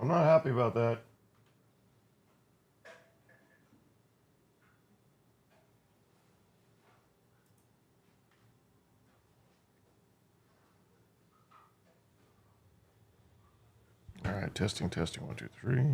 I'm not happy about that. All right, testing, 1, 2, 3.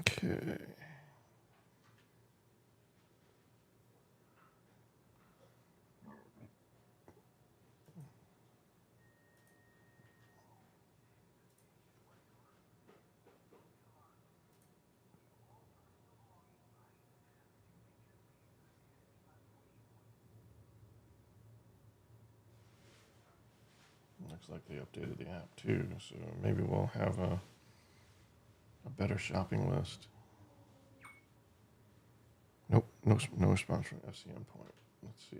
Okay. Looks like they updated the app too, so maybe we'll have a better shopping list. Nope, no response from FCM point. Let's see.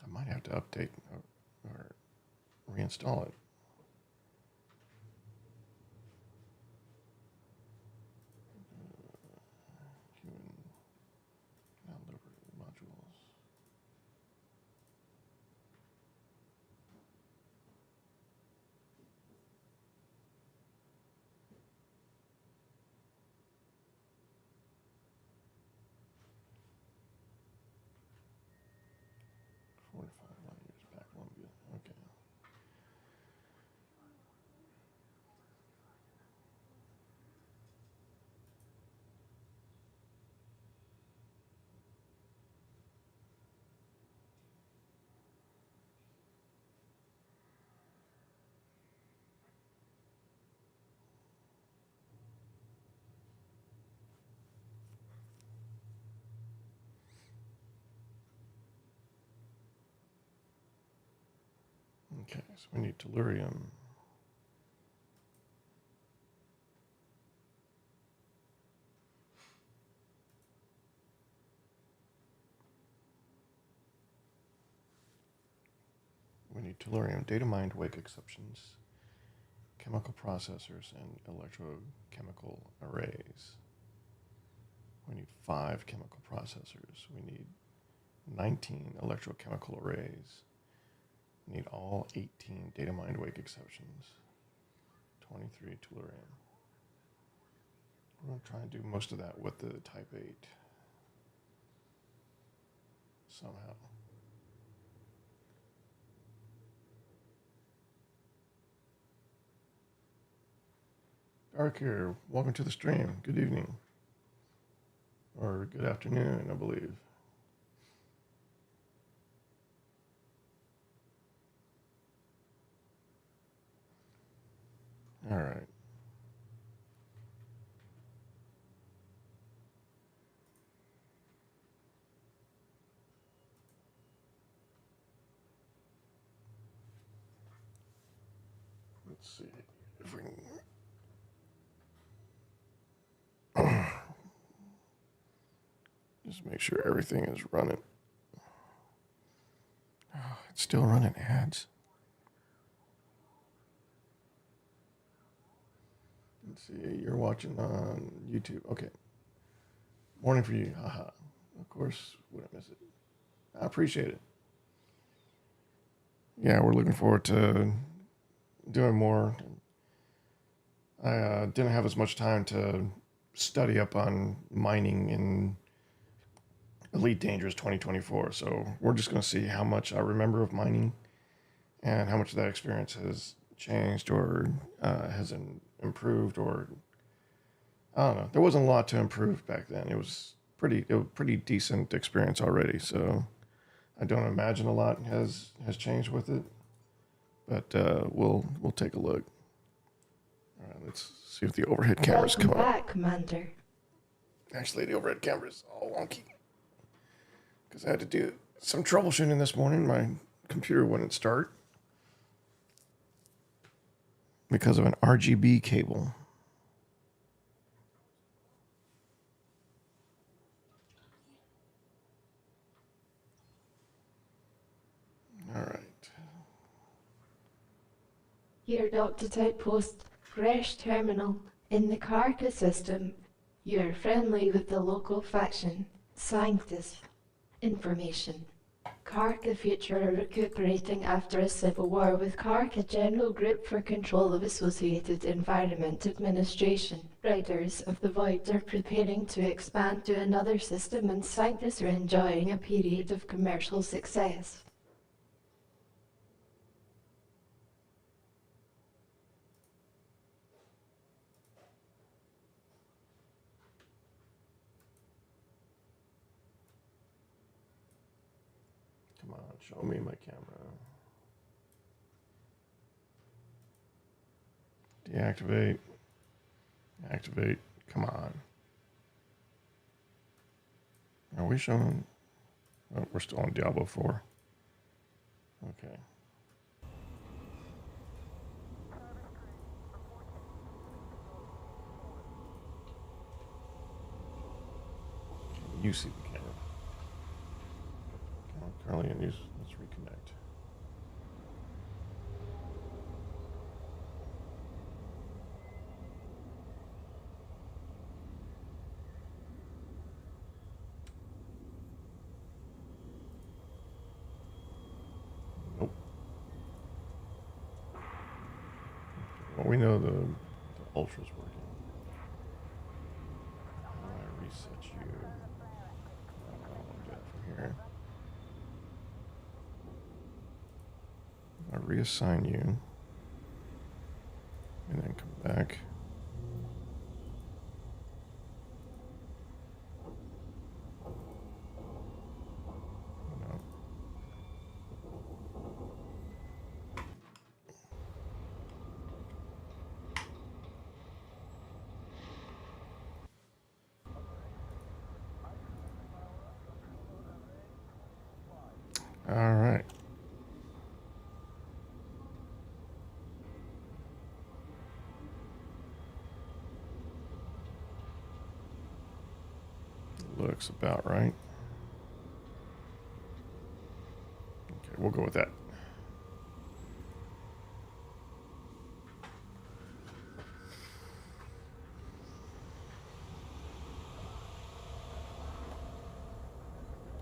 I might have to update or reinstall it. Human downloaded modules. Years back, Columbia. Okay. Okay, so we need tellurium. We need tellurium, data mined wake exceptions, chemical processors, and electrochemical arrays. We need 5 chemical processors. We need 19 electrochemical arrays. We need all 18 data mined wake exceptions. 23 tellurium. We're going to try and do most of that with the Type-8 somehow. Dark here, welcome to the stream. Good evening. Or good afternoon, I believe. All right. Let's see if we can just make sure everything is running. Oh, it's still running ads. Let's see, you're watching on YouTube. Okay. Morning for you. Haha. Of course, wouldn't miss it. I appreciate it. Yeah, we're looking forward to doing more. I didn't have as much time to study up on mining in Elite Dangerous 2024, so we're just going to see how much I remember of mining and how much that experience has changed or has improved, or I don't know. There wasn't a lot to improve back then. It was pretty decent experience already, so I don't imagine a lot has changed with it, but we'll take a look. All right, let's see if the overhead cameras come Welcome up. back, Commander. Actually, the overhead camera's all wonky because I had to do some troubleshooting this morning. My computer wouldn't start because of an RGB cable. All right. Here, Dr. Type-8, fresh terminal in the Karka system. You're friendly with the local faction. Scientist. Information. Karka future are recuperating after a civil war with Karka General Group for control of Associated Environment Administration. Riders of the Void are preparing to expand to another system, and scientists are enjoying a period of commercial success. Come on, show me my camera. Deactivate. Activate. Come on. Are we showing? Oh, we're still on Diablo 4. Okay. You see the camera. Currently in use. Let's reconnect. Nope. Well, we know the Ultra's working. How do I reset you? I don't want to do that from here. I reassign you. And then come back. No. All right. Looks about right. Okay, we'll go with that.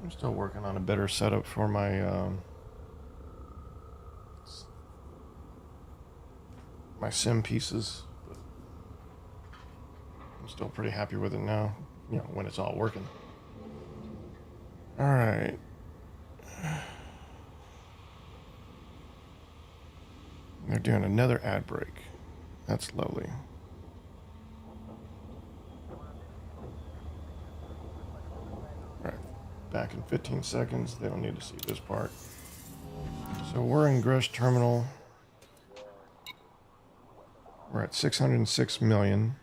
I'm still working on a better setup for my my sim pieces, but I'm still pretty happy with it now, you know, when it's all working. All right. They're doing another ad break. That's lovely. All right. Back in 15 seconds. They don't need to see this part. So we're in gross terminal. We're at 606 million.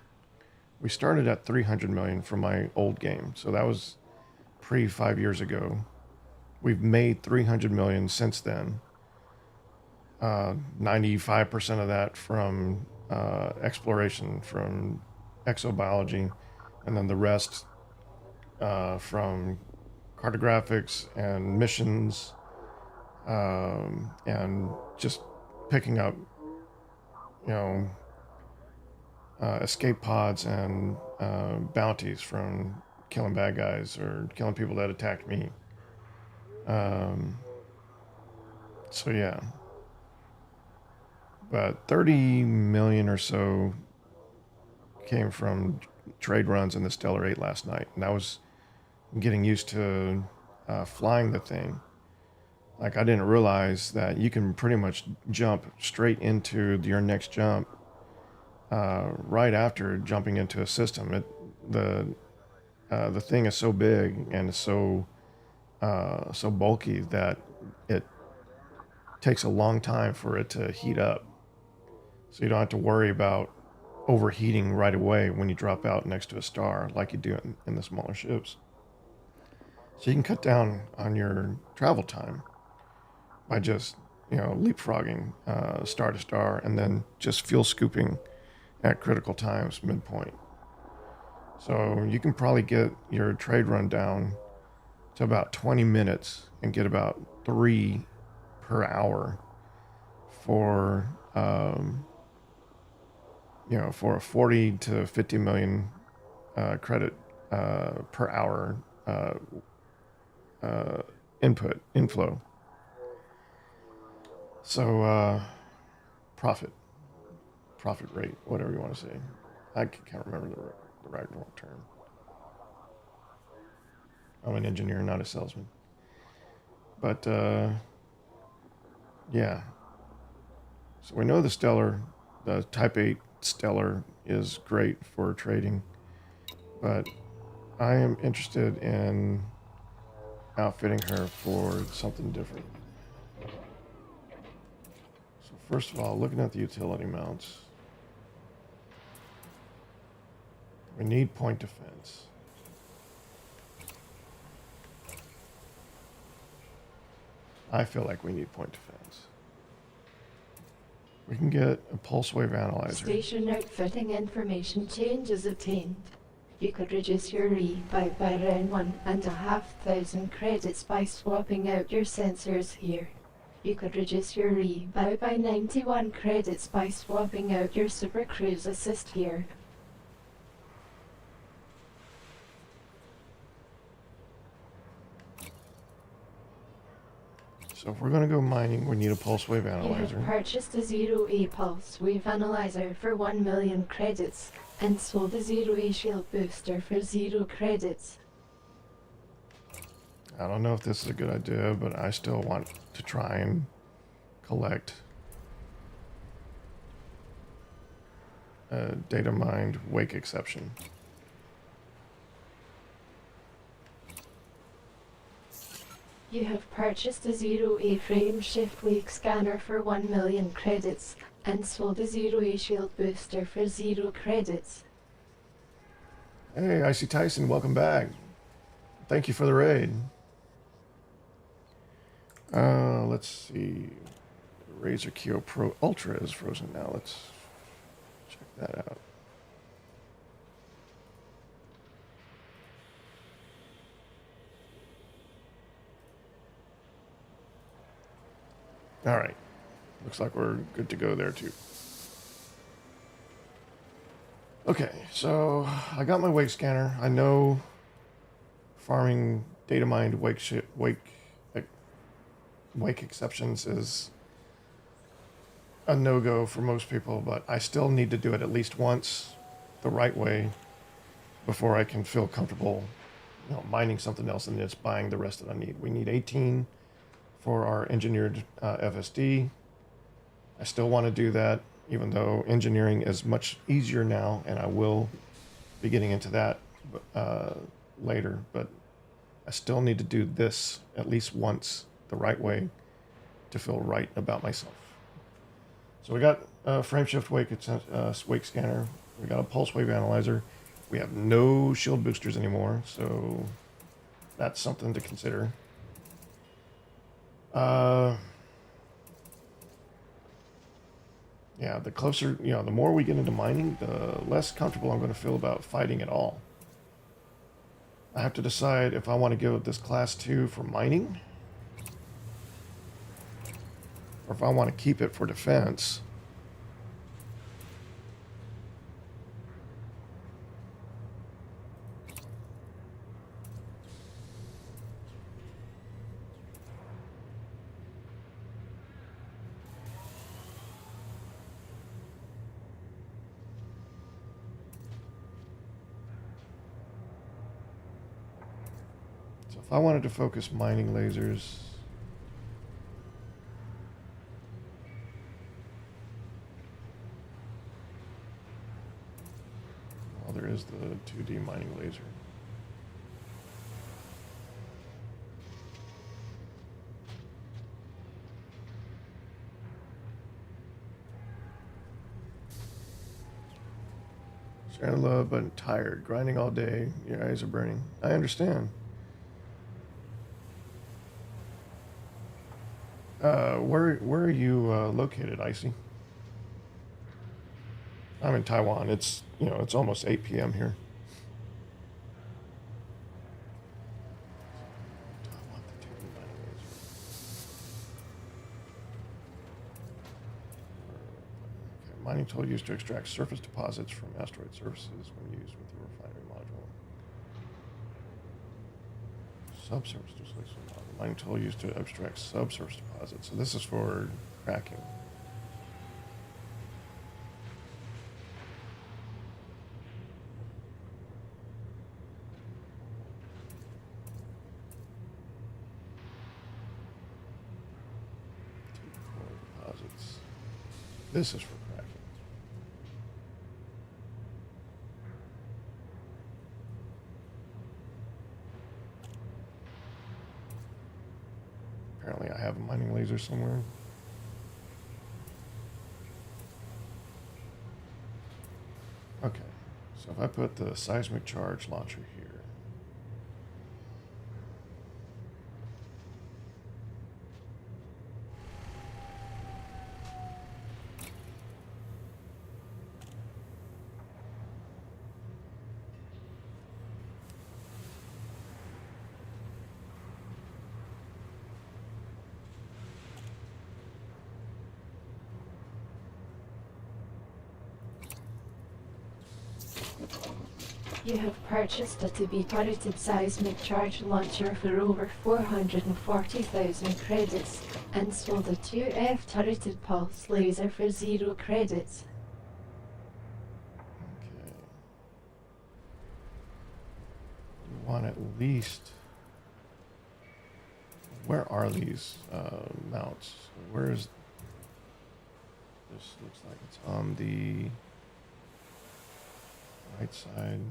We started at 300 million from my old game. So that was pre 5 years ago. We've made 300 million since then. 95% of that from exploration, from exobiology, and then the rest from cartographics and missions, and just picking up, you know, escape pods and bounties from killing bad guys or killing people that attacked me. So yeah, but 30 million or so came from trade runs in the Stellar 8 last night, and that was getting used to flying the thing. Like, I didn't realize that you can pretty much jump straight into your next jump right after jumping into a system. The thing is so big and so so bulky that it takes a long time for it to heat up. So you don't have to worry about overheating right away when you drop out next to a star like you do in the smaller ships. So you can cut down on your travel time by just, leapfrogging star to star and then just fuel scooping at critical times midpoint. So you can probably get your trade run down to about 20 minutes and get about 3 per hour for for a 40 to 50 million credit per hour uh, inflow. So profit rate, whatever you want to say. I can't remember the right term. I'm an engineer, not a salesman. But yeah. So we know the Type-8 Stellar is great for trading, but I am interested in outfitting her for something different. So first of all, looking at the utility mounts, we need point defense. I feel like we need point defense. We can get a pulse wave analyzer. Station outfitting information change is obtained. You could reduce your rebuy by around 1,500 credits by swapping out your sensors here. You could reduce your rebuy by 91 credits by swapping out your Super Cruise Assist here. So if we're going to go mining, we need a pulse wave You analyzer. have purchased a 0A pulse wave analyzer for 1 million credits and sold a 0A shield booster for 0 credits. I don't know if this is a good idea, but I still want to try and collect a data mined wake exception. You have purchased a 0A frame shift wake scanner for 1 million credits and sold a 0A shield booster for 0 credits. Hey, Icy Tyson, welcome back. Thank you for the raid. Let's see. Razer Kyo Pro Ultra is frozen now. Let's check that out. All right. Looks like we're good to go there too. Okay, so I got my wake scanner. I know farming data mined wake exceptions is a no-go for most people, but I still need to do it at least once the right way before I can feel comfortable, mining something else and just buying the rest that I need. We need 18 for our engineered FSD. I still want to do that, even though engineering is much easier now, and I will be getting into that later, but I still need to do this at least once the right way to feel right about myself. So we got a frame shift wake scanner. We got a pulse wave analyzer. We have no shield boosters anymore, so that's something to consider. Yeah, the closer, the more we get into mining, the less comfortable I'm going to feel about fighting at all. I have to decide if I want to go with this class 2 for mining, or if I want to keep it for defense. So if I wanted to focus mining lasers, well, there is the 2D mining laser. Sharing love, but tired. Grinding all day. Your eyes are burning. I understand. Where are you located, Icy? I'm in Taiwan. It's it's almost 8 p.m. here. Taiwan, the Tibetan mining laser. Okay, mining tool used to extract surface deposits from asteroid surfaces when used with the refinery module. Subsurface displacement module. Mining tool used to extract subsurface deposits. So this is for cracking. Deposits. This is for cracking. Apparently I have a mining laser somewhere. Okay, so if I put the seismic charge launcher here, You have purchased a to-be turreted seismic charge launcher for over 440,000 credits and sold a 2F turreted pulse laser for 0 credits. okay. You want at least. Where are these mounts? Where is. This looks like it's on the right side.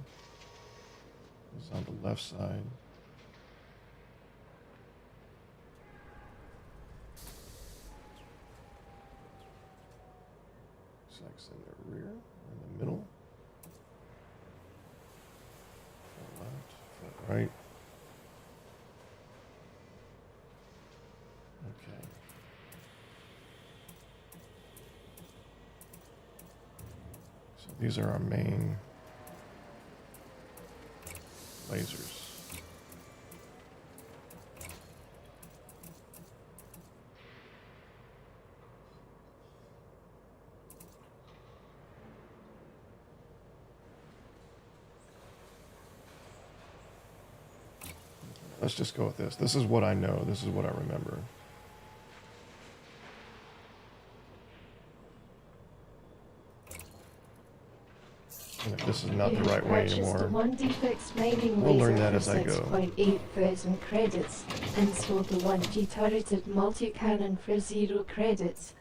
This is on the left side. Looks like it's in the rear, in the middle. Front left, front right. Okay. So these are our main lasers. Let's just go with this. This is what I know. This is what I remember. And if this is not the right way anymore, we'll learn that as I go. 6.8 thousand credits and sold the 1G turreted multi-cannon for 0 credits.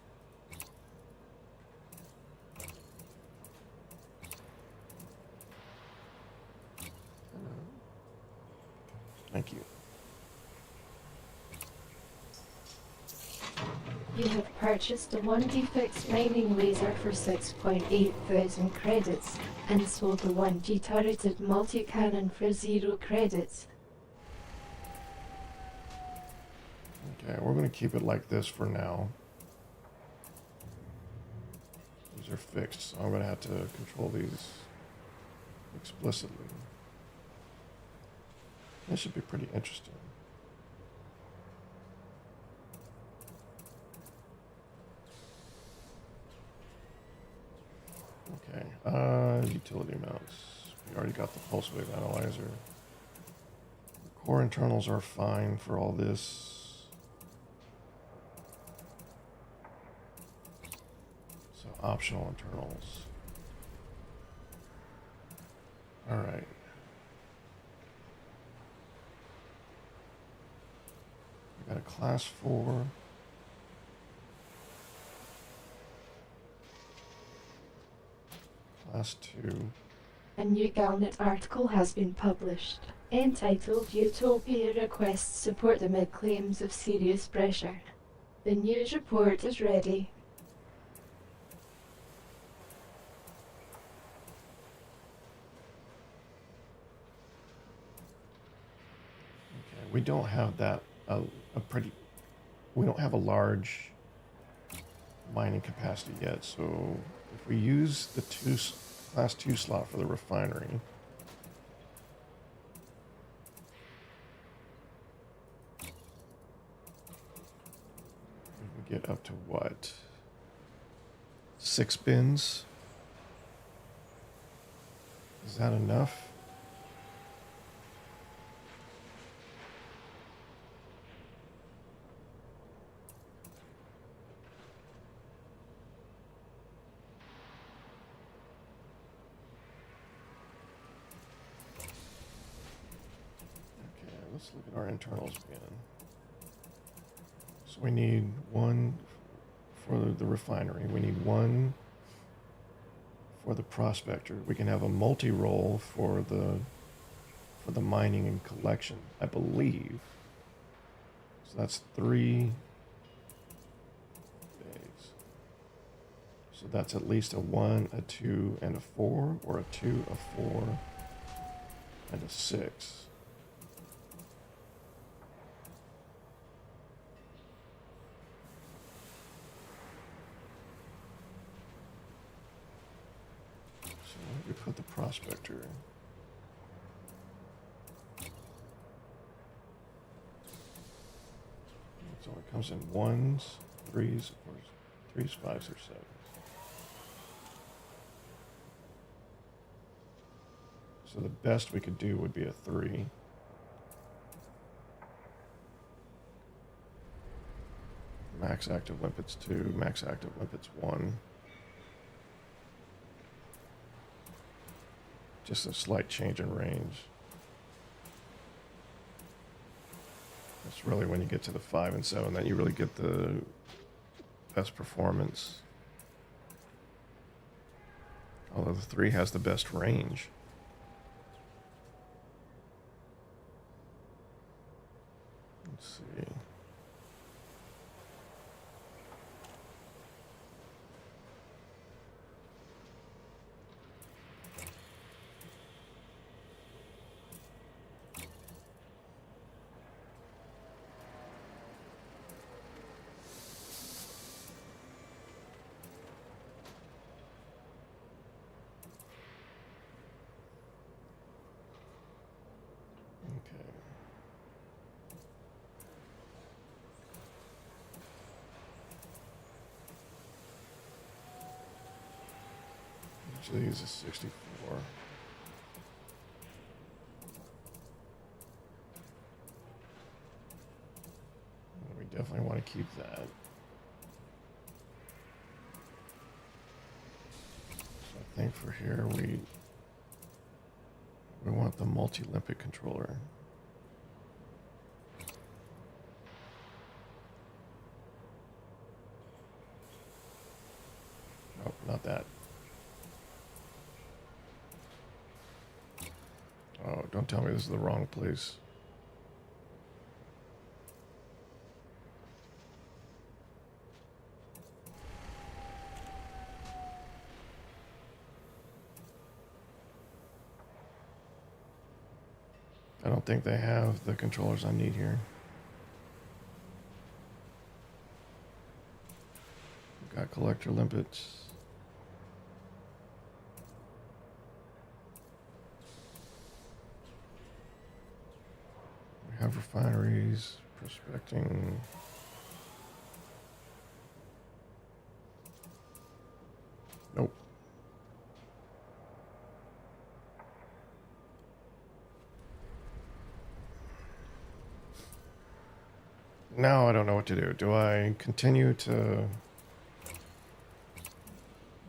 Thank you. You have purchased a 1D fixed mining laser for 6.8 thousand credits and sold the 1G turreted multi-cannon for 0 credits. Okay, we're going to keep it like this for now. These are fixed, so I'm going to have to control these explicitly. This should be pretty interesting. Okay, utility mounts. We already got the pulse wave analyzer. The core internals are fine for all this. So optional internals. All right. We got a class 4. Class 2. A new Galnet article has been published, entitled Utopia Requests Support Amid Claims of Serious Pressure. The news report is ready. we don't have that a pretty. We don't have a large mining capacity yet. So if we use the class 2 slot for the refinery, we can get up to what? 6 bins? Is that enough? Okay, let's look at our internals again. So we need 1 for the refinery. We need 1 for the prospector. We can have a multi-role for the mining and collection, I believe. So that's 3 days. So that's at least a 1, a 2, and a 4, or a 2, a 4, and a 6. So we put the prospector in. So it comes in 1s, 3s, 4s, 3s, 5s, or 7s. So the best we could do would be a 3. Max active limpets 2, max active limpets 1. Just a slight change in range. That's really when you get to the 5 and 7 that you really get the best performance. Although the 3 has the best range. Let's see. Okay. Usually use a 64. We definitely want to keep that. So I think for here we want the multi-limpet controller. Oh, not that. Oh, don't tell me this is the wrong place. I don't think they have the controllers I need here. We've got collector limpets. We have refineries, prospecting. Nope. Now I don't know what to do. Do I continue to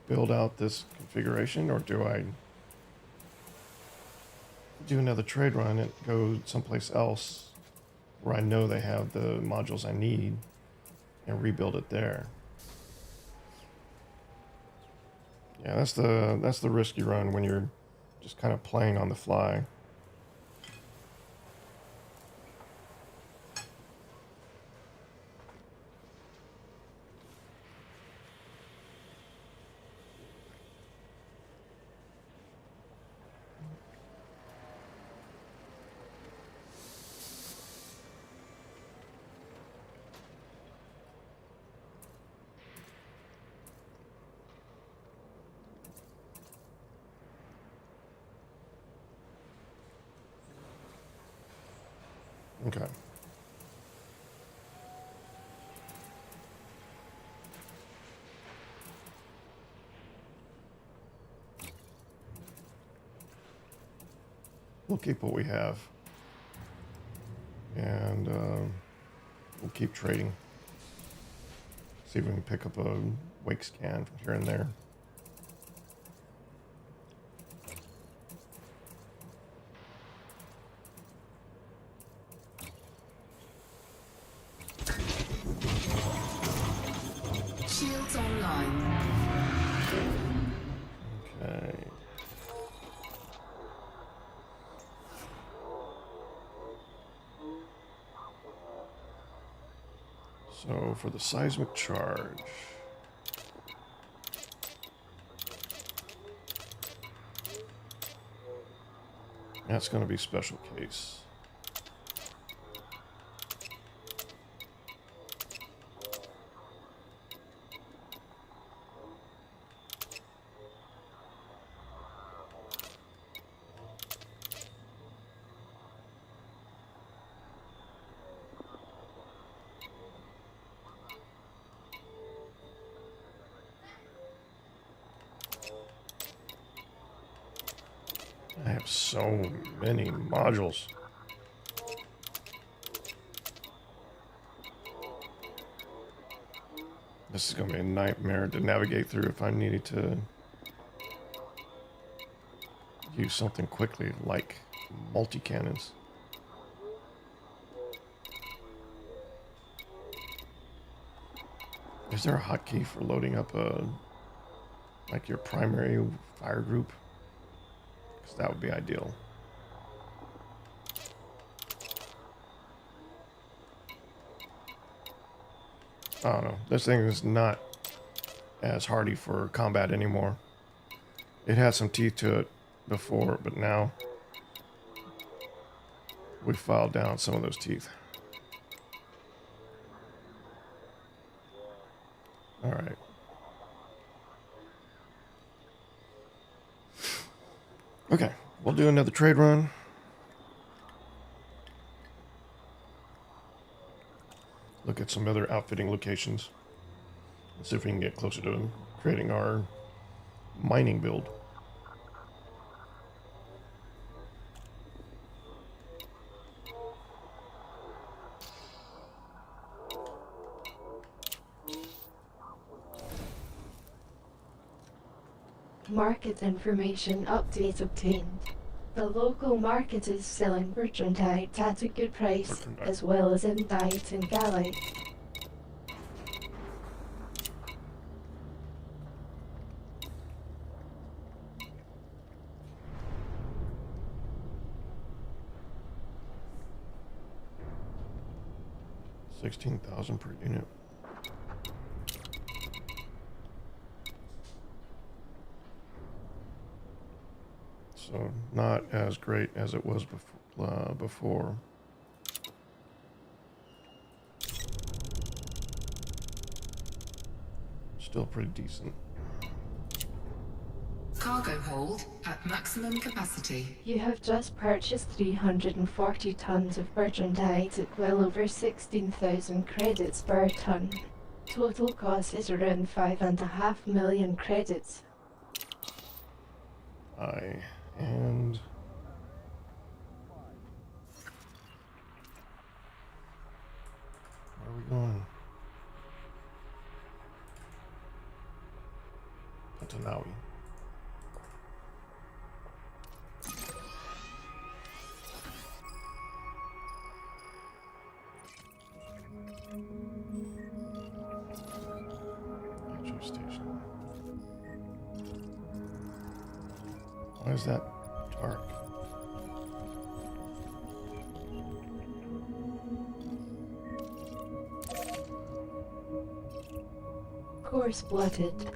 build out this configuration, or do I do another trade run and go someplace else where I know they have the modules I need and rebuild it there? Yeah, that's the risky run when you're just kind of playing on the fly. Okay. We'll keep what we have. And we'll keep trading. See if we can pick up a wake scan from here and there. Shields online. Okay. So for the seismic charge, that's going to be special case. I have so many modules. This is going to be a nightmare to navigate through if I needed to use something quickly like multi-cannons. Is there a hotkey for loading up like your primary fire group? Because that would be ideal. I don't know. This thing is not as hardy for combat anymore. It had some teeth to it before, but now we filed down some of those teeth. All right. Okay, we'll do another trade run. Look at some other outfitting locations. And see if we can get closer to creating our mining build. Market information update obtained. The local market is selling merchandise at a good price, as well as indite and gallite. $16,000 per unit. So not as great as it was before. Still pretty decent. Cargo hold at maximum capacity. You have just purchased 340 tons of merchandise at well over 16,000 credits per ton. Total cost is around 5.5 million credits. And where are we going? Patanawi. Metro station. Why is that dark? Coarse-blooded.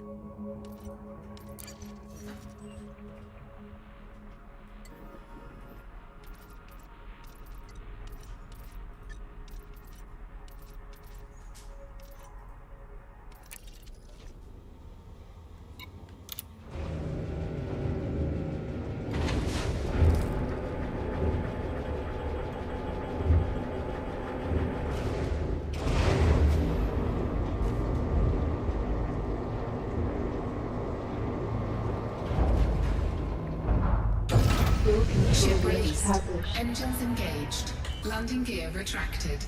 established. Engines engaged. Landing gear retracted.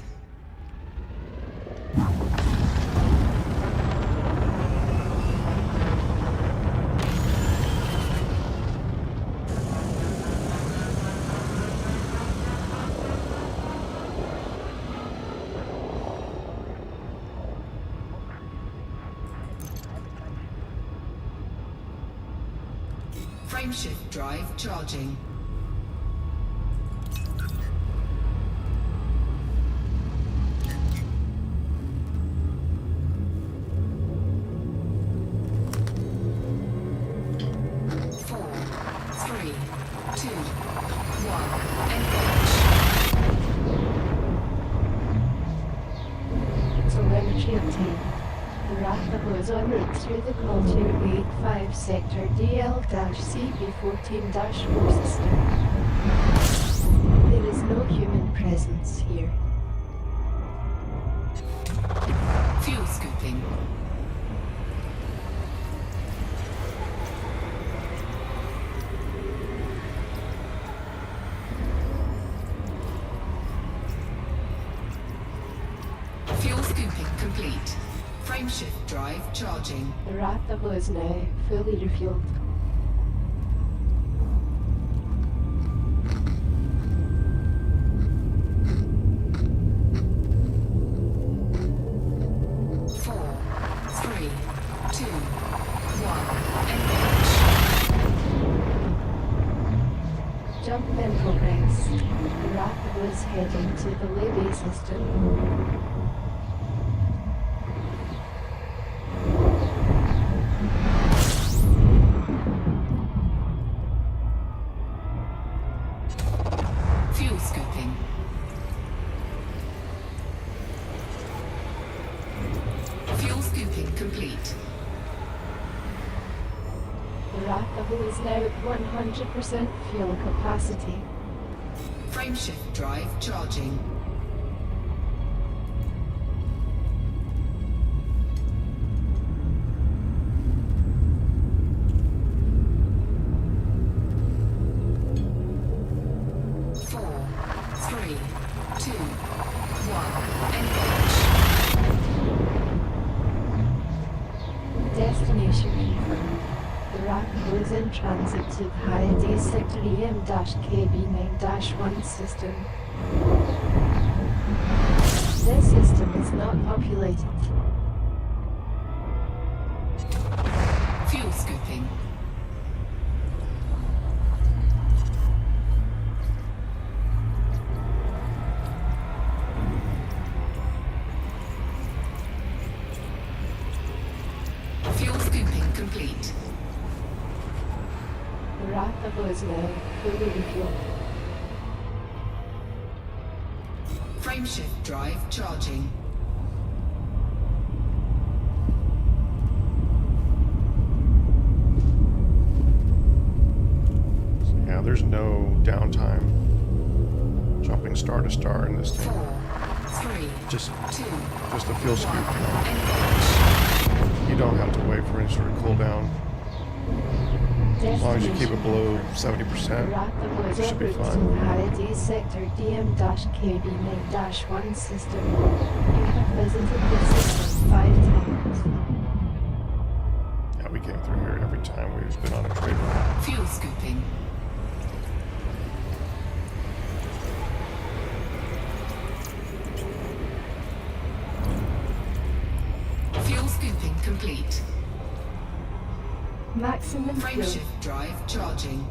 Frameshift drive charging. Telemetry obtained. The Raptor was en route through the call to 85 sector DL-CB14-4 system. There is no human presence here. Fuel scooping. Fuel scooping complete. Frameshift drive charging. The Raptor is now fully refueled. Jump in progress. The Raptor is heading to the Levy system. Fuel scooping. Fuel scooping complete. The Raptor is now at 100% fuel capacity. Frameshift drive charging. Destination confirmed. The Raptor is in transit to the Hyades Sector EM-KB9-1 system. This system is not populated. Fuel scooping. Fuel scooping complete. The Raptor is now fully refueled. Frameshift drive charging. Yeah, there's no downtime. Jumping star to star in this thing. 4, 3, Just 2, a fuel scoop. You don't have to wait for any sort of cooldown. As long as you keep it below 70%, Raptor is you en should be route to the fine. Hyades Sector DM-KB9-1 system. You have visited the system 5 times. Yeah, we came through here every time we've been on a trade run. fuel scooping. Fuel scooping complete. Maximum fuel. Frameshift drive charging.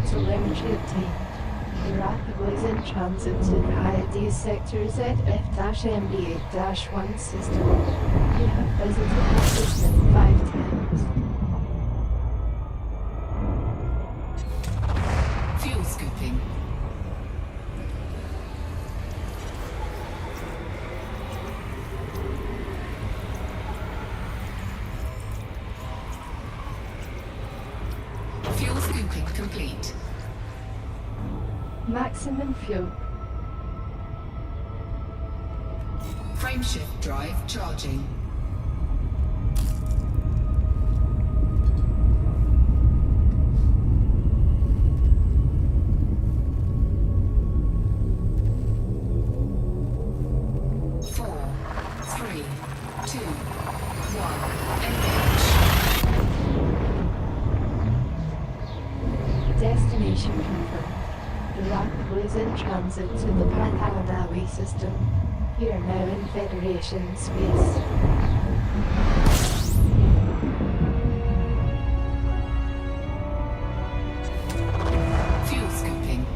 Telemetry obtained. The Raptor is in transit to the Hyades Sector ZF-MB8-1 system. You have visited the system 5 times. Fuel scooping. Docking complete. Maximum fuel. Frameshift drive charging. Destination confirmed. The rocket was in transit to the Panhandaway system. You are now in Federation space. Fuel scooping.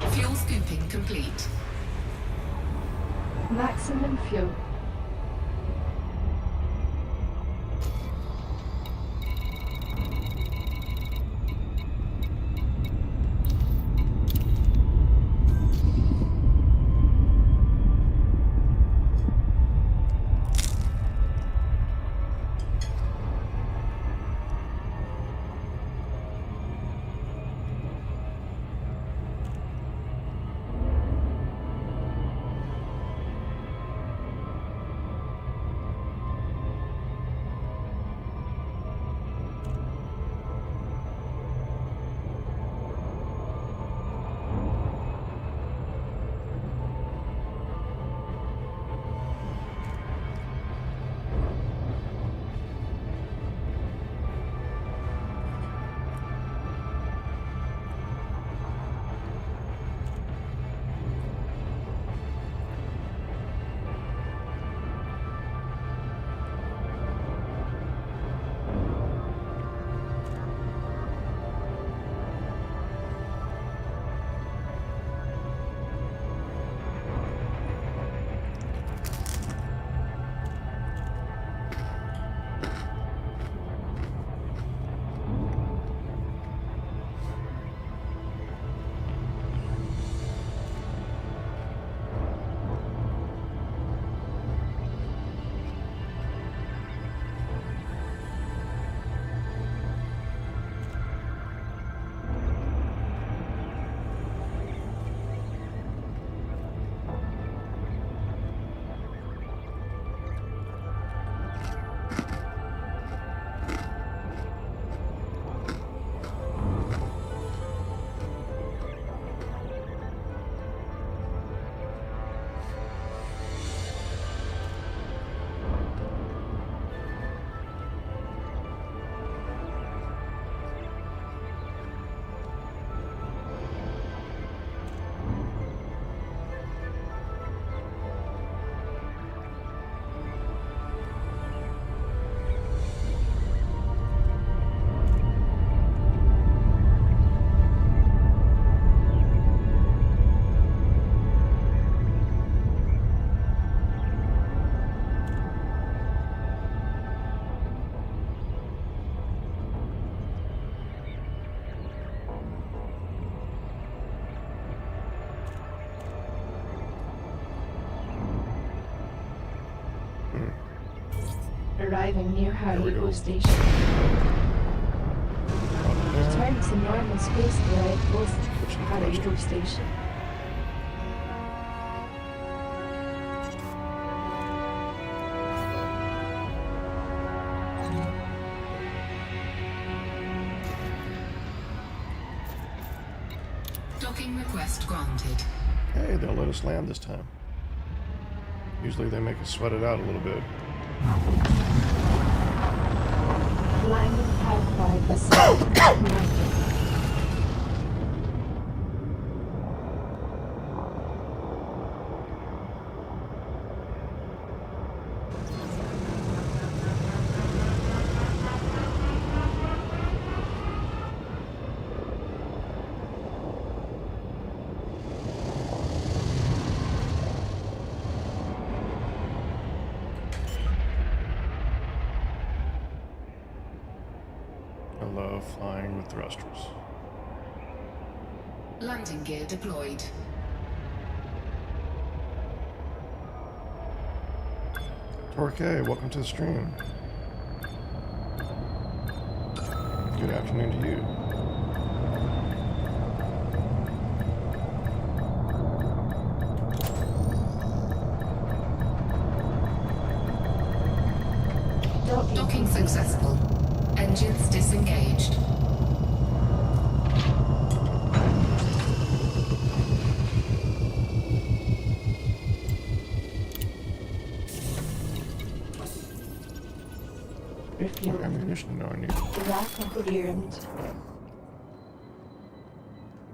Fuel scooping complete. Maximum fuel. Arriving near Haribo Station. Return to normal space to the outpost, Haribo Station. Docking request granted. Hey, they'll let us land this time. Usually they make us sweat it out a little bit. Landing Type-8 ascent. I love flying with thrusters. Landing gear deployed. Torque, welcome to the stream. Good afternoon to you. Docking successful. Engines disengaged. What ammunition do I need? Rack confirmed.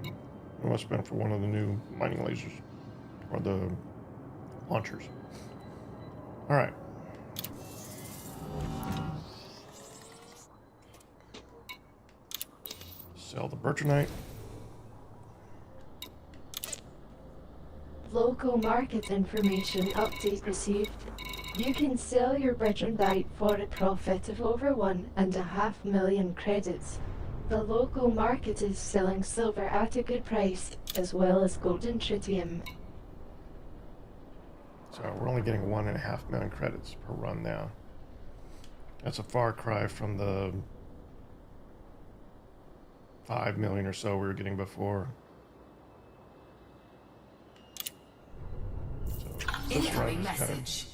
It must have been for one of the new mining lasers. Or the launchers. Alright. Sell the Bertranite. Local market information update received. You can sell your Bertrandite for a profit of over 1.5 million credits. The local market is selling silver at a good price, as well as gold and tritium. So we're only getting 1.5 million credits per run now. That's a far cry from the 5 million or so we were getting before. So this Incoming run has kind message. of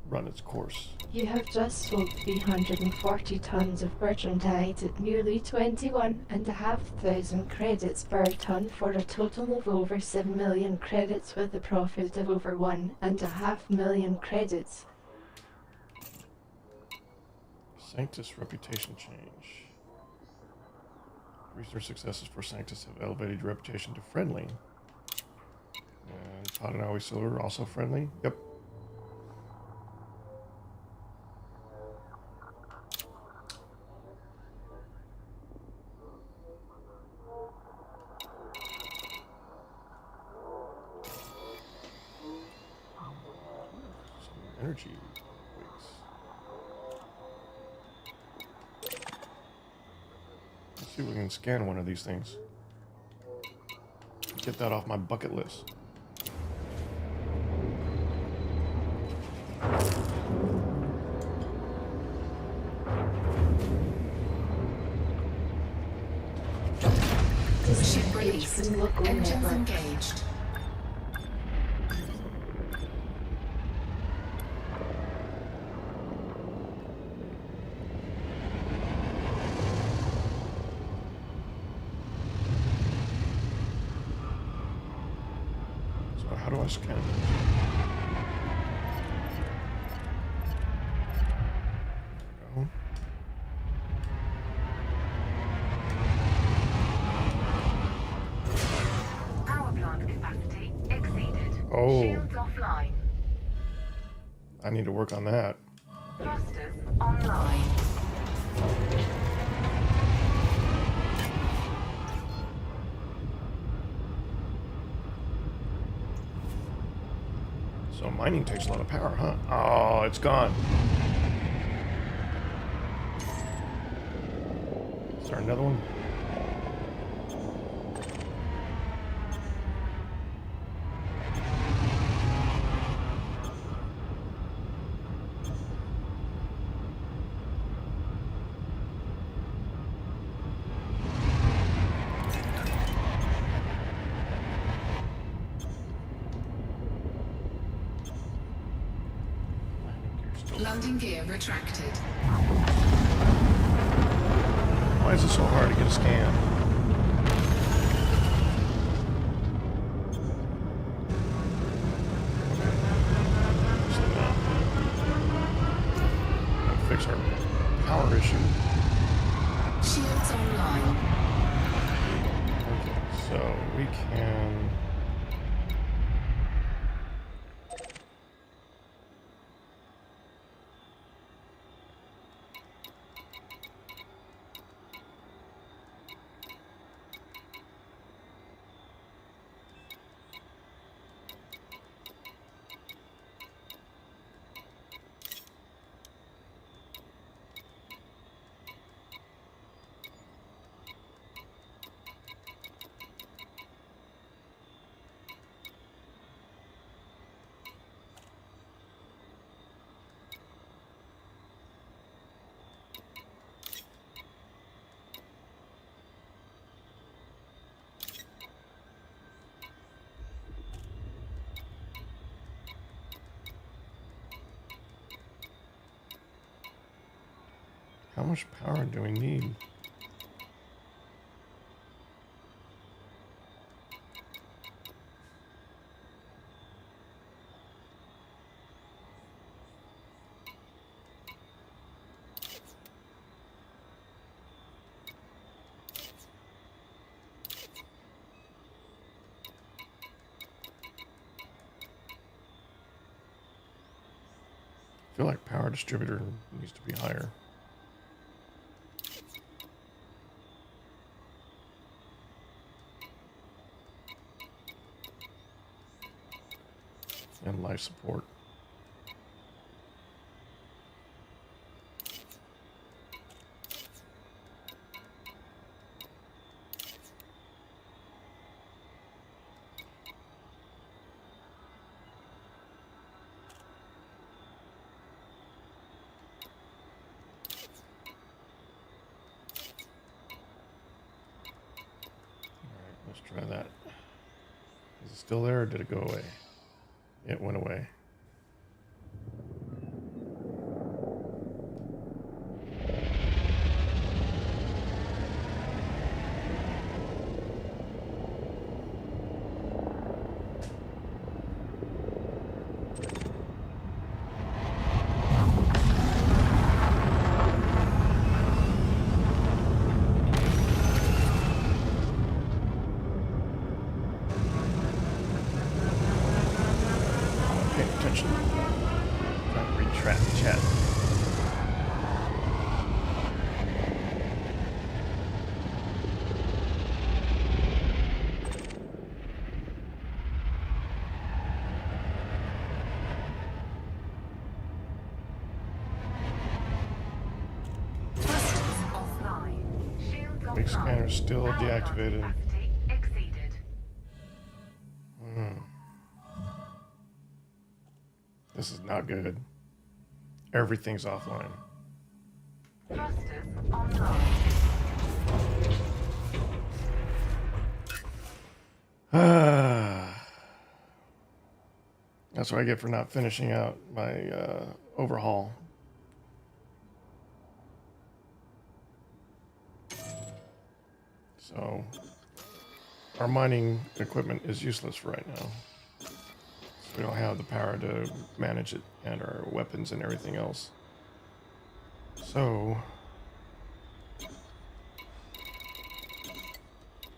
run its course. You have just sold 340 tons of Bertrandite at nearly 21,500 credits per ton for a total of over 7 million credits with a profit of over 1.5 million credits. Sanctus reputation change. Research successes for Sanctus have elevated your reputation to friendly. And Padanawi Silver also friendly. Yep. Some energy wigs. Let's see if we can scan one of these things. Get that off my bucket list. Ship released. Engines engaged. So how do I scan it? There we go. Power plant capacity exceeded. Oh. Shields offline. I need to work on that. Thrusters online. So mining takes a lot of power, huh? Oh, it's gone. Is there another one? Landing gear retracted. Why is it so hard to get a scan? Gotta fix our power issue. Shields online. Okay, so we can. How much power do we need? I feel like power distributor needs to be higher. And life support. Let's try that. Is it still there or did it go away? It went away. Attention. Trying to read chat. Thrusters offline. Shields Big offline. scanner still Power plant deactivated. capacity exceeded. This is not good. Everything's offline. Thrusters online. That's what I get for not finishing out my overhaul. So our mining equipment is useless right now. We don't have the power to manage it and our weapons and everything else. So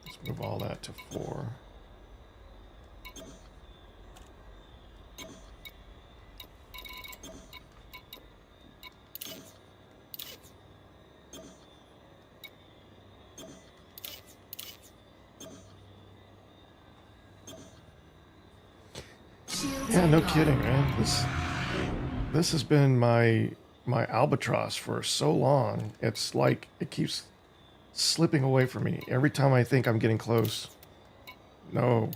let's move all that to 4. Yeah, no kidding, man. This has been my albatross for so long. It's like it keeps slipping away from me every time I think I'm getting close. No,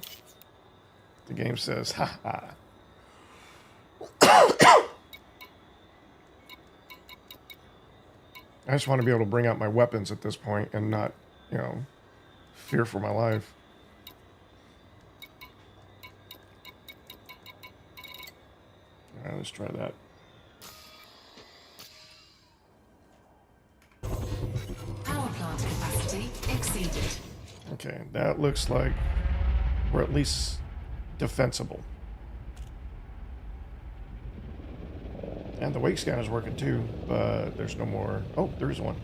the game says, "Ha ha." I just want to be able to bring out my weapons at this point and not, fear for my life. All right, let's try that. Power plant capacity exceeded. Okay, that looks like we're at least defensible. And the wake scanner's working too, but there's no more. Oh, there is one.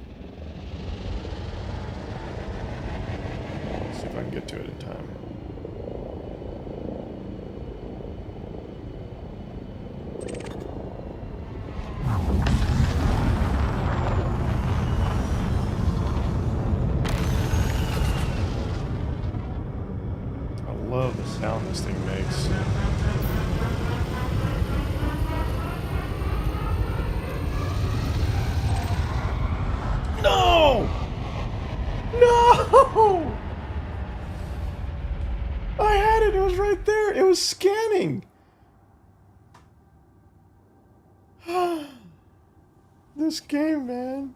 Let's see if I can get to it in time. I love the sound this thing makes. No! No! I had it. It was right there. It was scanning. This game, man.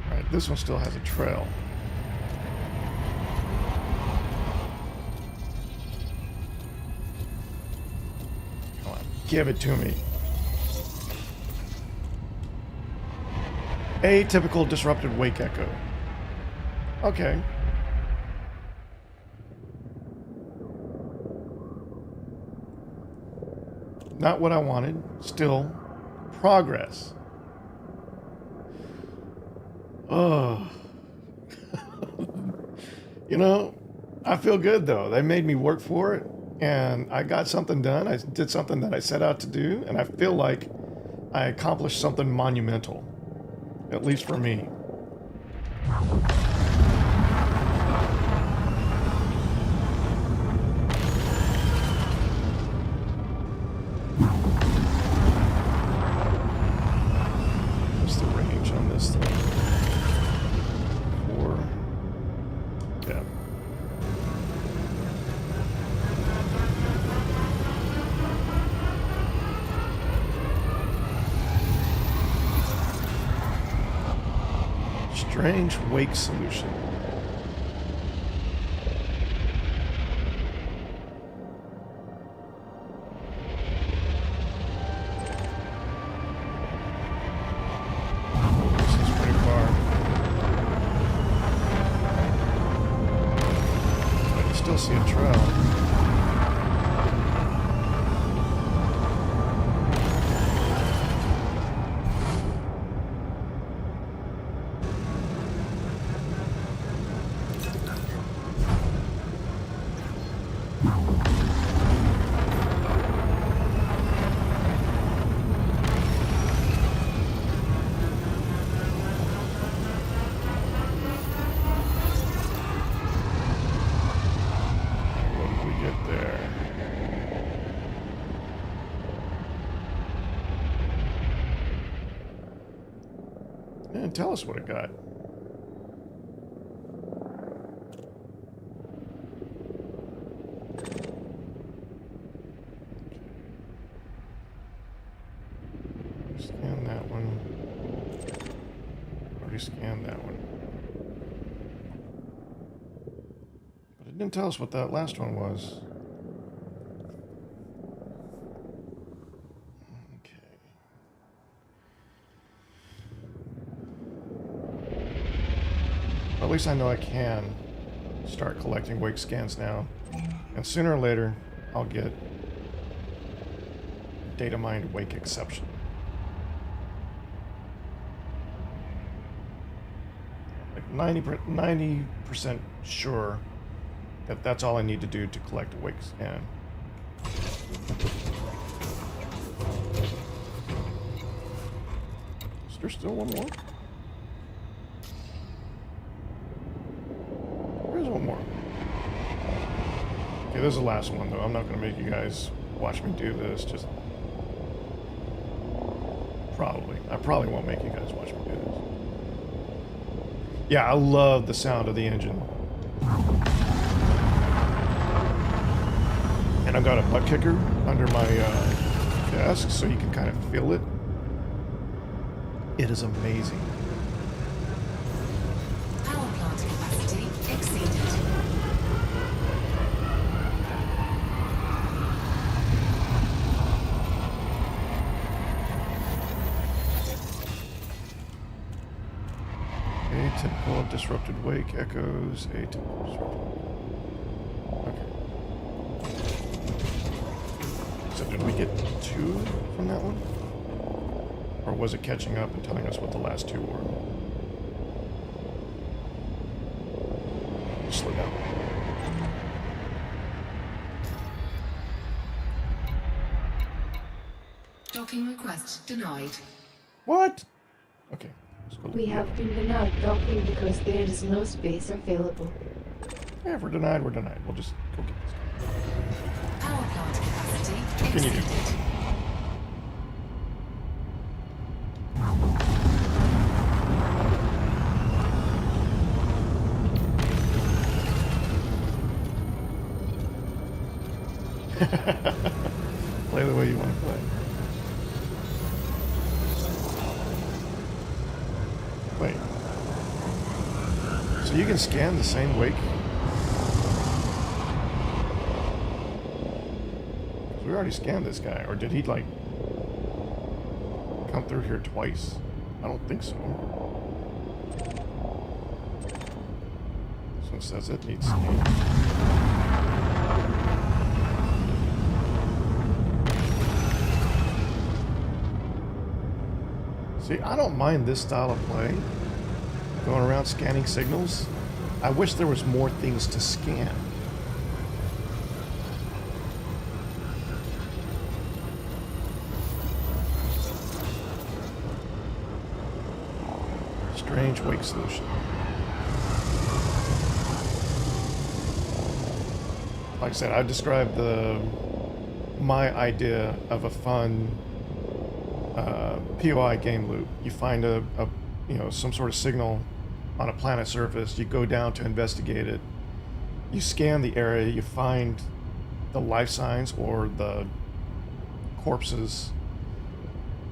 All right, this one still has a trail. Give it to me. Atypical disrupted wake echo. Okay. Not what I wanted. Still, progress. Oh. You know, I feel good though. They made me work for it, and I got something done. I did something that I set out to do, and I feel like I accomplished something monumental, at least for me. What's the range on this thing? 4. Yeah. Strange wake solution. This is pretty far. I can still see a trail. What did we get there? Yeah, tell us what it got. Scan that one. Already scanned that one. But it didn't tell us what that last one was. Okay. At least I know I can start collecting wake scans now. And sooner or later, I'll get data mined wake exception. Like 90% sure that that's all I need to do to collect a wake scan. Is there still one more? There's one more. Okay, this is the last one though. I'm not gonna make you guys watch me do this. Just probably. I probably won't make you guys watch me do this. Yeah, I love the sound of the engine. And I've got a butt kicker under my desk so you can kind of feel it. It is amazing. Power plant capacity exceeded. Atypical disrupted wake echoes. Atypical disrupted. Okay. So did we get 2 from that one? Or was it catching up and telling us what the last 2 were? Slow down. Docking request denied. What? Okay. Let's go We look. have been denied docking because there is no space available. Yeah, if we're denied, we're denied. We'll just go get this. Power plant capacity What can you do? exceeded. Play the way you want to play. Wait. So you can scan the same wake? We we already scanned this guy, or did he like come through here twice? I don't think so. This one says it needs scanned. See, I don't mind this style of play, going around scanning signals. I wish there was more things to scan. Strange wake solution. Like I said, I described my idea of a fun POI game loop. You find a some sort of signal on a planet's surface. You go down to investigate it. You scan the area. You find the life signs or the corpses.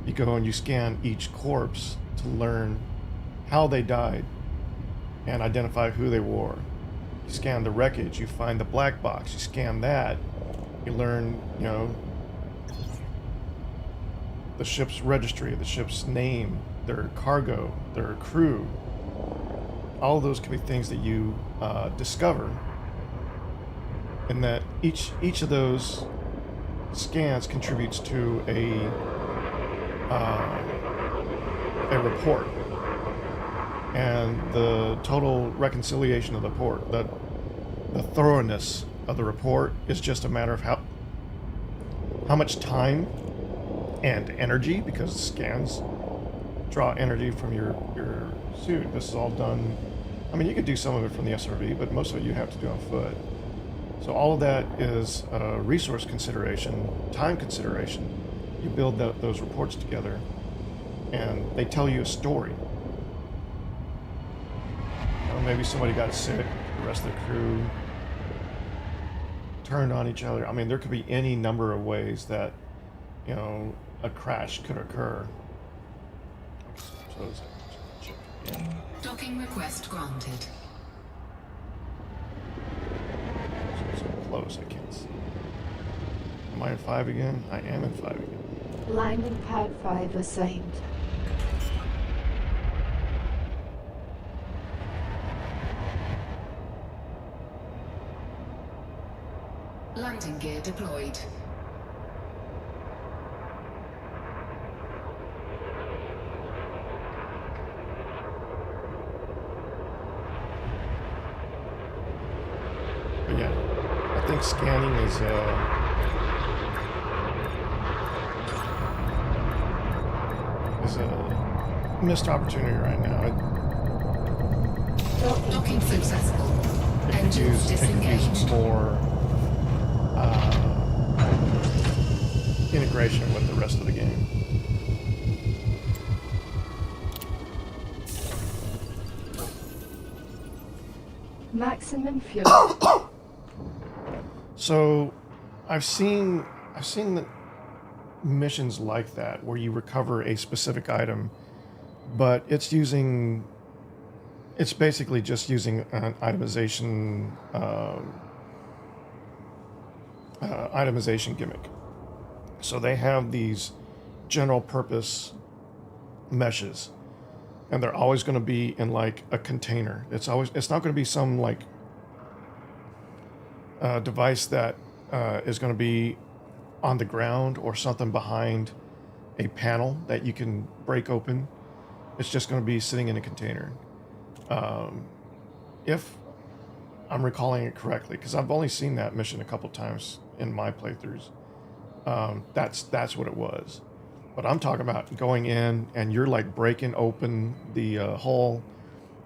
You go and you scan each corpse to learn how they died and identify who they were. You scan the wreckage. You find the black box. You scan that. You learn, the ship's registry, the ship's name, their cargo, their crew. All of those can be things that you discover, and that each of those scans contributes to a report, and the total reconciliation of the report, the thoroughness of the report is just a matter of how much time and energy, because scans draw energy from your suit. This is all done. I mean, you could do some of it from the SRV, but most of it you have to do on foot. So all of that is resource consideration, time consideration. You build those reports together, and they tell you a story. Maybe somebody got sick, the rest of the crew turned on each other. I mean, there could be any number of ways that, a crash could occur. Docking request granted. So close, I can't see. Am I in 5 again? I am in 5 again. Landing pad 5 assigned. Landing gear deployed. But yeah, I think scanning is a missed opportunity right now. Docking successful. It could Engines use disengaged. more integration with the rest of the game. Maximum fuel. So, I've seen the missions like that where you recover a specific item, but it's basically just using an itemization gimmick. So they have these general purpose meshes, and they're always going to be in like a container. It's not going to be some like device that is going to be on the ground or something behind a panel that you can break open. It's just going to be sitting in a container. If I'm recalling it correctly, because I've only seen that mission a couple times in my playthroughs, that's what it was. But I'm talking about going in and you're like breaking open the hull.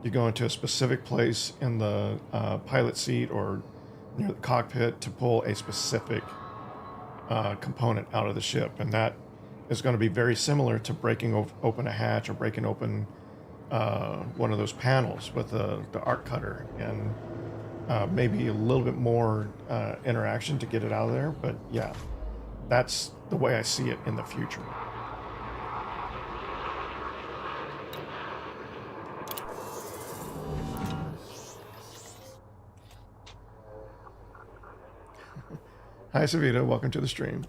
You go into a specific place in the pilot seat or near the cockpit to pull a specific component out of the ship, and that is going to be very similar to breaking open a hatch or breaking open one of those panels with the arc cutter, and maybe a little bit more interaction to get it out of there. But yeah, that's the way I see it in the future. Hi, Savita. Welcome to the stream.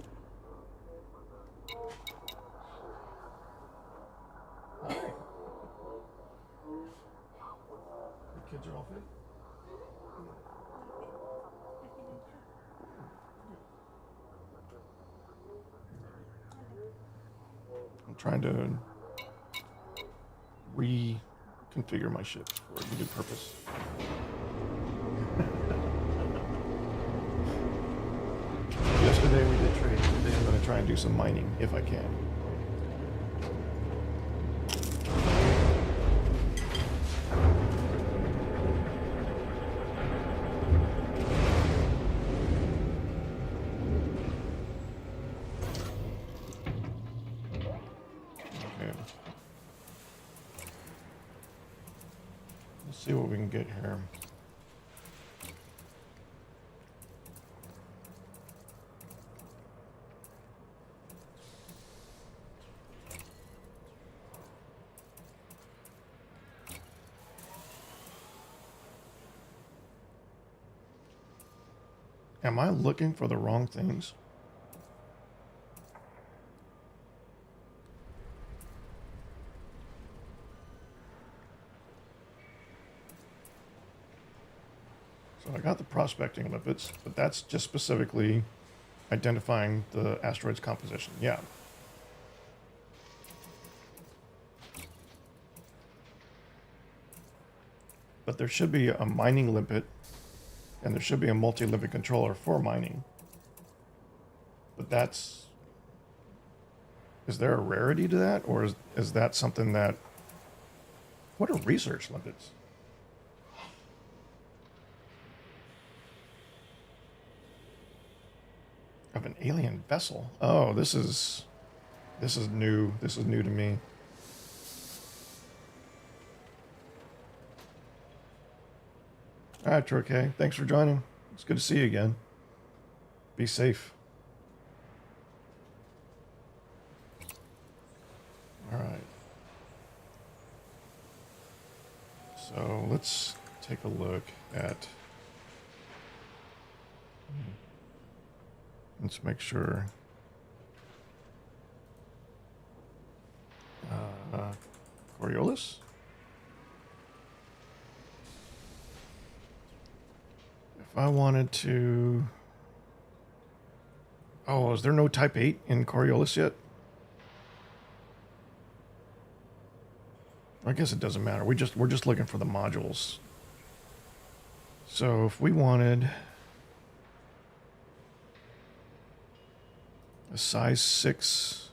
trying to reconfigure my ship for a good purpose. Yesterday we did trading. Today I'm going to try and do some mining if I can. Okay. Let's see what we can get here. Am I looking for the wrong things? So I got the prospecting lipids, but that's just specifically identifying the asteroid's composition. Yeah. But there should be a mining limpet, and there should be a multi-limpet controller for mining. But that's... Is there a rarity to that, or is that something that... What are research limpets? Of an alien vessel. Oh, this is new. This is new to me. All right, Troke. Thanks for joining. It's good to see you again. Be safe. All right. So let's take a look at... Let's make sure. Coriolis? If I wanted to... Oh, is there no Type-8 in Coriolis yet? I guess it doesn't matter. We're just looking for the modules. So if we wanted a size 6,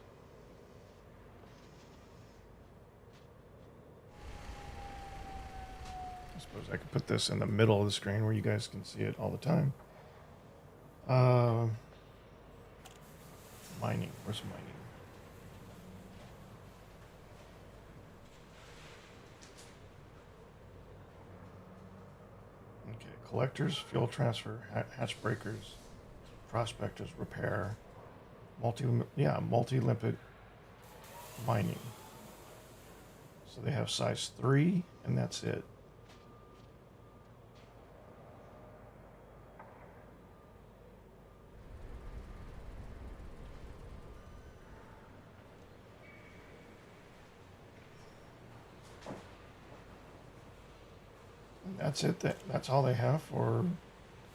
I suppose I could put this in the middle of the screen where you guys can see it all the time. Mining. Where's mining? Okay, collectors, fuel transfer, hatch breakers, prospectors, repair, multi-limpet mining. So they have size 3, and that's it. And that's it. That's all they have for...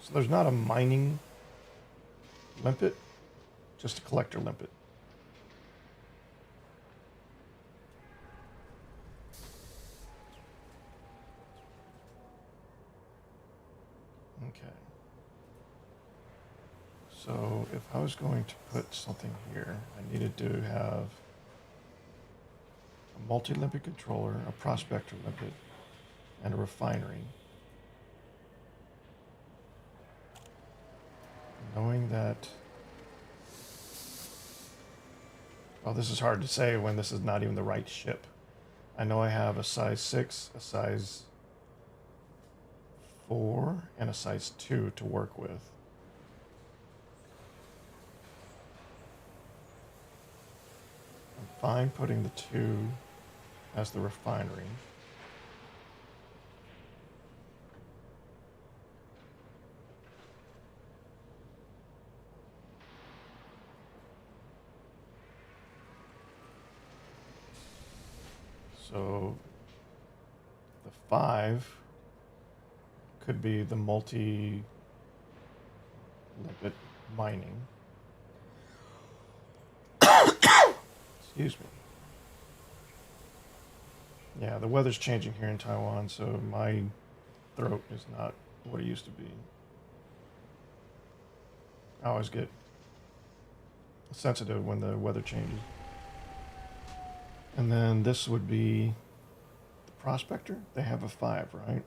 So there's not a mining limpet, just a collector limpet. Okay. So if I was going to put something here, I needed to have a multi-limpet controller, a prospector limpet, and a refinery. Knowing that... Well, this is hard to say when this is not even the right ship. I know I have a size 6, a size 4, and a size 2 to work with. I'm fine putting the 2 as the refinery. So the 5 could be the multi-limpet mining. Excuse me. Yeah, the weather's changing here in Taiwan, so my throat is not what it used to be. I always get sensitive when the weather changes. And then this would be the Prospector. They have a 5, right?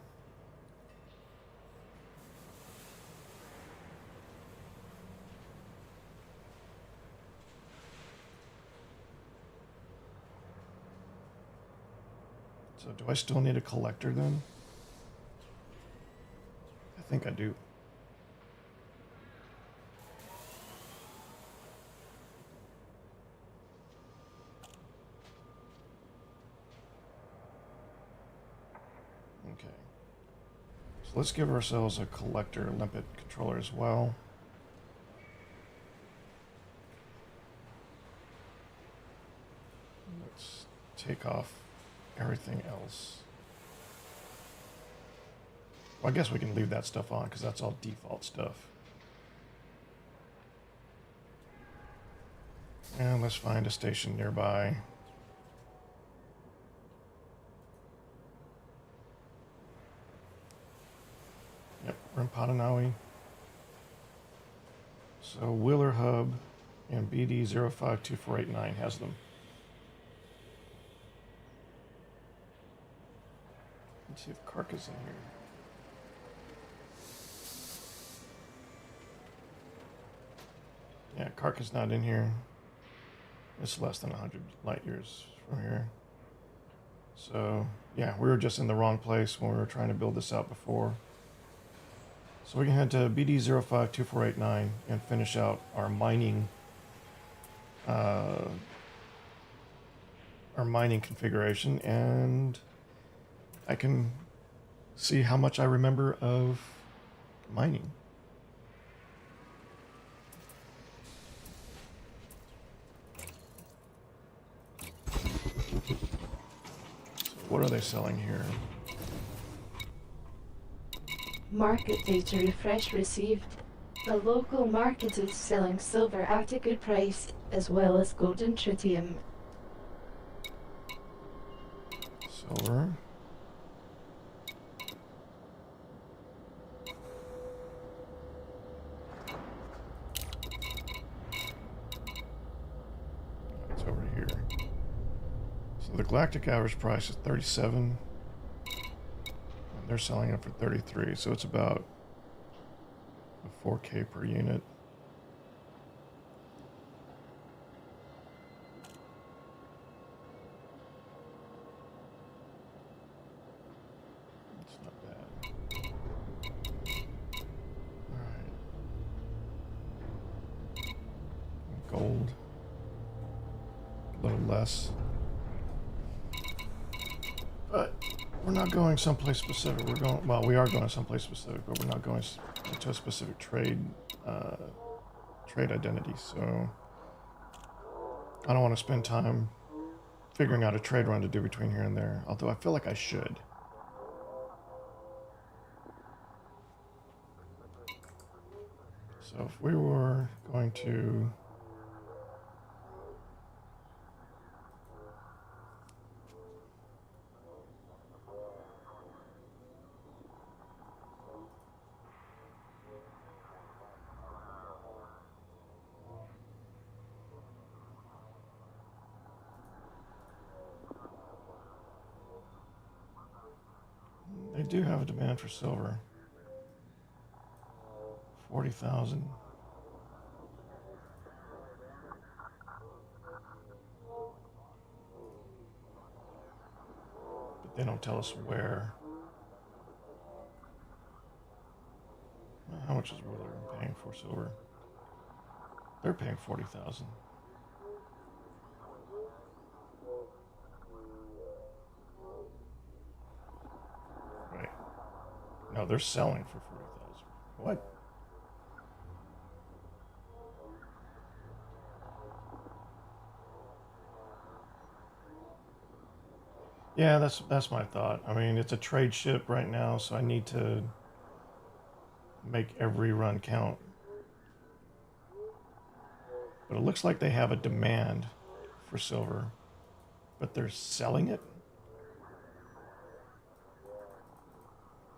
So do I still need a collector then? I think I do. Okay. So let's give ourselves a collector limpet controller as well. Let's take off everything else. Well, I guess we can leave that stuff on because that's all default stuff. And let's find a station nearby. Yep, we're in Patanawi. So Wheeler Hub and BD052489 has them. Let's see if Kark is in here. Yeah, Kark is not in here. It's less than 100 light years from here. So, yeah, we were just in the wrong place when we were trying to build this out before. So we can head to BD052489 and finish out our mining configuration, and I can see how much I remember of mining. So what are they selling here? Market data refresh received. The local market is selling silver at a good price, as well as gold and tritium. Silver. It's over here. So the galactic average price is 37. They're selling it for 33, so it's about a 4K per unit. It's not bad. Alright. Gold. A little less. But we're not going someplace specific. We're going, well, we are going someplace specific, but we're not going to a specific trade identity. So I don't want to spend time figuring out a trade run to do between here and there, although I feel like I should. So if we were going to they do have a demand for silver. 40,000. But they don't tell us where. How much is Wheeler paying for silver? They're paying 40,000. Right. No, they're selling for 40,000. What? Yeah, that's my thought. I mean, it's a trade ship right now, so I need to make every run count. But it looks like they have a demand for silver, but they're selling it.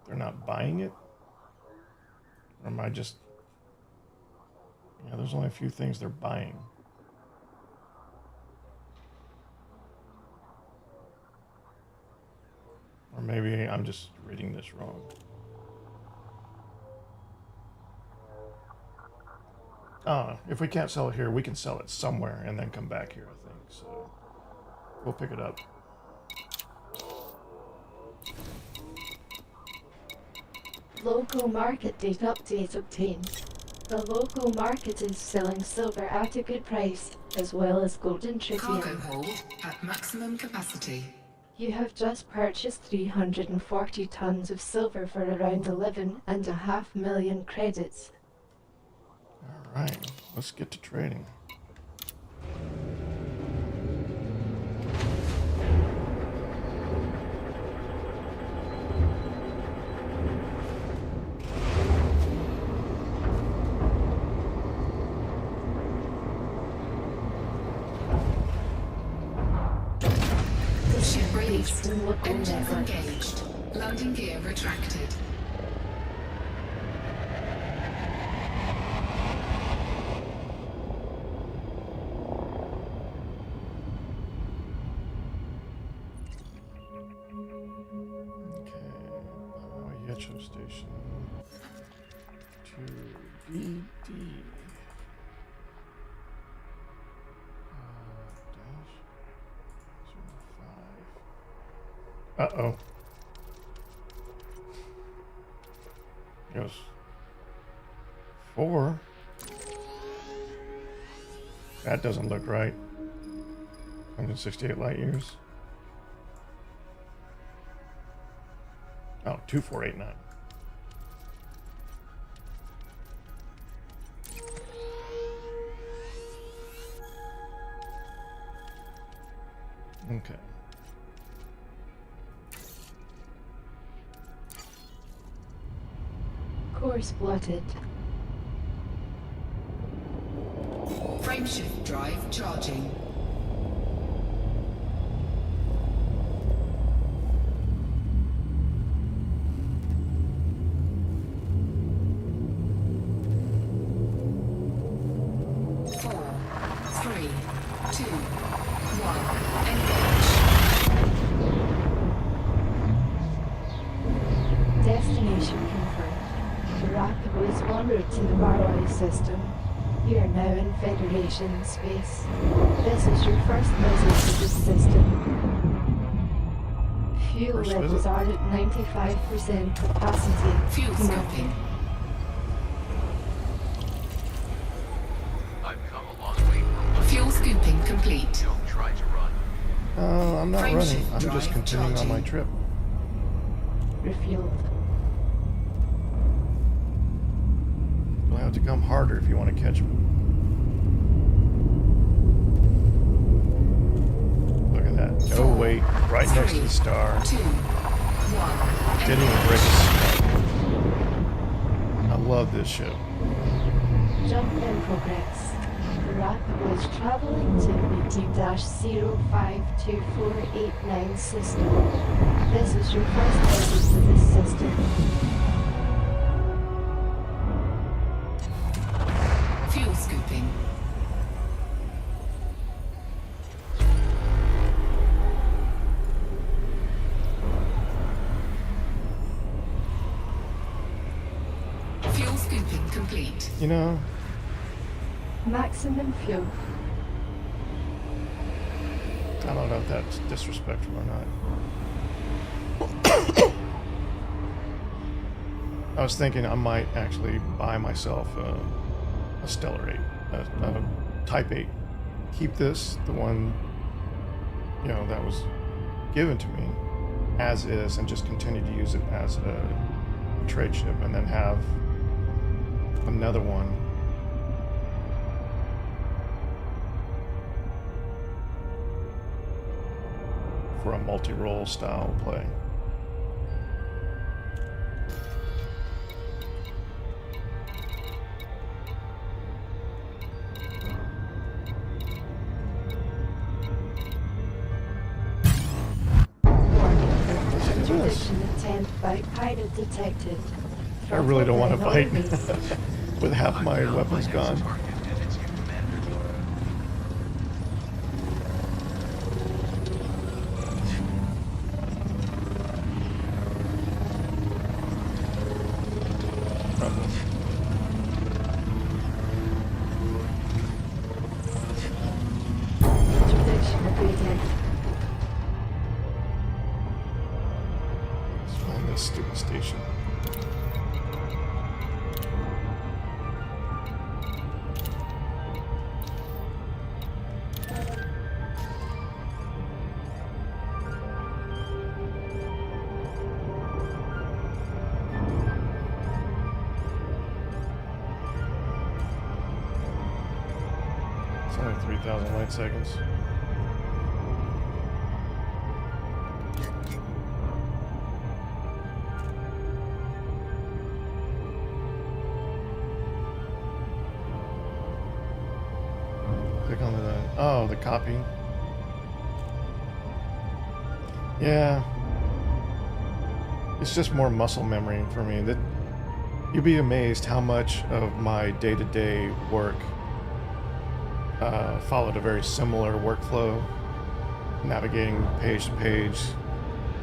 they're not buying it? Or am I just... Yeah, there's only a few things they're buying. Or maybe I'm just reading this wrong. If we can't sell it here, we can sell it somewhere and then come back here, I think. So we'll pick it up. Local market date update obtained. The local market is selling silver at a good price, as well as gold and Cargo tritium. hold at maximum capacity. You have just purchased 340 tons of silver for around 11.5 million credits. All right, let's get to trading. Ship Based released. in local Engines network. engaged. Landing gear retracted. Okay, Yetcho Station to BD. Dash 05. Uh-oh. Goes 4. That doesn't look right. 168 light years. Oh, 2489. Okay. Course plotted. Frameshift drive charging. Destination confirmed. Baraka is en route to the Barlow system. You are now in Federation space. This is your first visit to this system. Fuel First levels visit? are at 95% capacity. Fuel scoping. I've come a long way from Fuel scooping complete. don't try to run. I'm not Frame running. shift I'm just drive continuing on my charging. trip. Refueled. You'll have to come harder if you want to catch me. Look at that. No Four, wait. Right next to the star. 2, 1. Didn't even break a sweat. I love this ship. Jump in progress. Baraka was traveling to BT-052489 system. This is your first visit to this system. Fuel scooping. Fuel scooping complete. You know, Maximum fuel. I don't know if that's disrespectful or not. I was thinking I might actually buy myself a Stellar 8, a Type-8. Keep this, the one, that was given to me, as is, and just continue to use it as a trade ship, and then have another one for a multi-role style play. this. Interdiction attempt by pirate detected. I really don't want to Throttle fight release. with half my weapons gone. Interdiction agreed. Let's find this stupid station. It's only 3,000 light seconds. Click on the, oh, the copy. Yeah. It's just more muscle memory for me. That you'd be amazed how much of my day-to-day work followed a very similar workflow, navigating page to page,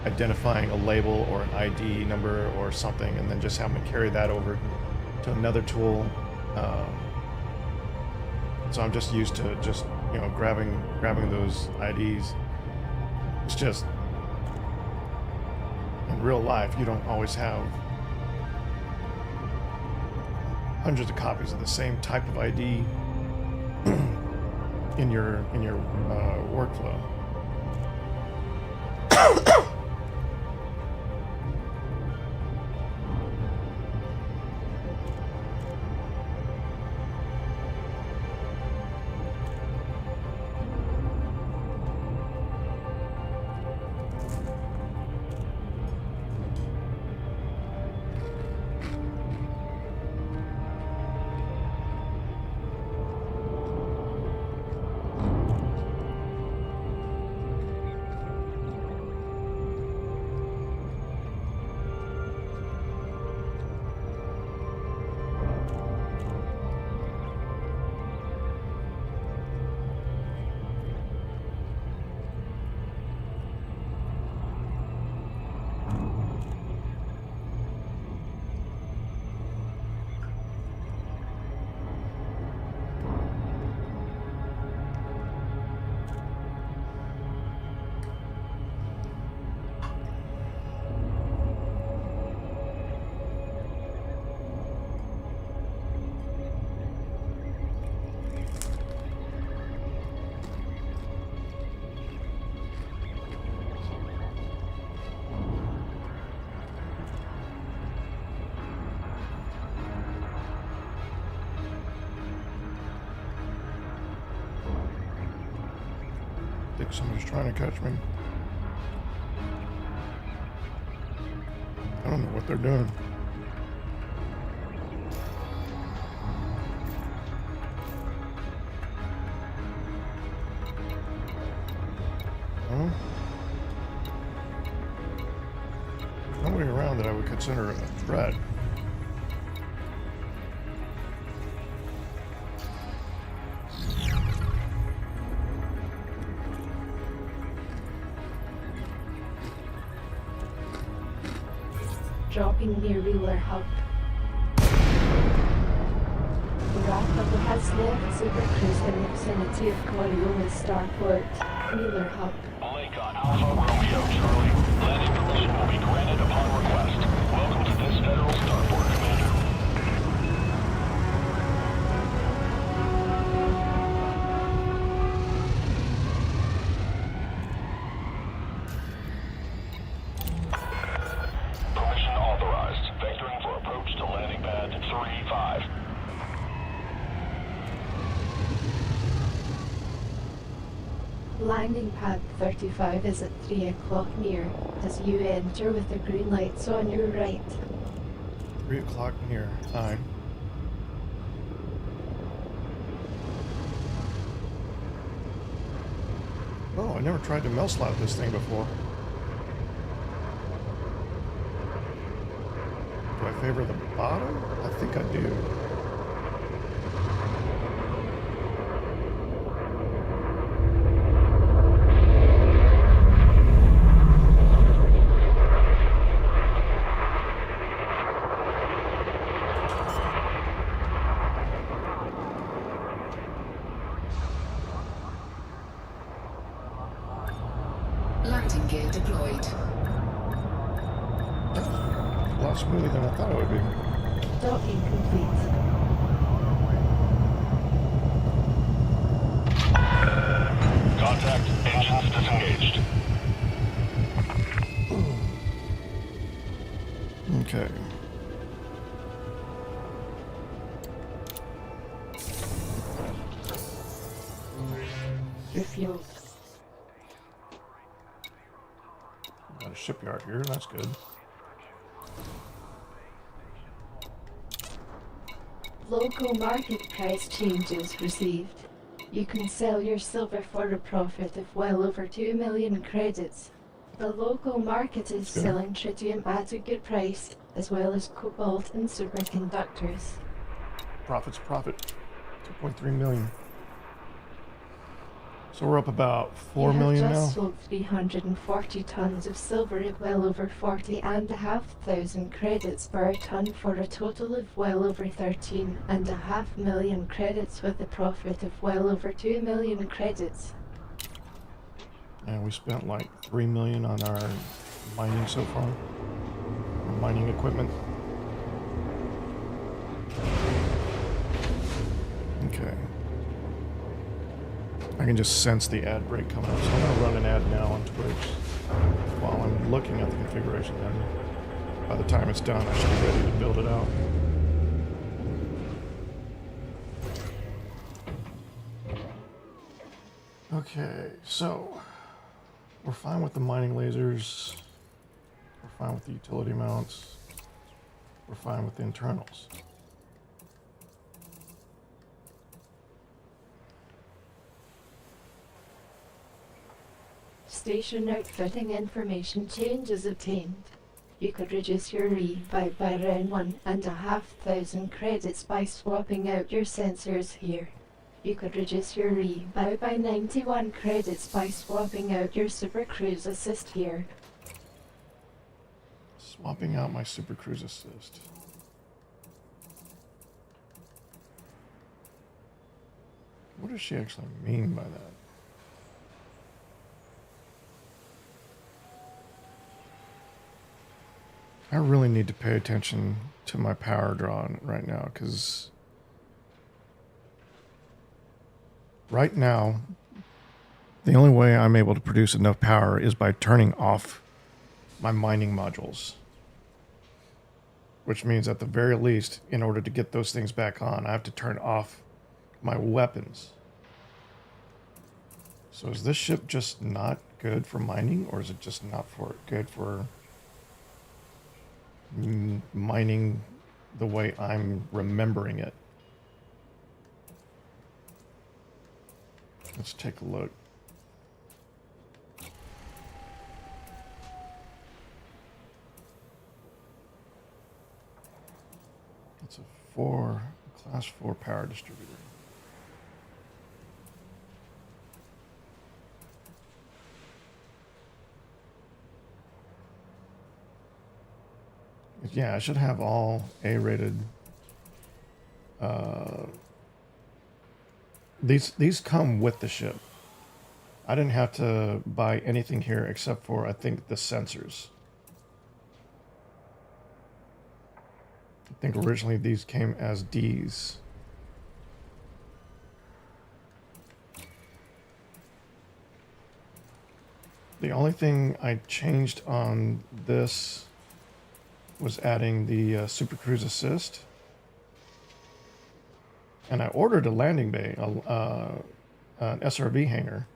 identifying a label or an ID number or something, and then just having to carry that over to another tool. So I'm just used to just, you know, grabbing those IDs. It's just, in real life, you don't always have hundreds of copies of the same type of ID in your workflow. I think somebody's trying to catch me. I don't know what they're doing. Huh? Nobody around that I would consider a threat. Dropping near Wheeler Hub. The Raptor has left Super Cruise in the vicinity of Coriola's starport, Wheeler Hub. Lake on Alpha Romeo Charlie. Landing permission will be granted upon request. Welcome to this federal starport, Commander. Permission authorized. Vectoring for approach to landing pad 3-5. Landing pad 35 is at 3 o'clock near as you enter with the green lights on your right. 3 o'clock here. Aye. Oh, I never tried to melt slap this thing before. favor the bottom? I think I do. Landing gear deployed. A lot smoother than I thought it would be. Docking complete. Contact. Engines disengaged. Okay. Refueled. Got a shipyard here, that's good. Local market price changes received. You can sell your silver for a profit of well over 2 million credits. The local market is Good. selling tritium at a good price, as well as cobalt and superconductors. Profit's profit. 2.3 million. So we're up about 4 million You have now. just sold 340 tons of silver at well over 40,500 credits per ton for a total of well over 13.5 million credits with a profit of well over 2 million credits. And we spent like 3 million on our mining so far. Our mining equipment. Okay. I can just sense the ad break coming up, so I'm gonna run an ad now on Twitch while I'm looking at the configuration. Then by the time it's done, I should be ready to build it out. Okay, so we're fine with the mining lasers. We're fine with the utility mounts. We're fine with the internals. Station outfitting information changes obtained. You could reduce your rebuy by around 1,500 credits by swapping out your sensors here. You could reduce your rebuy by 91 credits by swapping out your Super Cruise Assist here. Swapping out my Super Cruise Assist. What does she actually mean by that? I really need to pay attention to my power draw right now, because right now, the only way I'm able to produce enough power is by turning off my mining modules. Which means at the very least, in order to get those things back on, I have to turn off my weapons. So is this ship just not good for mining, or is it just not good for mining the way I'm remembering it? Let's take a look. It's a class 4 power distributor. Yeah, I should have all A-rated. These come with the ship. I didn't have to buy anything here except for, I think, the sensors. I think originally these came as Ds. The only thing I changed on this was adding the Super Cruise Assist. And I ordered a landing bay, an SRV hangar.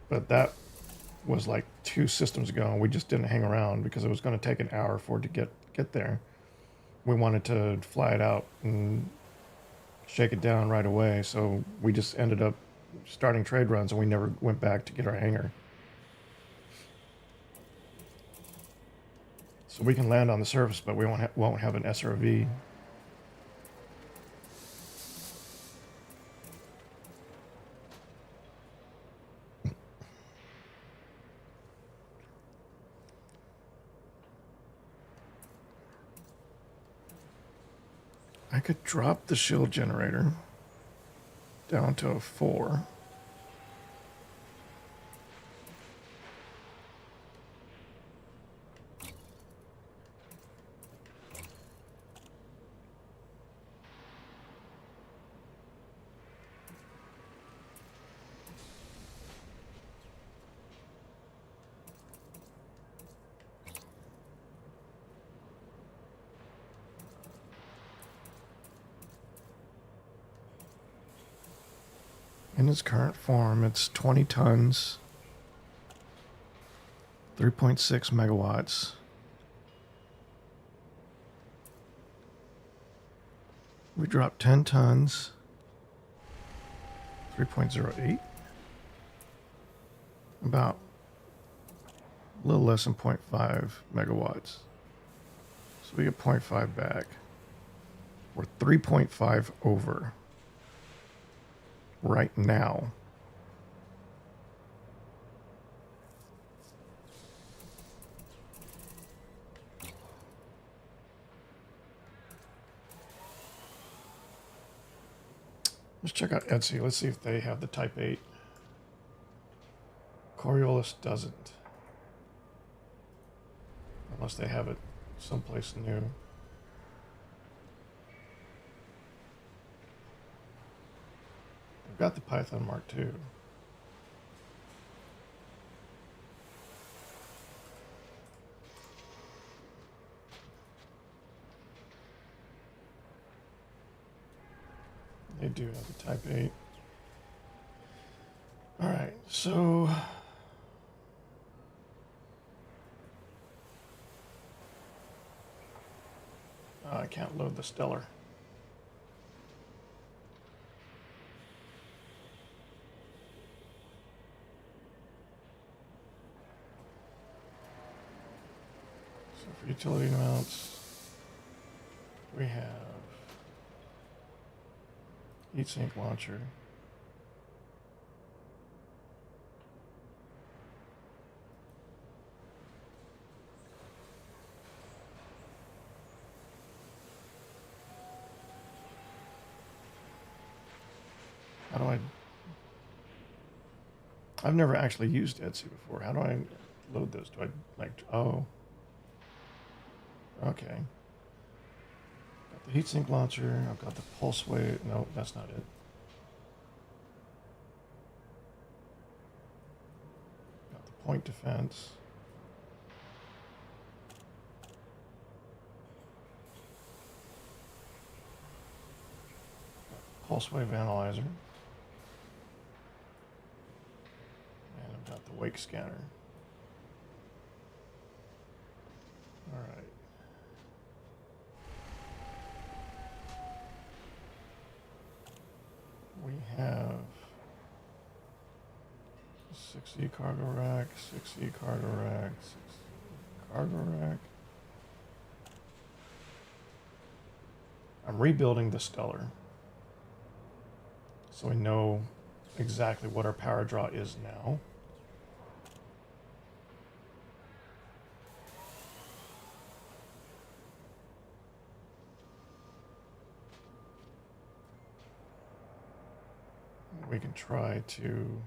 But that was like 2 systems ago, and we just didn't hang around because it was going to take an hour for it to get there. We wanted to fly it out and shake it down right away, so we just ended up starting trade runs, and we never went back to get our hangar. So So we can land on the surface, but we won't have an SRV. I could drop the shield generator down to a 4. In its current form, it's 20 tons, 3.6 megawatts. We drop 10 tons, 3.08, about a little less than 0.5 megawatts. So we get 0.5 back. We're 3.5 over right now. Let's check out Etsy. Let's see if they have the Type-8. Coriolis doesn't. Unless they have it someplace new. They've got the Python Mark II. They do have the Type-8. All right, so I can't load the Stellar. So for utility mounts, we have heatsink launcher. How do I've never actually used Etsy before. How do I load this? Do I oh. Okay. Got the heatsink launcher. I've got the pulse wave. No, that's not it. Got the point defense. Pulse wave analyzer. And I've got the wake scanner. All right. We have 6E cargo rack, 6E cargo rack, 6E cargo rack. I'm rebuilding the Stellar, so we know exactly what our power draw is now. We can try to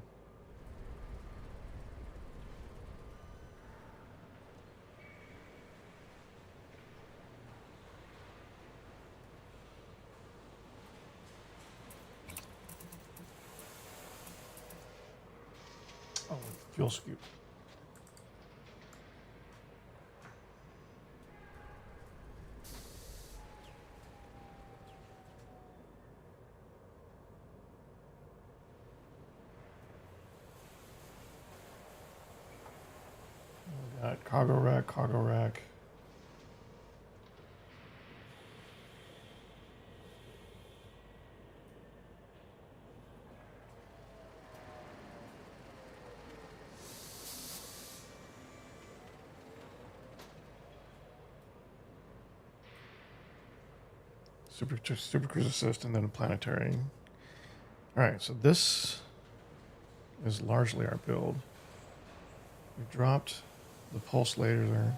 fuel scoop. We got cargo rack, cargo rack. Super Cruise Assist, and then a planetary. All right, so this is largely our build. We dropped the pulse laser.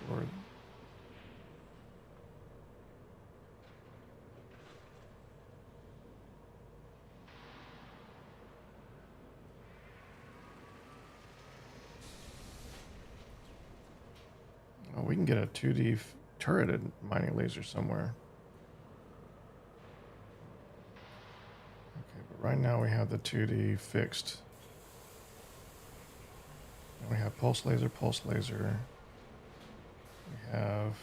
For oh, we can get a 2D turreted mining laser somewhere. Okay, but right now we have the 2D fixed. And we have pulse laser. We have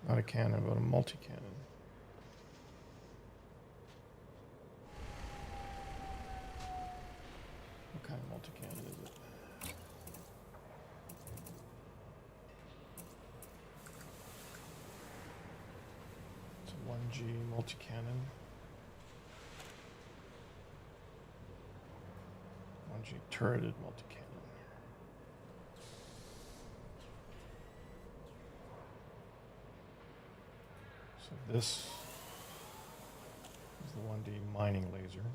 not a cannon, but a multi-cannon. What kind of multi-cannon is it? It's a 1G multi-cannon. 1G turreted multi-cannon. So this is the 1D mining laser.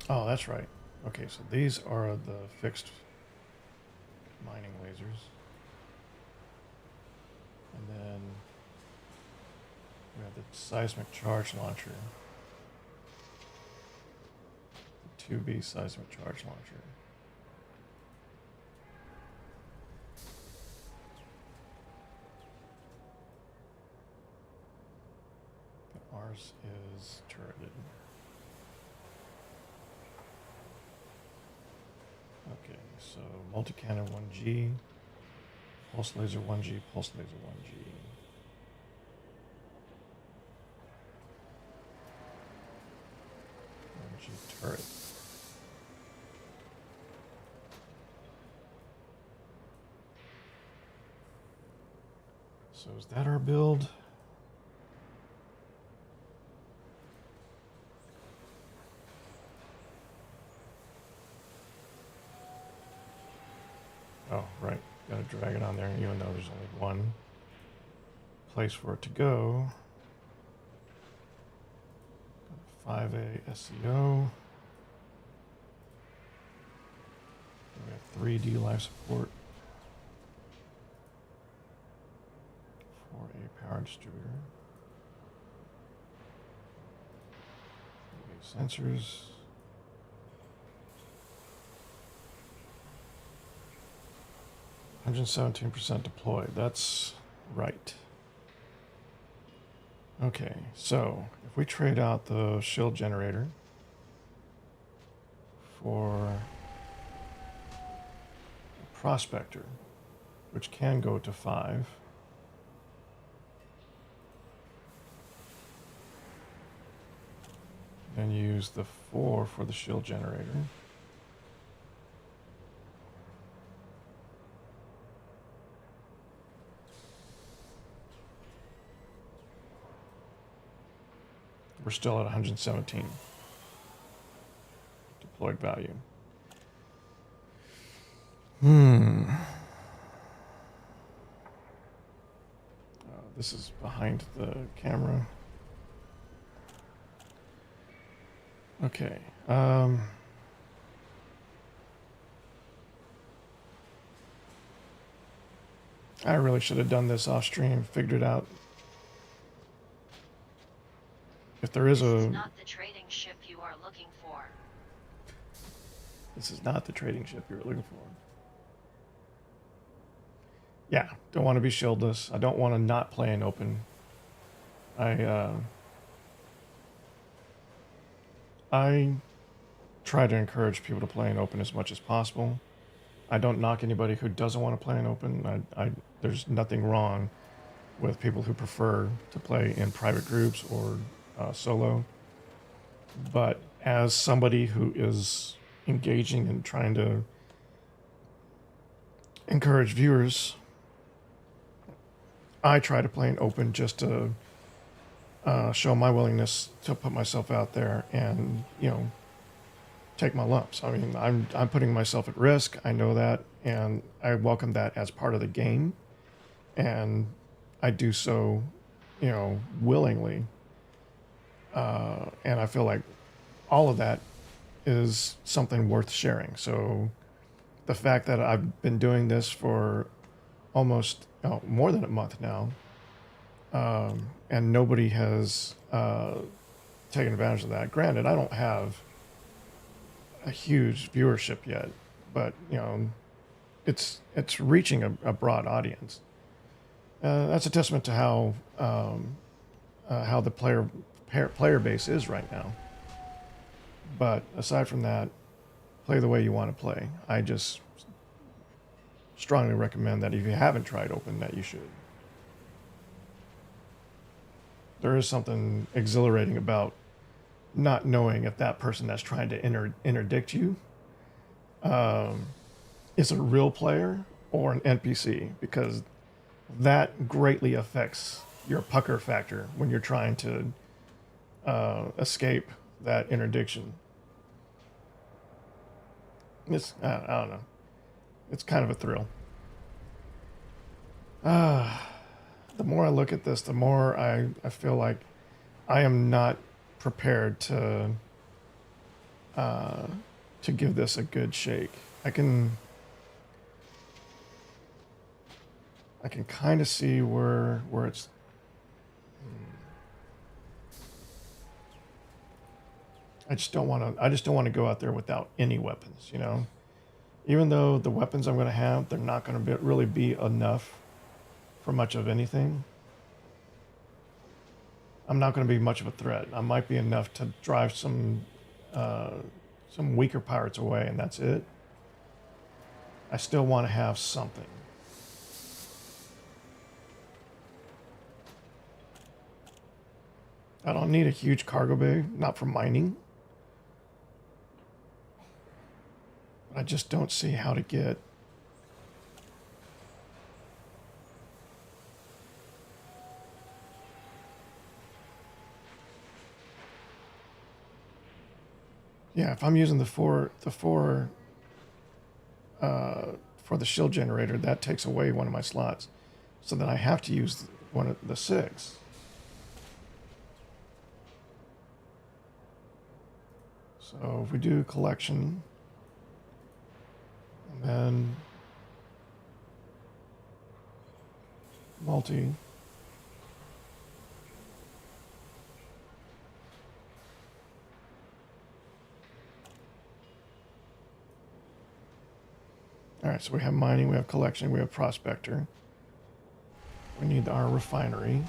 Oh, that's right. Okay, so these are the fixed mining lasers. And then we have the seismic charge launcher. The 2B seismic charge launcher. But ours is turreted. Okay, so multi-cannon 1G, pulse laser 1G, pulse laser 1G. 1G turret. So is that our build? Oh, right. Gotta drag it on there, even though there's only one place for it to go. 5A SEO. We have 3D life support. 4A power distributor. 3A sensors. 117% deployed. That's right. Okay, so if we trade out the shield generator for a prospector, which can go to 5, then use the 4 for the shield generator. We're still at 117 deployed value. This is behind the camera. Okay. I really should have done this off stream, figured it out. If there is This a... is not the trading ship you are looking for. This is not the trading ship you're looking for. Yeah, don't want to be shieldless. I don't want to not play in open. I try to encourage people to play in open as much as possible. I don't knock anybody who doesn't want to play in open. There's nothing wrong with people who prefer to play in private groups or solo. But as somebody who is engaging and trying to encourage viewers, I try to play in open just to show my willingness to put myself out there and, take my lumps. I mean, I'm putting myself at risk. I know that, and I welcome that as part of the game, and I do so, willingly. And I feel like all of that is something worth sharing. So the fact that I've been doing this for almost more than a month now, and nobody has taken advantage of that. Granted, I don't have a huge viewership yet, but it's reaching a broad audience. That's a testament to how the player base is right now. But aside from that, play the way you want to play. I just strongly recommend that if you haven't tried open, that you should. There is something exhilarating about not knowing if that person that's trying to interdict you is a real player or an NPC, because that greatly affects your pucker factor when you're trying to escape that interdiction. I don't know. It's kind of a thrill. The more I look at this, the more I feel like I am not prepared to give this a good shake. I can kind of see where it's. I just don't want to go out there without any weapons, Even though the weapons I'm going to have, they're not going to really be enough for much of anything. I'm not going to be much of a threat. I might be enough to drive some weaker pirates away, and that's it. I still want to have something. I don't need a huge cargo bay, not for mining. I just don't see how to get if I'm using the four for the shield generator, that takes away one of my slots, so then I have to use one of the 6. So if we do collection, and then multi, all right, so we have mining, we have collection, we have prospector. We need our refinery.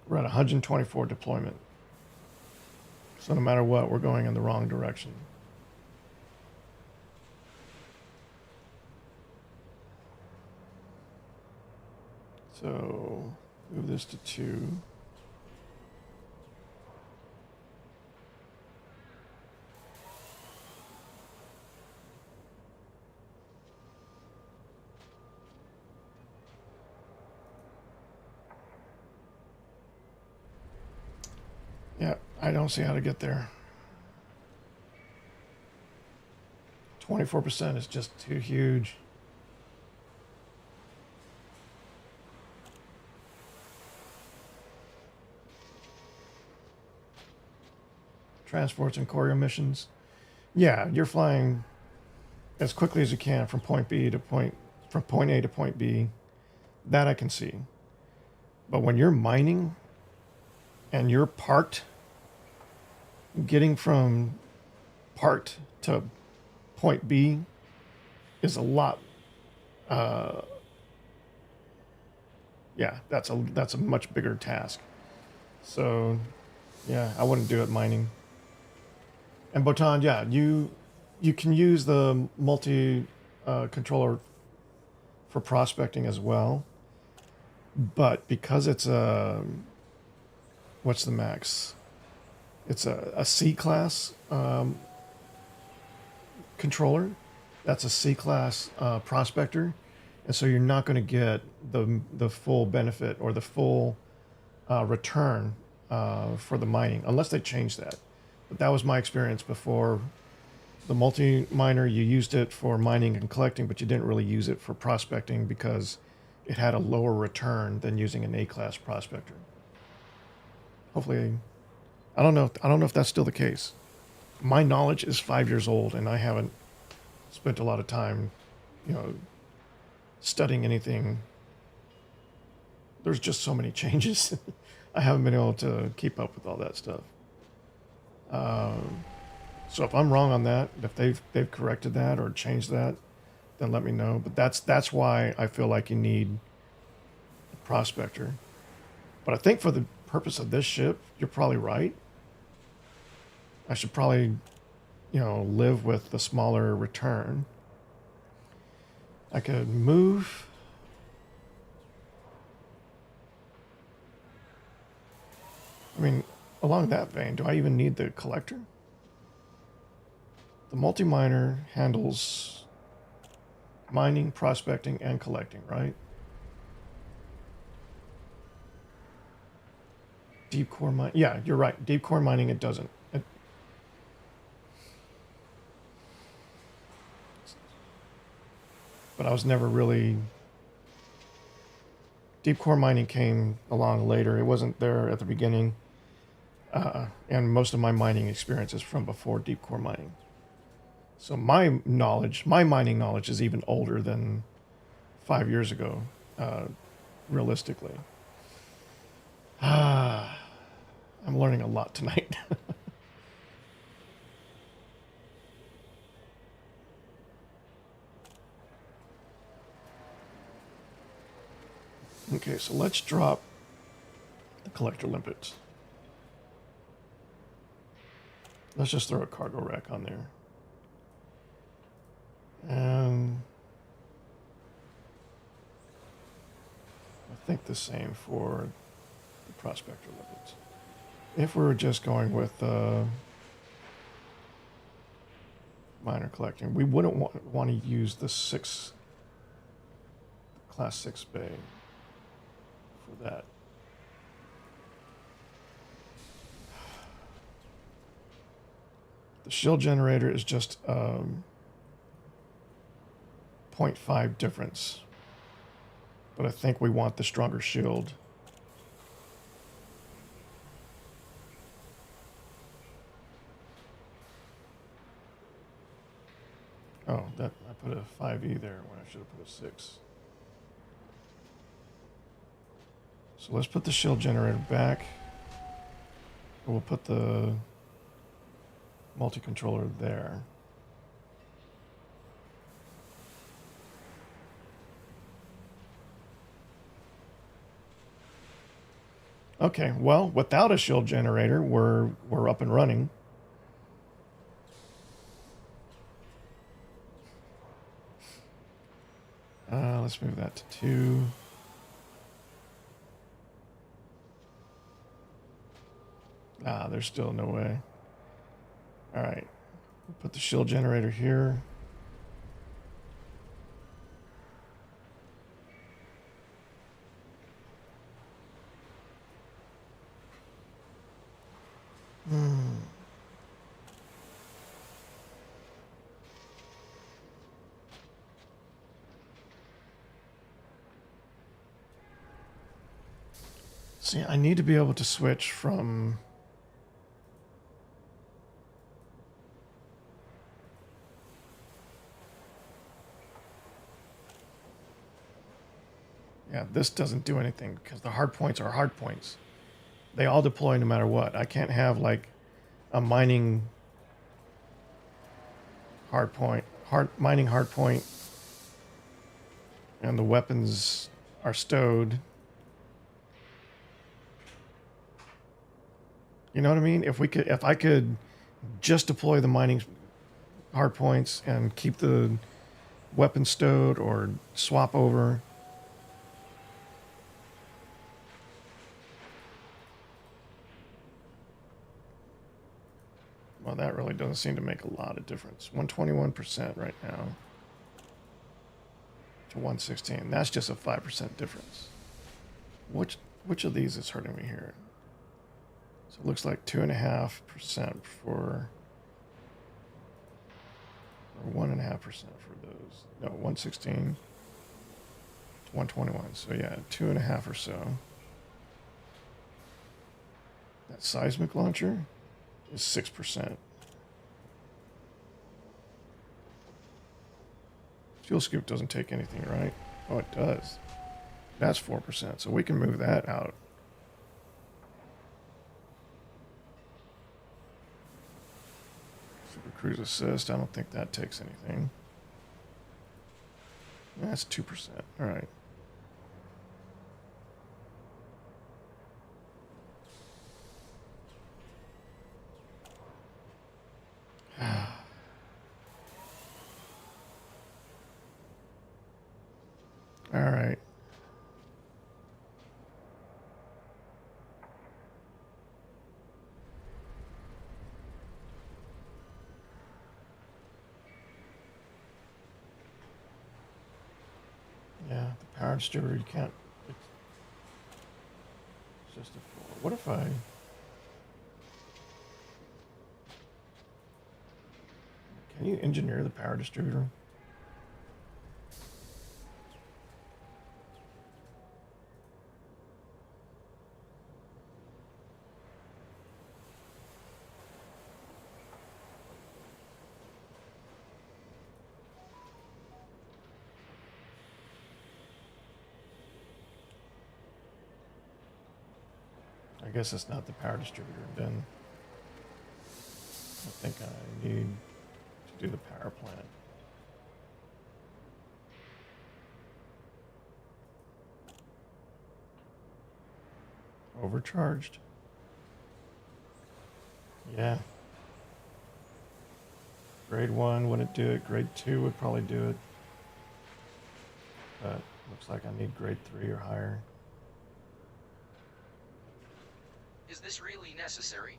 We're at 124 deployment. So no matter what, we're going in the wrong direction. So move this to 2. Yeah, I don't see how to get there. 24% is just too huge. Transports and courier missions. Yeah, you're flying as quickly as you can from from point A to point B. That I can see. But when you're mining and you're parked, getting from parked to point B is a lot. That's a much bigger task. So, yeah, I wouldn't do it mining. And Botan, yeah, you can use the multi controller for prospecting as well, but because it's a what's the max? It's a C class controller. That's a C class prospector. And so you're not going to get the full benefit or the full return for the mining unless they change that. But that was my experience before. The multi-miner, you used it for mining and collecting, but you didn't really use it for prospecting because it had a lower return than using an A-class prospector. Hopefully, I don't know. I don't know if that's still the case. My knowledge is 5 years old, and I haven't spent a lot of time, you know, studying anything. There's just so many changes. I haven't been able to keep up with all that stuff. So if I'm wrong on that, if they've corrected that or changed that, then let me know. But that's why I feel like you need a prospector. But I think for the purpose of this ship, you're probably right. I should probably, live with the smaller return. I could move. I mean, along that vein, do I even need the collector? The multi-miner handles mining, prospecting, and collecting, right? Deep core mine. Yeah, you're right. Deep core mining, it doesn't. But I was never really. Deep core mining came along later. It wasn't there at the beginning. And most of my mining experience is from before deep core mining. So my mining knowledge is even older than 5 years ago, realistically. I'm learning a lot tonight. Okay, so let's drop the collector limpets. Let's just throw a cargo rack on there. And I think the same for the prospector lipids. If we were just going with miner collecting, we wouldn't want to use the class 6 bay for that. The shield generator is just 0.5 difference, but I think we want the stronger shield. Oh, that I put a 5E there when I should have put a 6. So let's put the shield generator back. We'll put the multi-controller there. Okay, well, without a shield generator, we're up and running. Let's move that to 2. There's still no way. All right, we'll put the shield generator here. See, I need to be able to switch from this doesn't do anything because the hard points are hard points. They all deploy no matter what. I can't have like a mining hard point, mining hard point, and the weapons are stowed. You know what I mean? If I could just deploy the mining hard points and keep the weapons stowed or swap over. Well, that really doesn't seem to make a lot of difference. 121% right now. to 116. That's just a 5% difference. Which of these is hurting me here? So it looks like 2.5% for, or 1.5% for those. No, 116 to 121. So yeah, 2.5 or so. That seismic launcher is 6%. Fuel scoop doesn't take anything, right? Oh, it does. That's 4%, so we can move that out. Super Cruise Assist, I don't think that takes anything. That's 2%. All right. All right. Yeah, the power distributor, you can't. It's just a 4. What if I. Can you engineer the power distributor? I guess it's not the power distributor. Then I think I need to do the power plant. Overcharged. Yeah. Grade 1 wouldn't do it. Grade 2 would probably do it. But looks like I need grade 3 or higher. Is this really necessary?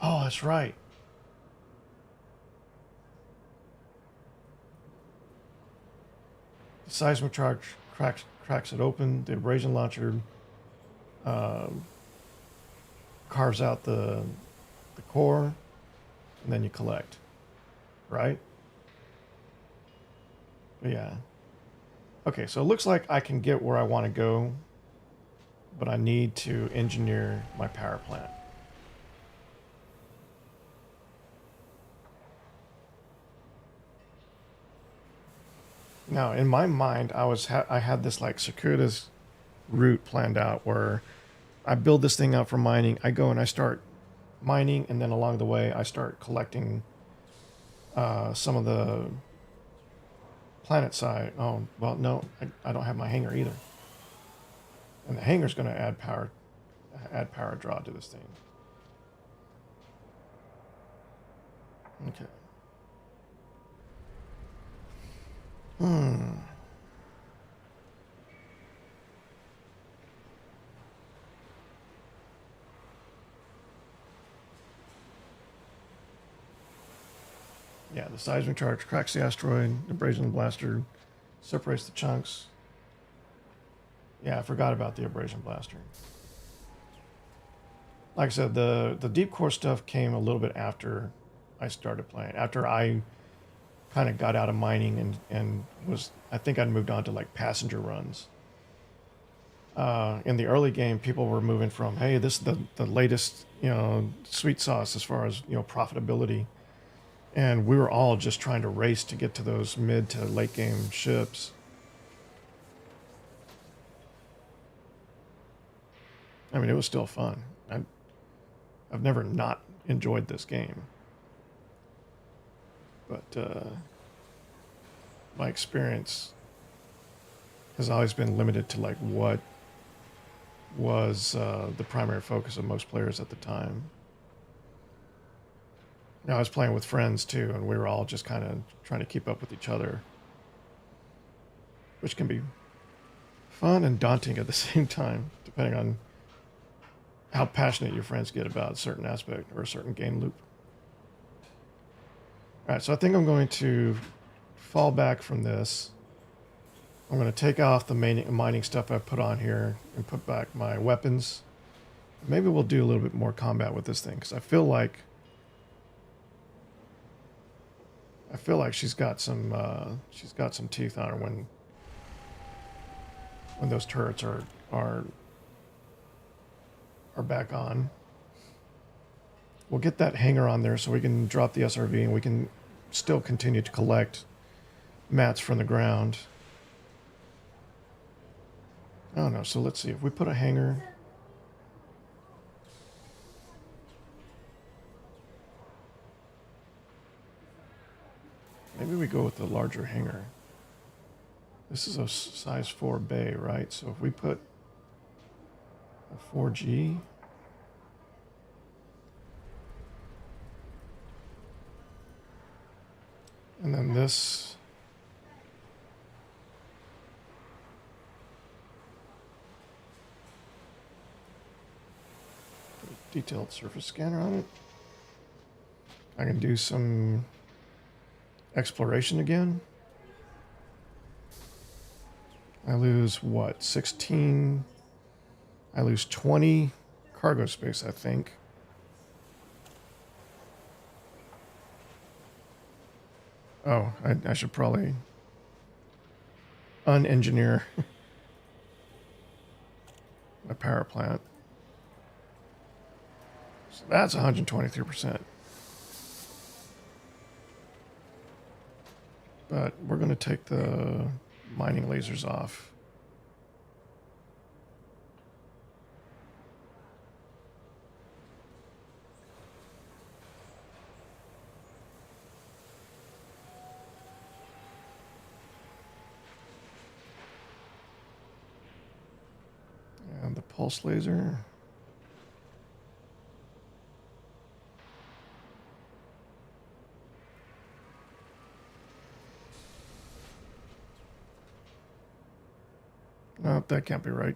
Oh, that's right. The seismic charge cracks it open. The abrasion launcher carves out the core, and then you collect, right? But yeah. Okay, so it looks like I can get where I want to go, but I need to engineer my power plant. Now, in my mind, I had this like circuitous route planned out where I build this thing out for mining. I go and I start mining, and then along the way, I start collecting some of the planet side. Oh, well, no, I don't have my hanger either. And the hanger's going to add power draw to this thing. Okay. Yeah, the seismic charge cracks the asteroid, abrasion blaster separates the chunks. Yeah, I forgot about the abrasion blaster. Like I said, the deep core stuff came a little bit after I started playing. After I kind of got out of mining and I think I'd moved on to like passenger runs. In the early game, people were moving from, hey, this is the latest, sweet sauce as far as, profitability. And we were all just trying to race to get to those mid to late game ships. I mean, it was still fun. I've never not enjoyed this game. But my experience has always been limited to like what was the primary focus of most players at the time. Now, I was playing with friends too, and we were all just kind of trying to keep up with each other, which can be fun and daunting at the same time, depending on how passionate your friends get about a certain aspect or a certain game loop. All right, so I think I'm going to fall back from this. I'm going to take off the mining stuff I put on here and put back my weapons. Maybe we'll do a little bit more combat with this thing because I feel like she's got some teeth on her when those turrets are back on. We'll get that hanger on there so we can drop the SRV and we can still continue to collect mats from the ground. I don't know. So let's see if we put a hanger. Maybe we go with the larger hanger. This is a size 4 bay, right? So if we put a 4G. And then this. Put a detailed surface scanner on it. I can do some exploration again. I lose what? 16. I lose 20 cargo space, I think. Oh, I should probably unengineer my power plant. So that's 123%. But we're going to take the mining lasers off. And the pulse laser. No, that can't be right.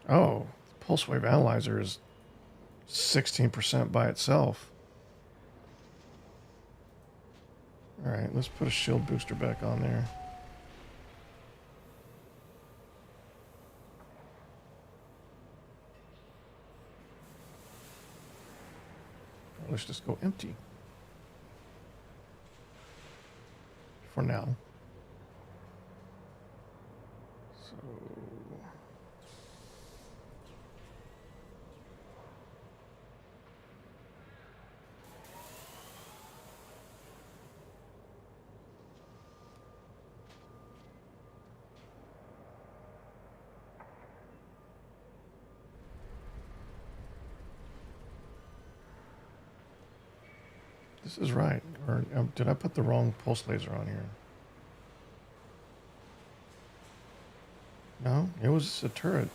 Oh, the pulse wave analyzer is 16% by itself. All right, let's put a shield booster back on there. Let's just go empty for now. So this is right. Or did I put the wrong pulse laser on here? No, it was a turret.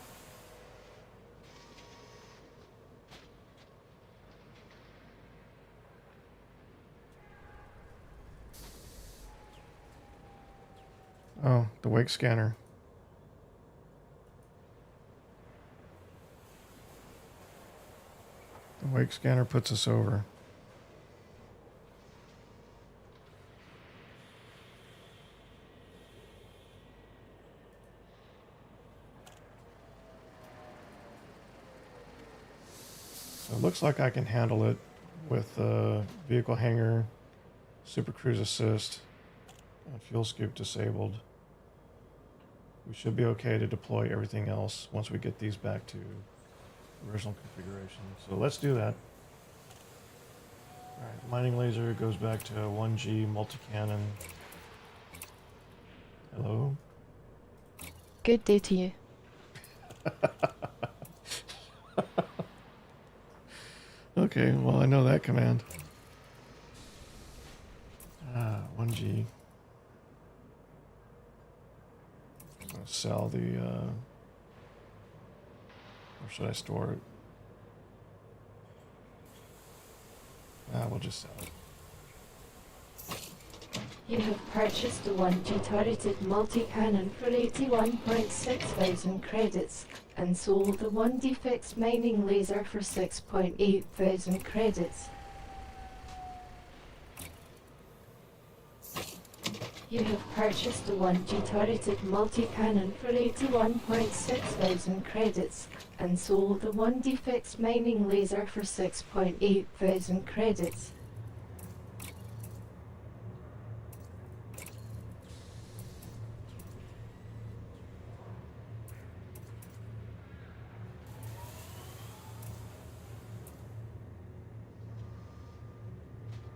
Oh, the wake scanner. The wake scanner puts us over. It looks like I can handle it with vehicle hanger, super cruise assist, and fuel scoop disabled. We should be okay to deploy everything else once we get these back to original configuration. So let's do that. All right, mining laser goes back to 1G multi-cannon. Hello? Good day to you. Okay, well, I know that command. 1G. I'm going to sell the, where should I store it? We'll just sell it. You have purchased a 1G turreted multi-cannon for 81.6 thousand credits and sold the 1D fixed mining laser for 6.8 thousand credits. You have purchased a 1G turreted multi-cannon for 81.6 thousand credits and sold the 1D fixed mining laser for 6.8 thousand credits.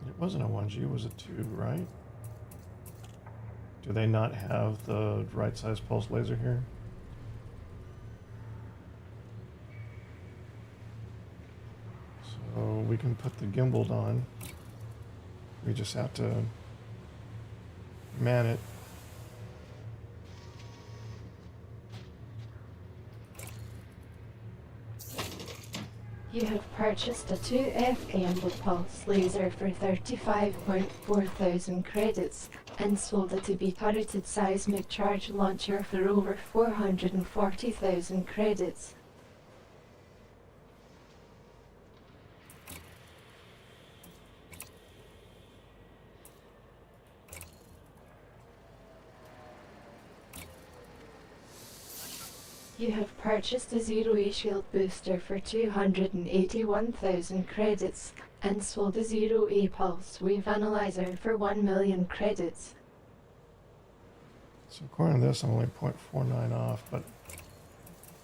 It wasn't a 1G, it was a 2, right? Do they not have the right size pulse laser here? So we can put the gimbal on. We just have to man it. You have purchased a 2F amble pulse laser for 35.4 thousand credits and sold a to be turreted seismic charge launcher for over 440,000 credits. You have purchased a zero-A shield booster for 281,000 credits and sold a zero-A pulse wave analyzer for 1 million credits. So according to this, I'm only 0.49 off, but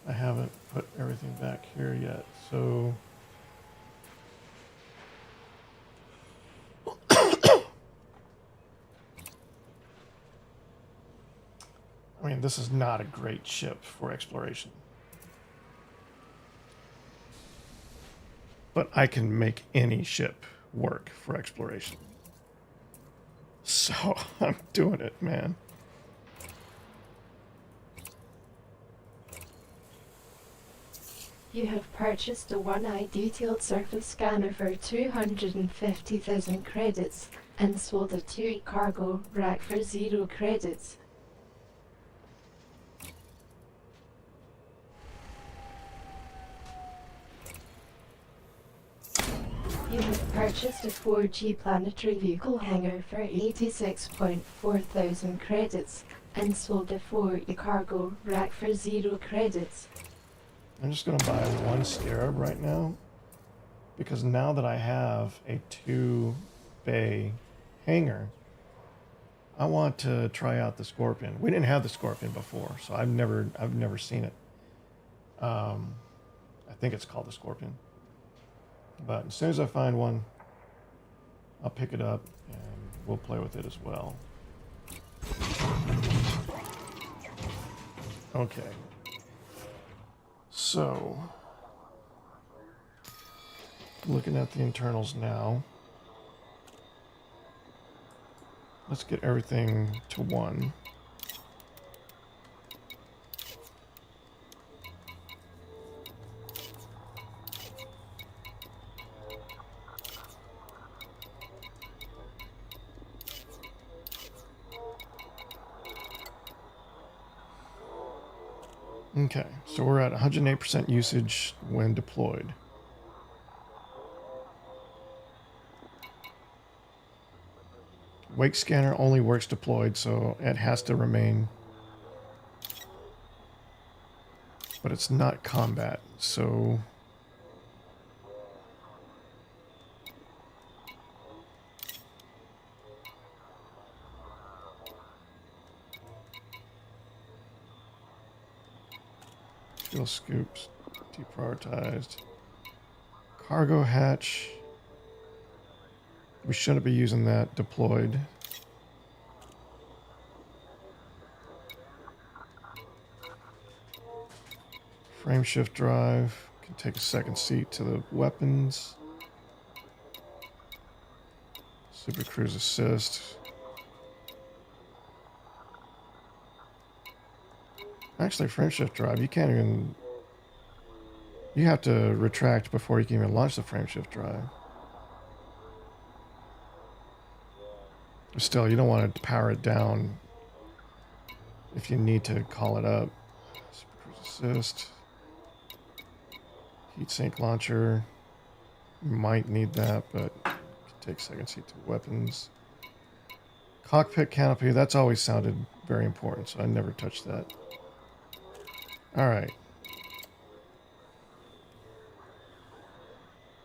I haven't put everything back here yet. So I mean, this is not a great ship for exploration. But I can make any ship work for exploration. So I'm doing it, man. You have purchased a 1-eye detailed surface scanner for 250,000 credits and sold a 2-eye cargo rack for 0 credits. You have purchased a 4G planetary vehicle hangar for 86.4 thousand credits and sold a 4E cargo rack for 0 credits. I'm just going to buy one Scarab right now, because now that I have a 2-bay hangar, I want to try out the Scorpion. We didn't have the Scorpion before, so I've never seen it. I think it's called the Scorpion. But as soon as I find one, I'll pick it up and we'll play with it as well. Okay. So, looking at the internals now. Let's get everything to 1. Okay, so we're at 108% usage when deployed. Wake scanner only works deployed, so it has to remain. But it's not combat, so... Fuel scoops, deprioritized. Cargo hatch. We shouldn't be using that deployed. Frame shift drive. Can take a second seat to the weapons. Super cruise assist. Actually, frame shift drive, you can't even... You have to retract before you can even launch the frame shift drive. Still, you don't want to power it down if you need to call it up. Super Cruise Assist. Heatsink launcher. You might need that, but it can take second seat to weapons. Cockpit canopy, that's always sounded very important, so I never touched that. Alright.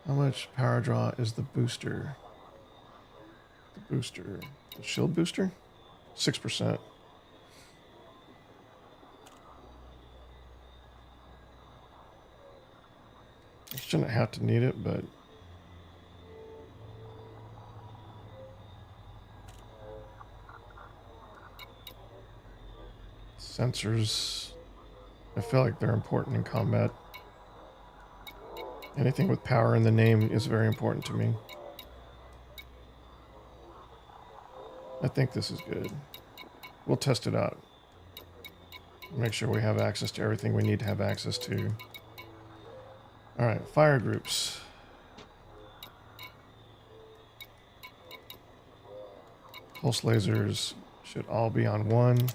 How much power draw is the booster? The booster. The shield booster? 6%. I shouldn't have to need it, but sensors, I feel like they're important in combat. Anything with power in the name is very important to me. I think this is good. We'll test it out. Make sure we have access to everything we need to have access to. Alright, fire groups. Pulse lasers should all be on 1.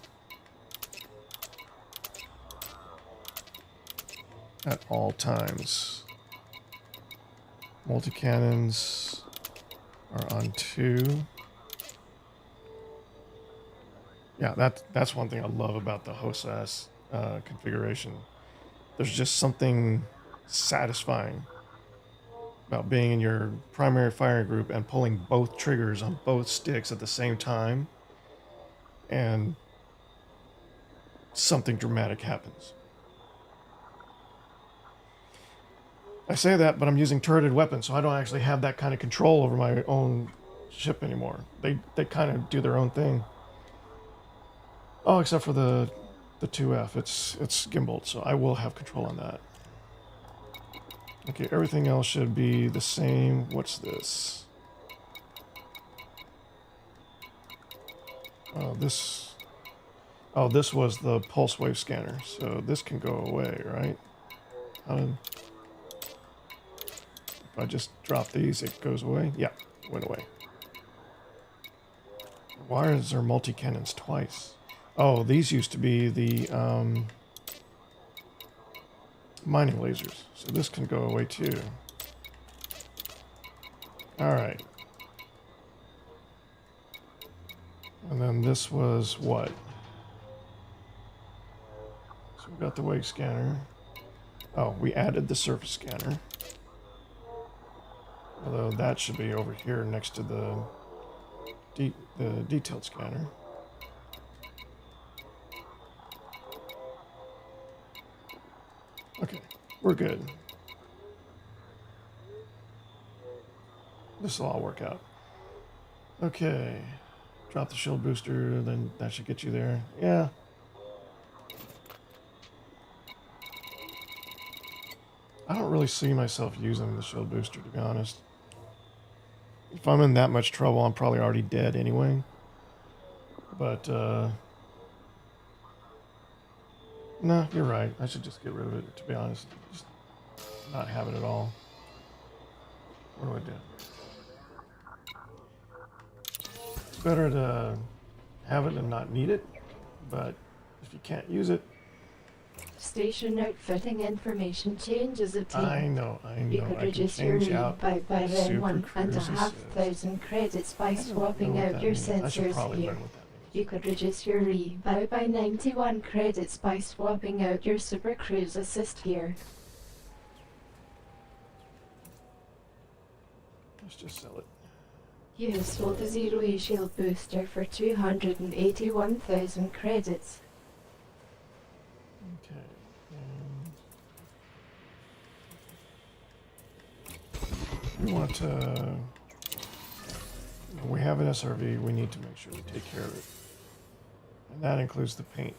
At all times. Multi-cannons are on 2. Yeah, that's one thing I love about the HOSAS configuration. There's just something satisfying about being in your primary firing group and pulling both triggers on both sticks at the same time, and something dramatic happens. I say that, but I'm using turreted weapons, so I don't actually have that kind of control over my own ship anymore. They kind of do their own thing. Oh, except for the 2F. It's gimbaled, so I will have control on that. Okay, everything else should be the same. What's this? This was the pulse wave scanner, so this can go away, right? If I just drop these, it goes away? Yeah, went away. Why is there multi-cannons twice? Oh, these used to be the mining lasers, so this can go away too. Alright. And then this was what? So we got the wake scanner. Oh, we added the surface scanner. Although that should be over here next to the detailed scanner. Okay, we're good. This will all work out. Okay, drop the shield booster, then that should get you there. Yeah. I don't really see myself using the shield booster, to be honest. If I'm in that much trouble, I'm probably already dead anyway. But, no, you're right. I should just get rid of it, to be honest. Just not have it at all. What do I do? It's better to have it and not need it, but if you can't use it... Station outfitting information changes obtained. I know. You could reduce your read by then 1,500 credits by swapping out your sensors here. You could reduce your read by 91 credits by swapping out your Super Cruise Assist gear. Let's just sell it. You have sold the Zero A Shield booster for 281,000 credits. Okay. We want to... We have an SRV. We need to make sure we take care of it. And that includes the paint.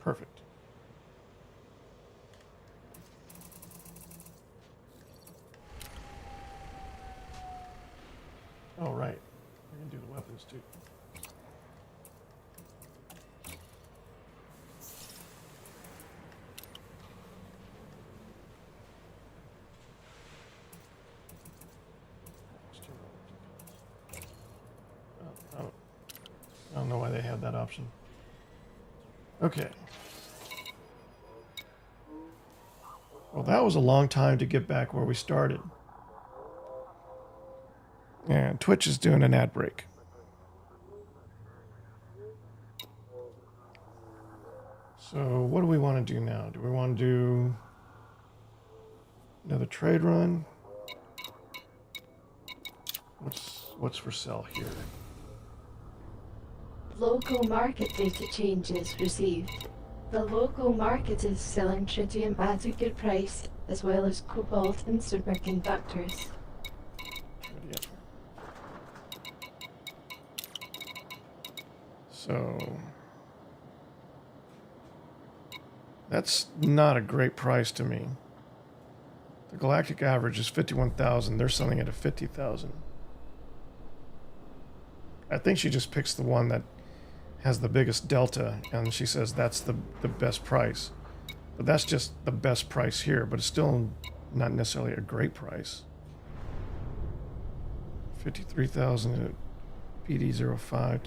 Perfect. Oh, right. We can do the weapons too. I don't know why they had that option. Okay. Well, that was a long time to get back where we started. And Twitch is doing an ad break. So what do we want to do now? Do we want to do another trade run? What's for sale here? Local market data changes received. The local market is selling tritium at a good price, as well as cobalt and superconductors. Yep. So that's not a great price to me. The galactic average is 51,000. They're selling it at 50,000. I think she just picks the one that has the biggest delta, and she says that's the best price. But that's just the best price here, but it's still not necessarily a great price. 53,000 at PD05.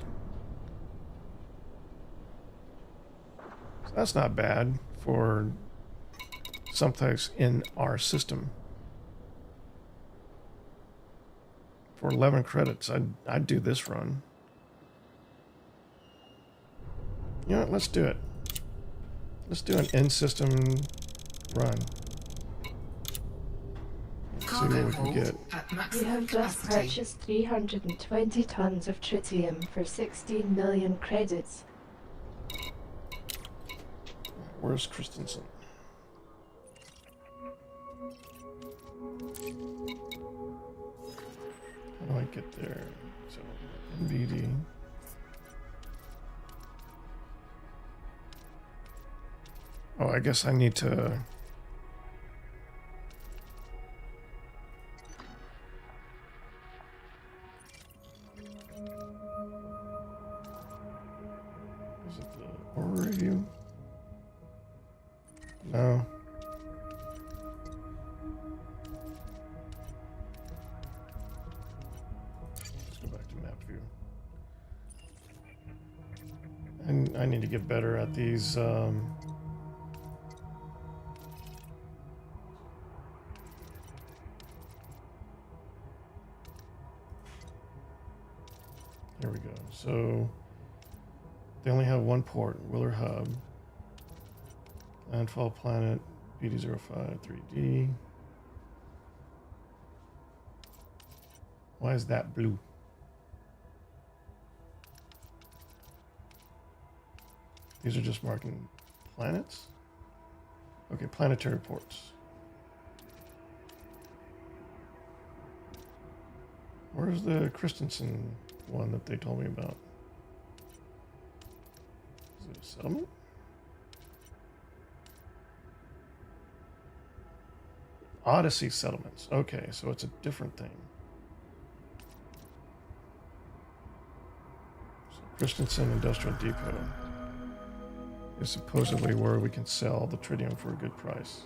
So that's not bad for someplace in our system. For 11 credits, I'd do this run. You know what, let's do it. Let's do an in-system run. See what we can get. At We maximum have just capacity. purchased 320 tons of tritium for 16 million credits. Where's Christensen? How do I get there? So, NVD. Oh, I guess I need to... Is it the order review? No. Let's go back to map view. And I need to get better at these. Here we go. So they only have one port, Willer Hub. Landfall planet, BD05 3D. Why is that blue? These are just marking planets? Okay, planetary ports. Where's the Christensen one that they told me about? Is it a settlement? Odyssey settlements. Okay, so it's a different thing. So Christensen Industrial Depot is supposedly where we can sell the tritium for a good price.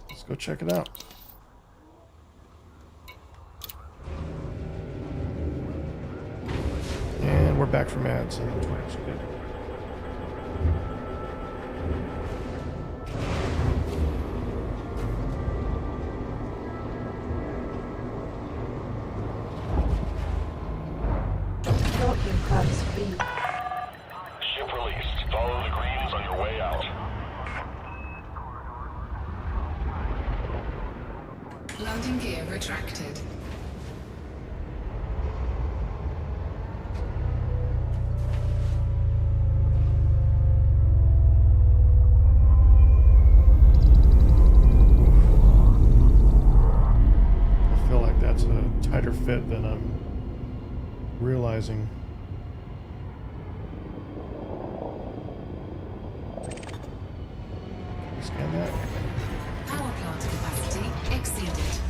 Let's go check it out. And we're back from ads on Twitch. Good. Docking cards free. Ship released. Follow the greens on your way out. Landing gear retracted. I feel like that's a tighter fit than I'm realizing. Scan that. Power plant capacity exceeded.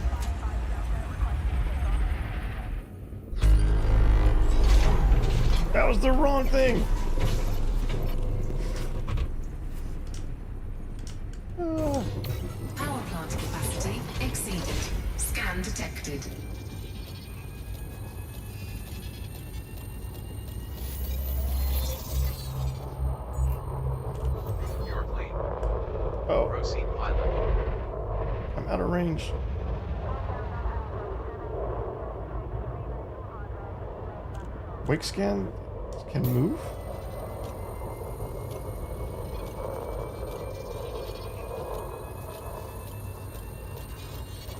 That was the wrong thing. Power plant capacity exceeded. Scan detected. range. Wake scan can move?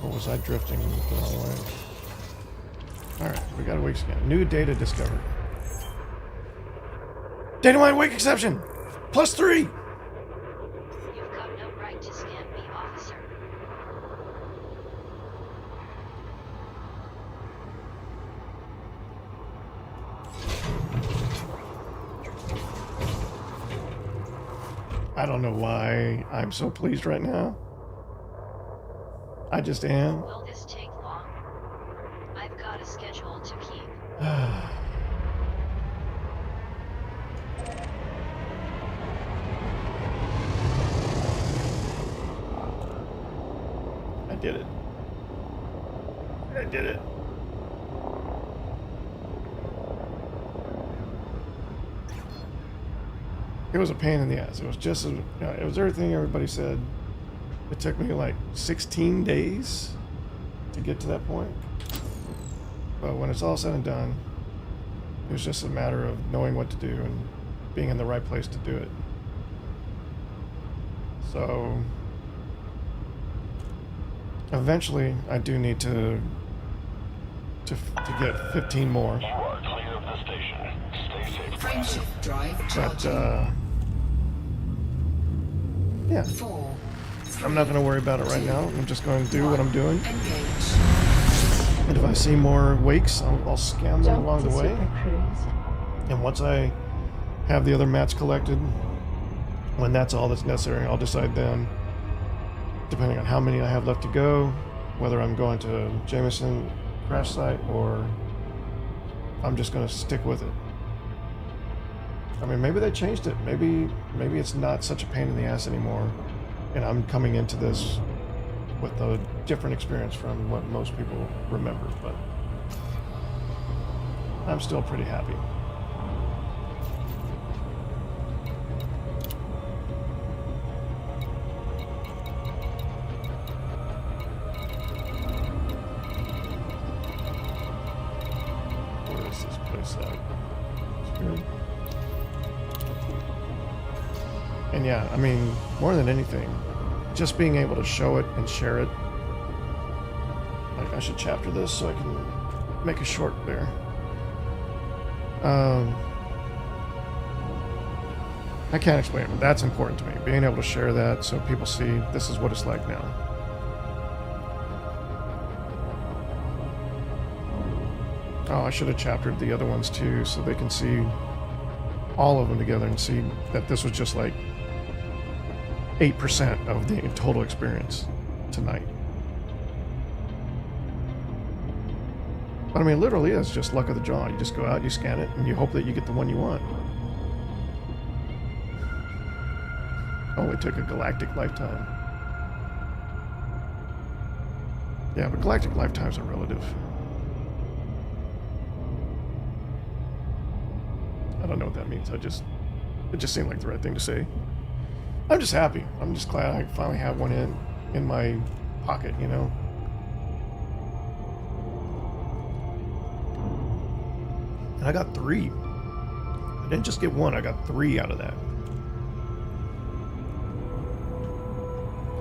Or was I drifting the wrong way? Alright, we got a wake scan. New data discovered. Data mine wake exception! +3! You've got no right to scan me, officer. I don't know why I'm so pleased right now. I just am. Will this take long? I've got a schedule to keep. I did it. I did it. It was a pain in the ass. It was just, it was everything everybody said. It took me like 16 days to get to that point. But when it's all said and done, it was just a matter of knowing what to do and being in the right place to do it. So eventually I do need to get 15 more. You are clear of the station. Stay safe. Frameshift drive But charging. yeah, 4. I'm not going to worry about it right now. I'm just going to do what I'm doing. Engage. And if I see more wakes, I'll scan them Jump along to the way. Super Cruise. And once I have the other mats collected, when that's all that's necessary, I'll decide then, depending on how many I have left to go, whether I'm going to Jameson crash site or I'm just going to stick with it. I mean, maybe they changed it. Maybe it's not such a pain in the ass anymore, and I'm coming into this with a different experience from what most people remember, but I'm still pretty happy. Where is this place at? It's good. And yeah, I mean, more than anything, just being able to show it and share it. Like, I should chapter this so I can make a short there. I can't explain it, but that's important to me. Being able to share that so people see this is what it's like now. Oh, I should have chaptered the other ones too so they can see all of them together and see that this was just like 8% of the total experience tonight. But I mean, it literally is just luck of the draw. You just go out, you scan it, and you hope that you get the one you want. Only took a galactic lifetime. Yeah, but galactic lifetimes are relative. I don't know what that means. It just seemed like the right thing to say. I'm just happy. I'm just glad I finally have one in my pocket, you know. And I got 3. I didn't just get 1, I got 3 out of that.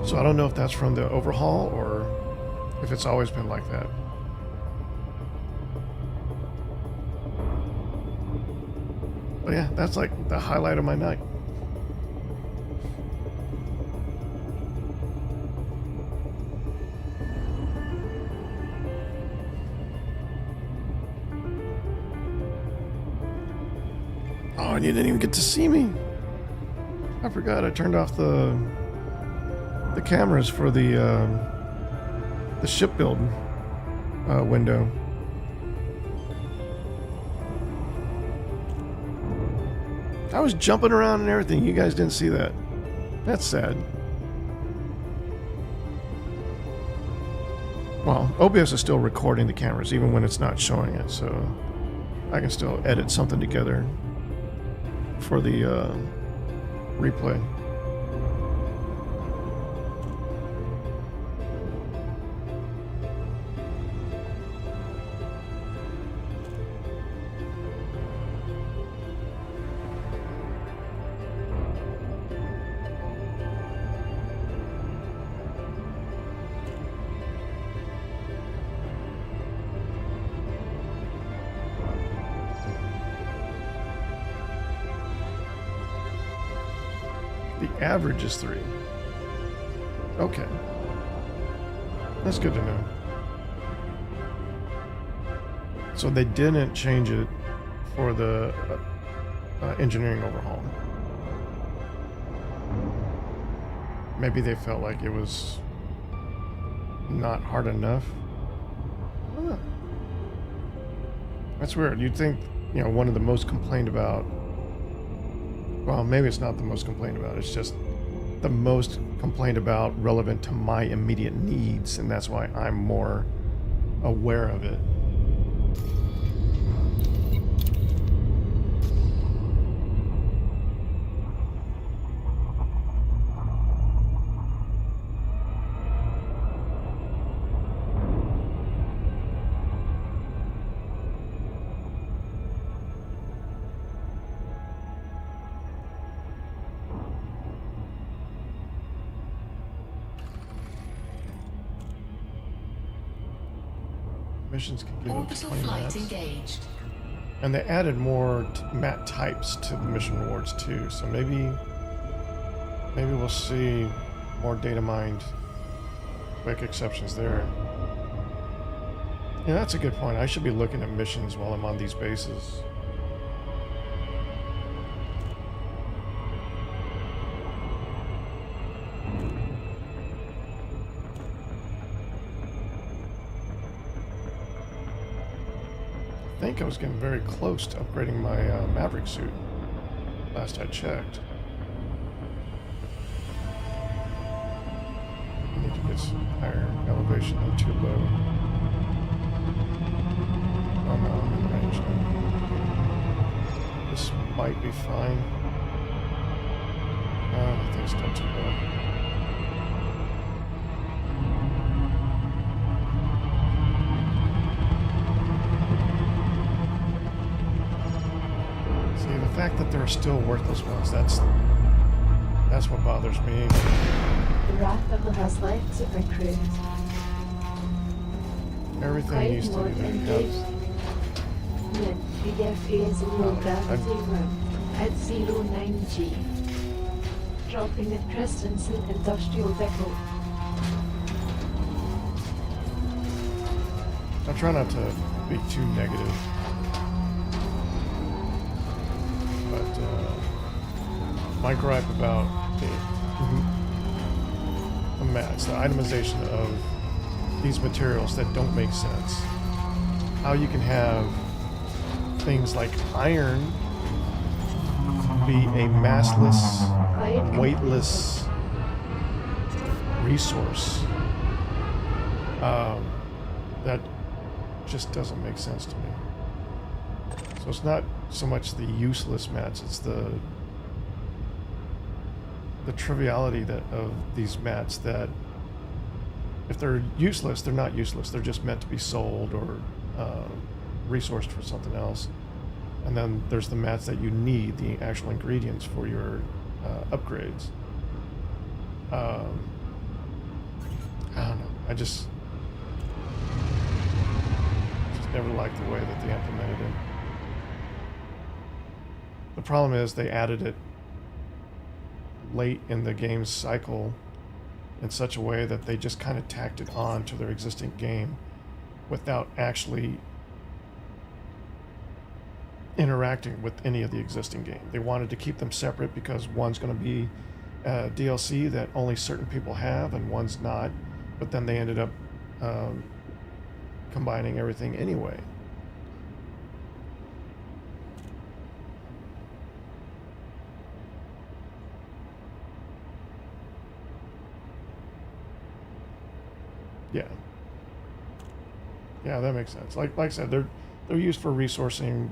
So I don't know if that's from the overhaul or if it's always been like that. But yeah, that's like the highlight of my night. Oh, and you didn't even get to see me. I forgot I turned off the cameras for the ship build window. I was jumping around and everything. You guys didn't see that. That's sad. Well, OBS is still recording the cameras even when it's not showing it, so I can still edit something together for the replay. The average is 3. Okay. That's good to know. So they didn't change it for the engineering overhaul. Maybe they felt like it was not hard enough. Huh. That's weird. You'd think, you know, one of the most complained about, well, maybe it's not the most complained about, it's just the most complained about relevant to my immediate needs, and that's why I'm more aware of it. Missions can give up to Orbital 20 flight mats. engaged. And they added more mat types to the mission rewards too, so maybe we'll see more data mined quick exceptions there. Yeah, that's a good point. I should be looking at missions while I'm on these bases. I think I was getting very close to upgrading my Maverick suit last I checked. I need to get some higher elevation. I'm too low. Oh no, I'm in range now. This might be fine. I think it's still too low. See, the fact that there are still worthless ones, that's what bothers me. The Raptor has left Super Cruise. Everything Quiet used to mode be engaged. Min 3FA zero gravity room at 09G. Dropping at Christensen Industrial Depot. I try not to be too negative, but my gripe about the mats, the itemization of these materials that don't make sense. How you can have things like iron be a massless, Quiet weightless resource. That just doesn't make sense to me. So it's not so much the useless mats, it's the triviality of these mats that if they're useless, they're not useless. They're just meant to be sold or resourced for something else. And then there's the mats that you need, the actual ingredients for your upgrades. I don't know. I just never liked the way that they implemented it. The problem is they added it late in the game's cycle in such a way that they just kind of tacked it on to their existing game without actually interacting with any of the existing game. They wanted to keep them separate because one's going to be DLC that only certain people have and one's not, but then they ended up combining everything anyway. Yeah, that makes sense. Like I said, they're used for resourcing,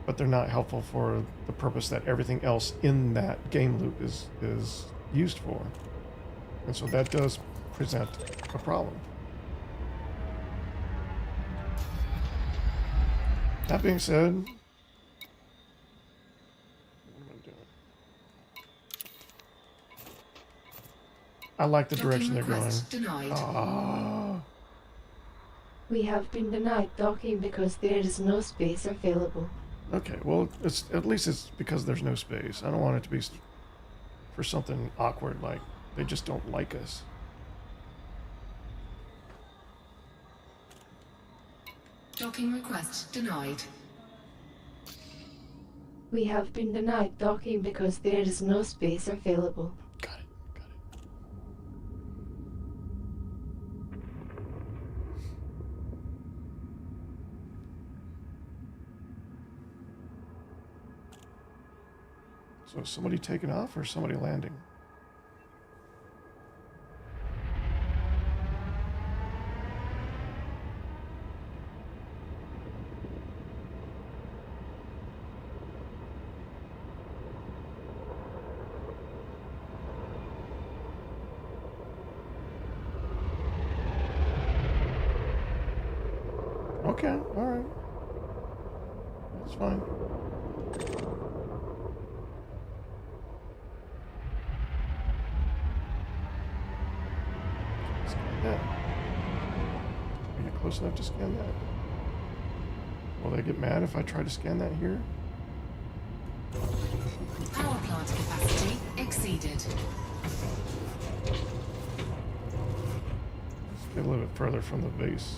but they're not helpful for the purpose that everything else in that game loop is used for. And so that does present a problem. That being said, what am I doing? I like the direction they're going. Request denied. Ah. We have been denied docking because there is no space available. Okay, well, at least it's because there's no space. I don't want it to be for something awkward like they just don't like us. Docking request denied. We have been denied docking because there is no space available. Got it. Got it. So is somebody taking off or somebody landing? Okay, all right. That's fine. Scan that. Are you close enough to scan that? Will they get mad if I try to scan that here? Power plant capacity exceeded. Let's get a little bit further from the base.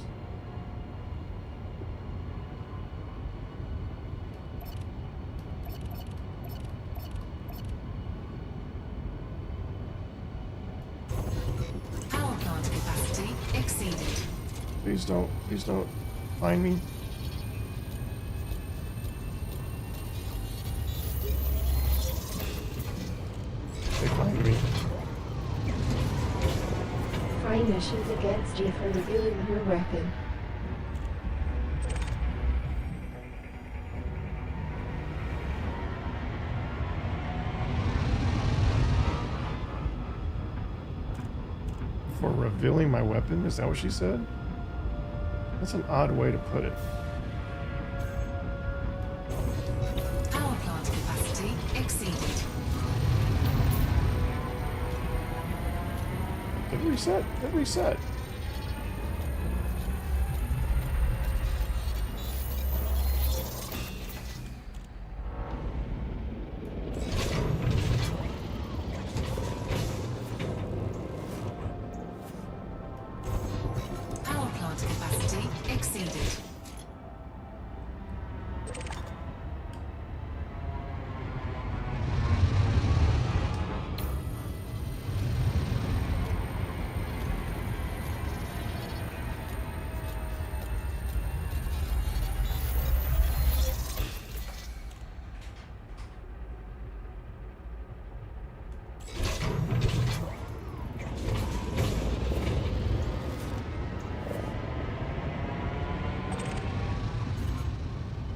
Power plant capacity exceeded. Please don't find me. They find me. Fine issues against you for revealing your weapon. For revealing my weapon? Is that what she said? That's an odd way to put it. Power plant capacity exceeded. Did it reset? Did it reset? Power plant capacity exceeded.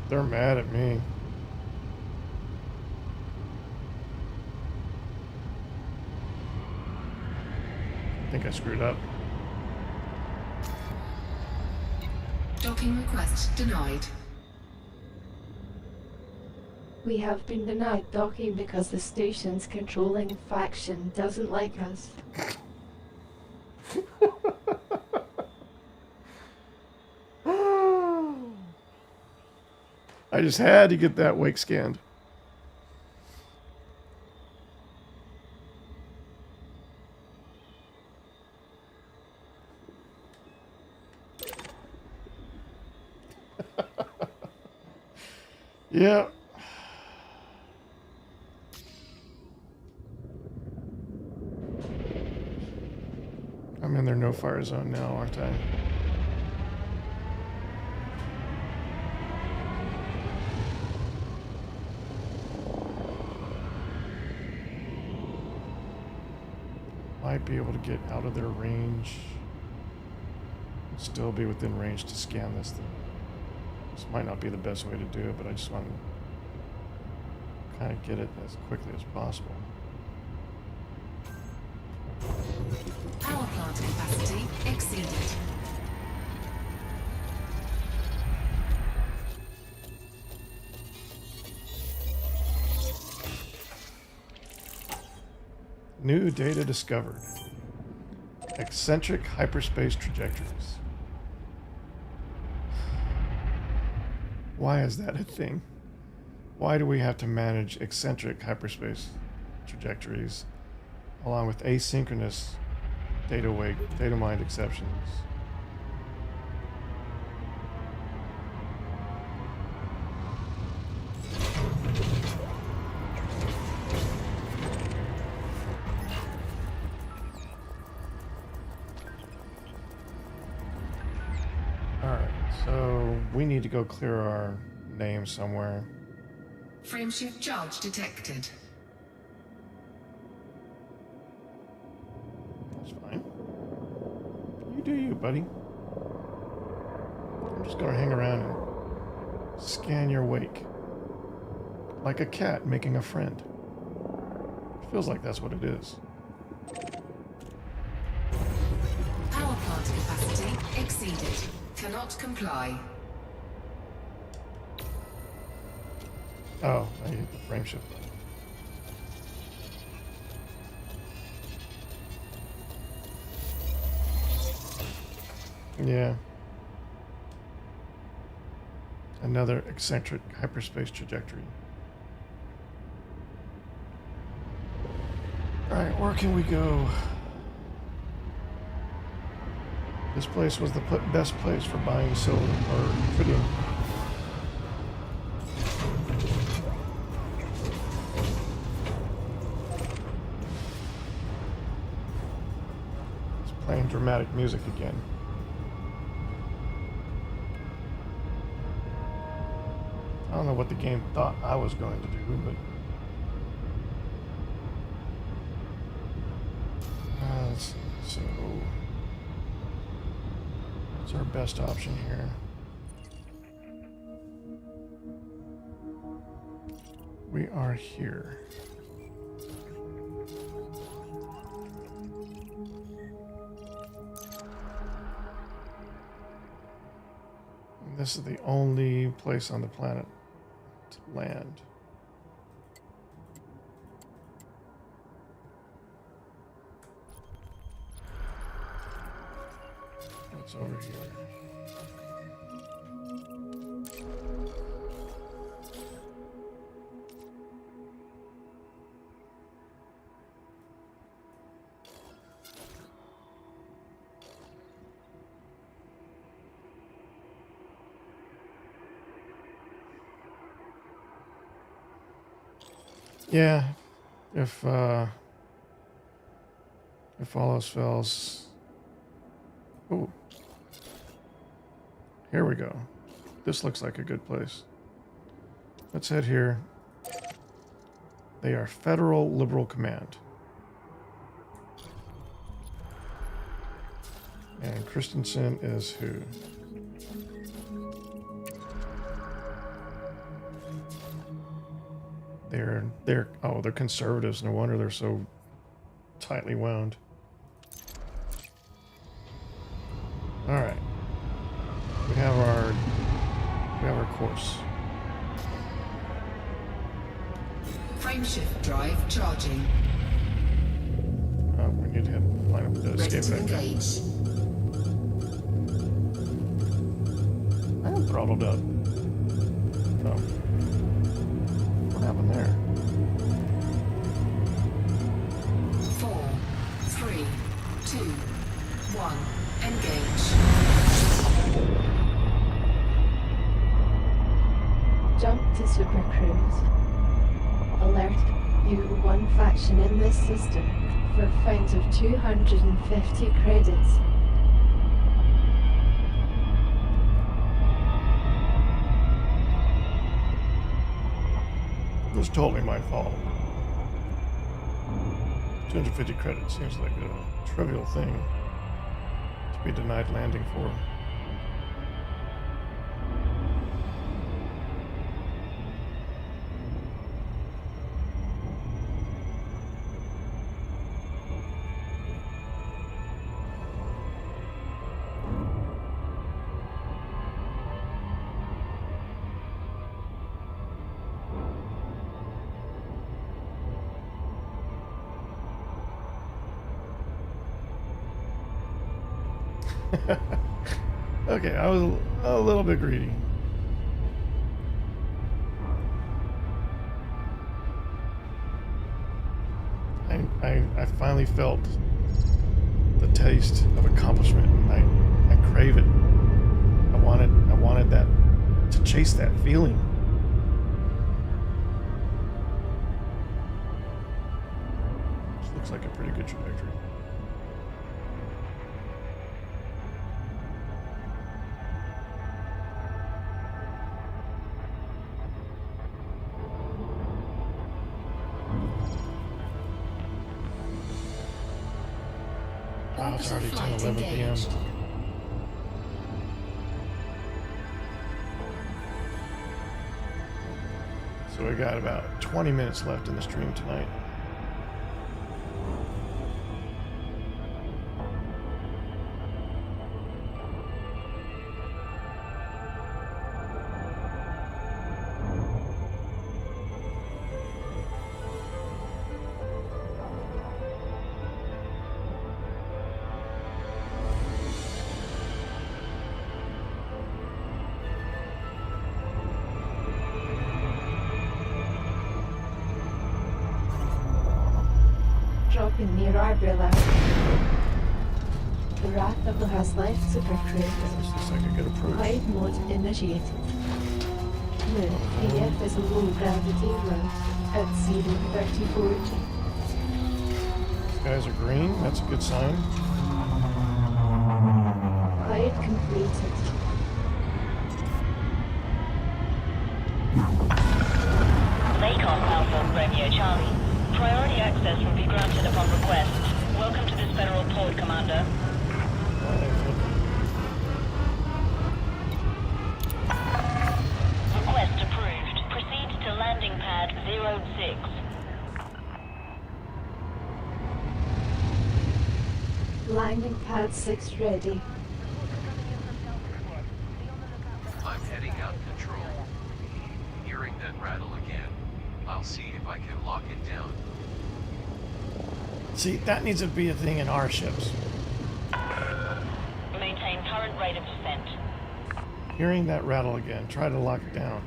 They're mad at me. I think I screwed up. Docking request denied. We have been denied docking because the station's controlling faction doesn't like us. I just had to get that wake scanned. Yeah. I'm in their no-fire zone now, aren't I? Might be able to get out of their range. Still be within range to scan this thing. This might not be the best way to do it, but I just want to kind of get it as quickly as possible. Power plant capacity exceeded. New data discovered. Eccentric hyperspace trajectories. Why is that a thing? Why do we have to manage eccentric hyperspace trajectories along with asynchronous data mined exceptions. Alright, so we need to go clear our name somewhere. Frameshift charge detected. That's fine. You do you, buddy. I'm just gonna hang around and scan your wake. Like a cat making a friend. Feels like that's what it is. Power plant capacity exceeded. Cannot comply. Oh, I hit the frame shift button. Yeah. Another eccentric hyperspace trajectory. Alright, where can we go? This place was the best place for buying silver or tritium. It's playing dramatic music again. I don't know what the game thought I was going to do, but let's see. So what's our best option here? We are here. And this is the only place on the planet to land. What's over here? Yeah, if all else fails. Ooh. Here we go. This looks like a good place. Let's head here. They are Federal Liberal Command. And Christensen is who? They're conservatives. No wonder they're so tightly wound. All right. We have our course. Frameshift drive charging. We need to line up the Ready escape to vector. engage. I am throttled up. Oh. What happened there? 4, 3, 2, 1. Engage. Jump to Super Cruise. Alert, you one faction in this system for fines of 250 credits. It was totally my fault. 250 credits seems like a trivial thing to be denied landing for. Okay, I was a little bit greedy. I finally felt the taste of accomplishment, and I crave it. I wanted that, to chase that feeling. This looks like a pretty good trajectory. Wow, it's already 10, 11 p.m. Engaged. So we got about 20 minutes left in the stream tonight. Dropping near Arbella. The Wrath has left Supercruise. This looks like a good approach. Glide mode initiated. Moon AF is a low gravity low at 034 G. These guys are green. That's a good sign. Glide completed. Lakon Alpha Romeo Charlie. Priority access will be granted upon request. Welcome to this federal port, Commander. Request approved. Proceed to landing pad 06. Landing pad 6 ready. I'm heading out control. Hearing that rattle again. I'll see if I can lock it down. See, that needs to be a thing in our ships. Maintain current rate of descent. Hearing that rattle again, try to lock it down.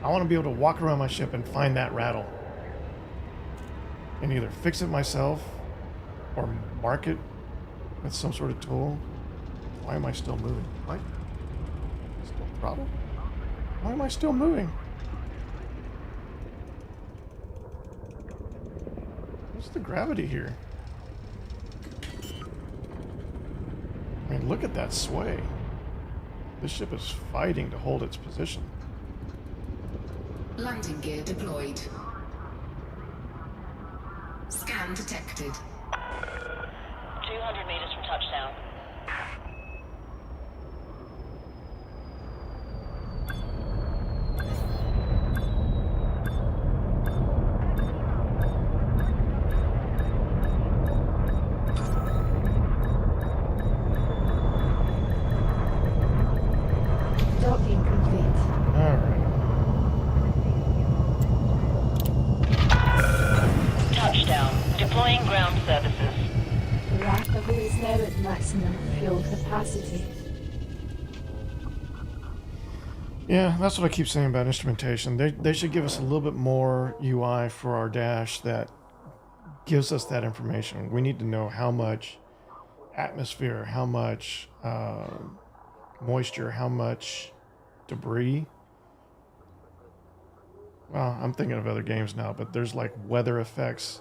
I want to be able to walk around my ship and find that rattle. And either fix it myself or mark it with some sort of tool. Why am I still moving? What? Still throttle? Why am I still moving? What's the gravity here? I mean, look at that sway. This ship is fighting to hold its position. Landing gear deployed. Scan detected. 200 meters from touchdown. Docking complete. Alright. Touchdown. Deploying ground services. The Wrath is now at maximum fuel capacity. Yeah, that's what I keep saying about instrumentation. They should give us a little bit more UI for our dash that gives us that information. We need to know how much atmosphere, how much moisture, how much debris. Well, I'm thinking of other games now, but there's like weather effects,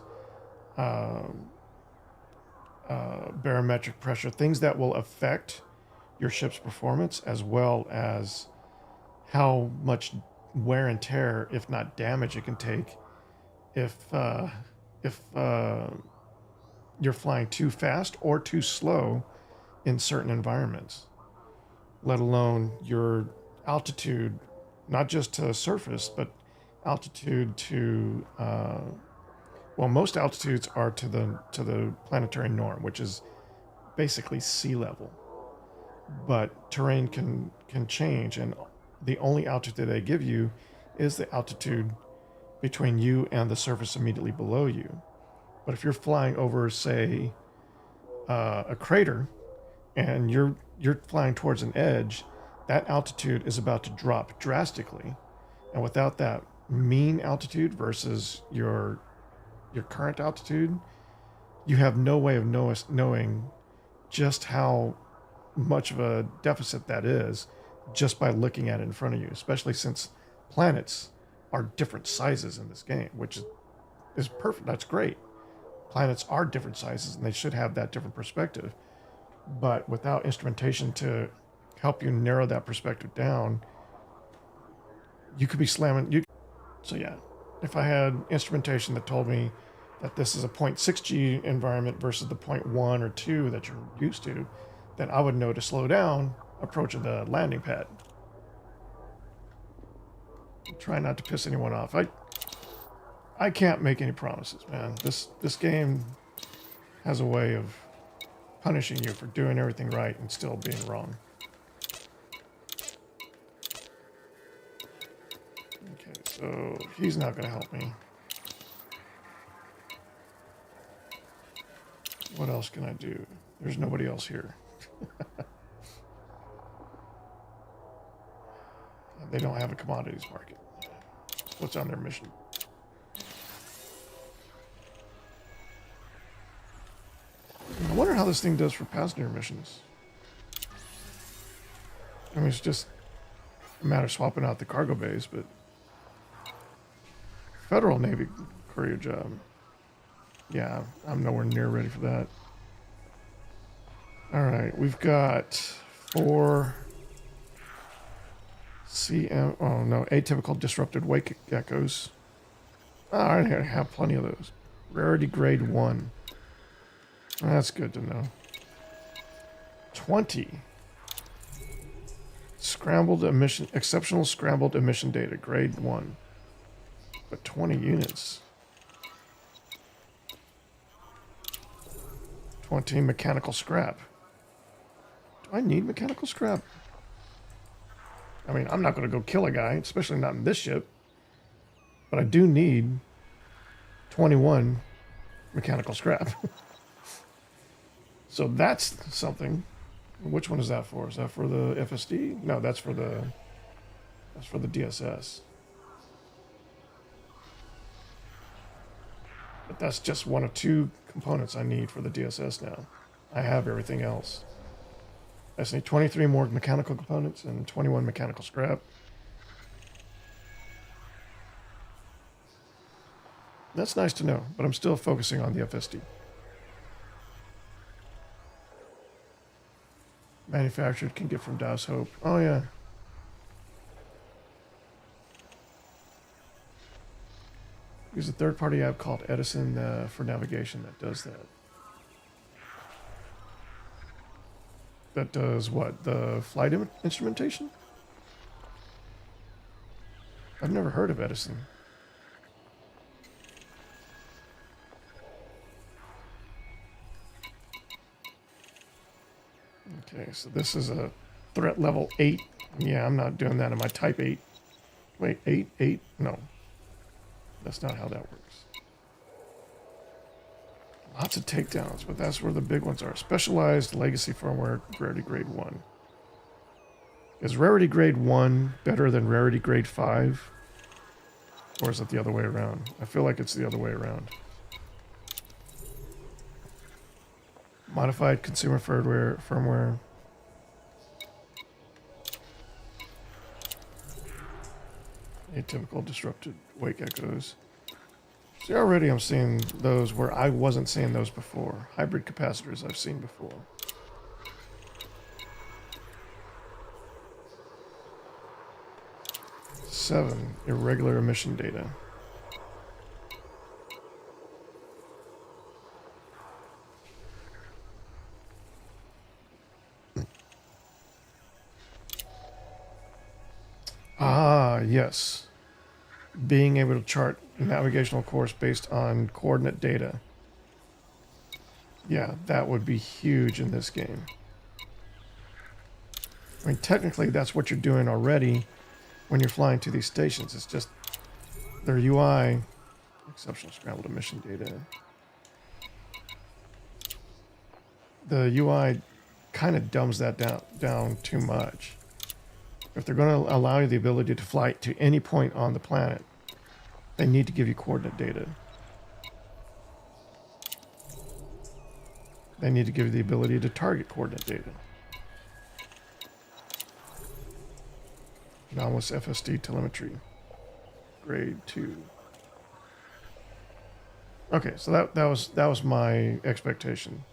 barometric pressure, things that will affect your ship's performance, as well as how much wear and tear, if not damage, it can take if you're flying too fast or too slow in certain environments, let alone your altitude, not just to surface, but altitude to well, most altitudes are to the planetary norm, which is basically sea level. But terrain can change, and the only altitude they give you is the altitude between you and the surface immediately below you. But if you're flying over, say, a crater, and you're flying towards an edge, that altitude is about to drop drastically. And without that mean altitude versus your current altitude, you have no way of knowing just how much of a deficit that is just by looking at it in front of you, especially since planets are different sizes in this game, which is perfect. That's great. Planets are different sizes and they should have that different perspective. But without instrumentation to help you narrow that perspective down, you could be slamming. So yeah, if I had instrumentation that told me that this is a 0.6G environment versus the 0.1 or 2 that you're used to, then I would know to slow down approaching the landing pad. Try not to piss anyone off. I can't make any promises, man. This game has a way of punishing you for doing everything right and still being wrong. Okay, so he's not going to help me. What else can I do? There's nobody else here. They don't have a commodities market. What's on their mission? I wonder how this thing does for passenger missions. I mean, it's just a matter of swapping out the cargo bays, but Federal Navy courier job. Yeah, I'm nowhere near ready for that. All right, we've got 4 atypical disrupted wake geckos. Oh, I have plenty of those. Rarity grade 1. That's good to know. 20. Exceptional scrambled emission data, grade 1. But 20 units. 20 mechanical scrap. Do I need mechanical scrap? I mean, I'm not going to go kill a guy, especially not in this ship. But I do need 21 mechanical scrap. So that's something. Which one is that for? Is that for the FSD? No, that's for the DSS. But that's just one of 2 components I need for the DSS now. I have everything else. I just need 23 more mechanical components and 21 mechanical scrap. That's nice to know, but I'm still focusing on the FSD. Manufactured can get from Das Hope. Oh, yeah. There's a third-party app called Edison for navigation that does that. That does what? The flight instrumentation? I've never heard of Edison. Okay, so this is a threat level 8. Yeah, I'm not doing that in my Type-8. Wait, 8? 8? No. That's not how that works. Lots of takedowns, but that's where the big ones are. Specialized legacy firmware, rarity grade 1. Is rarity grade 1 better than rarity grade 5? Or is it the other way around? I feel like it's the other way around. Modified consumer firmware. Atypical disrupted wake echoes. See, already I'm seeing those where I wasn't seeing those before. Hybrid capacitors I've seen before. Seven, irregular emission data. Ah, yes. Being able to chart navigational course based on coordinate data. Yeah, that would be huge in this game. I mean, technically, that's what you're doing already when you're flying to these stations. It's just their UI, exceptional scrambled emission data. The UI kind of dumbs that down too much. If they're going to allow you the ability to fly to any point on the planet, they need to give you coordinate data. they need to give you the ability to target coordinate data. Anomalous FSD telemetry. Grade 2. Okay, so that was my expectation.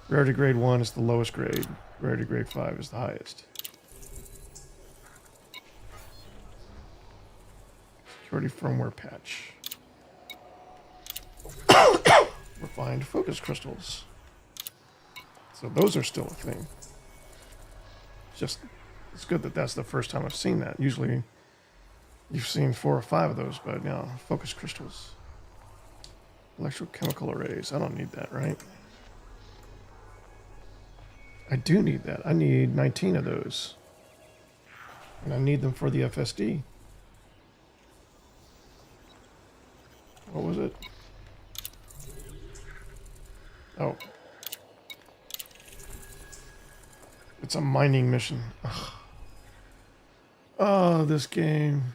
Rarity grade 1 is the lowest grade. Rarity grade 5 is the highest. Security firmware patch. Refined focus crystals. So those are still a thing. It's good that that's the first time I've seen that. Usually you've seen 4 or 5 of those, but now focus crystals. Electrochemical arrays. I don't need that, right? I do need that. I need 19 of those. And I need them for the FSD. What was it? Oh. It's a mining mission. Ugh. Oh, this game.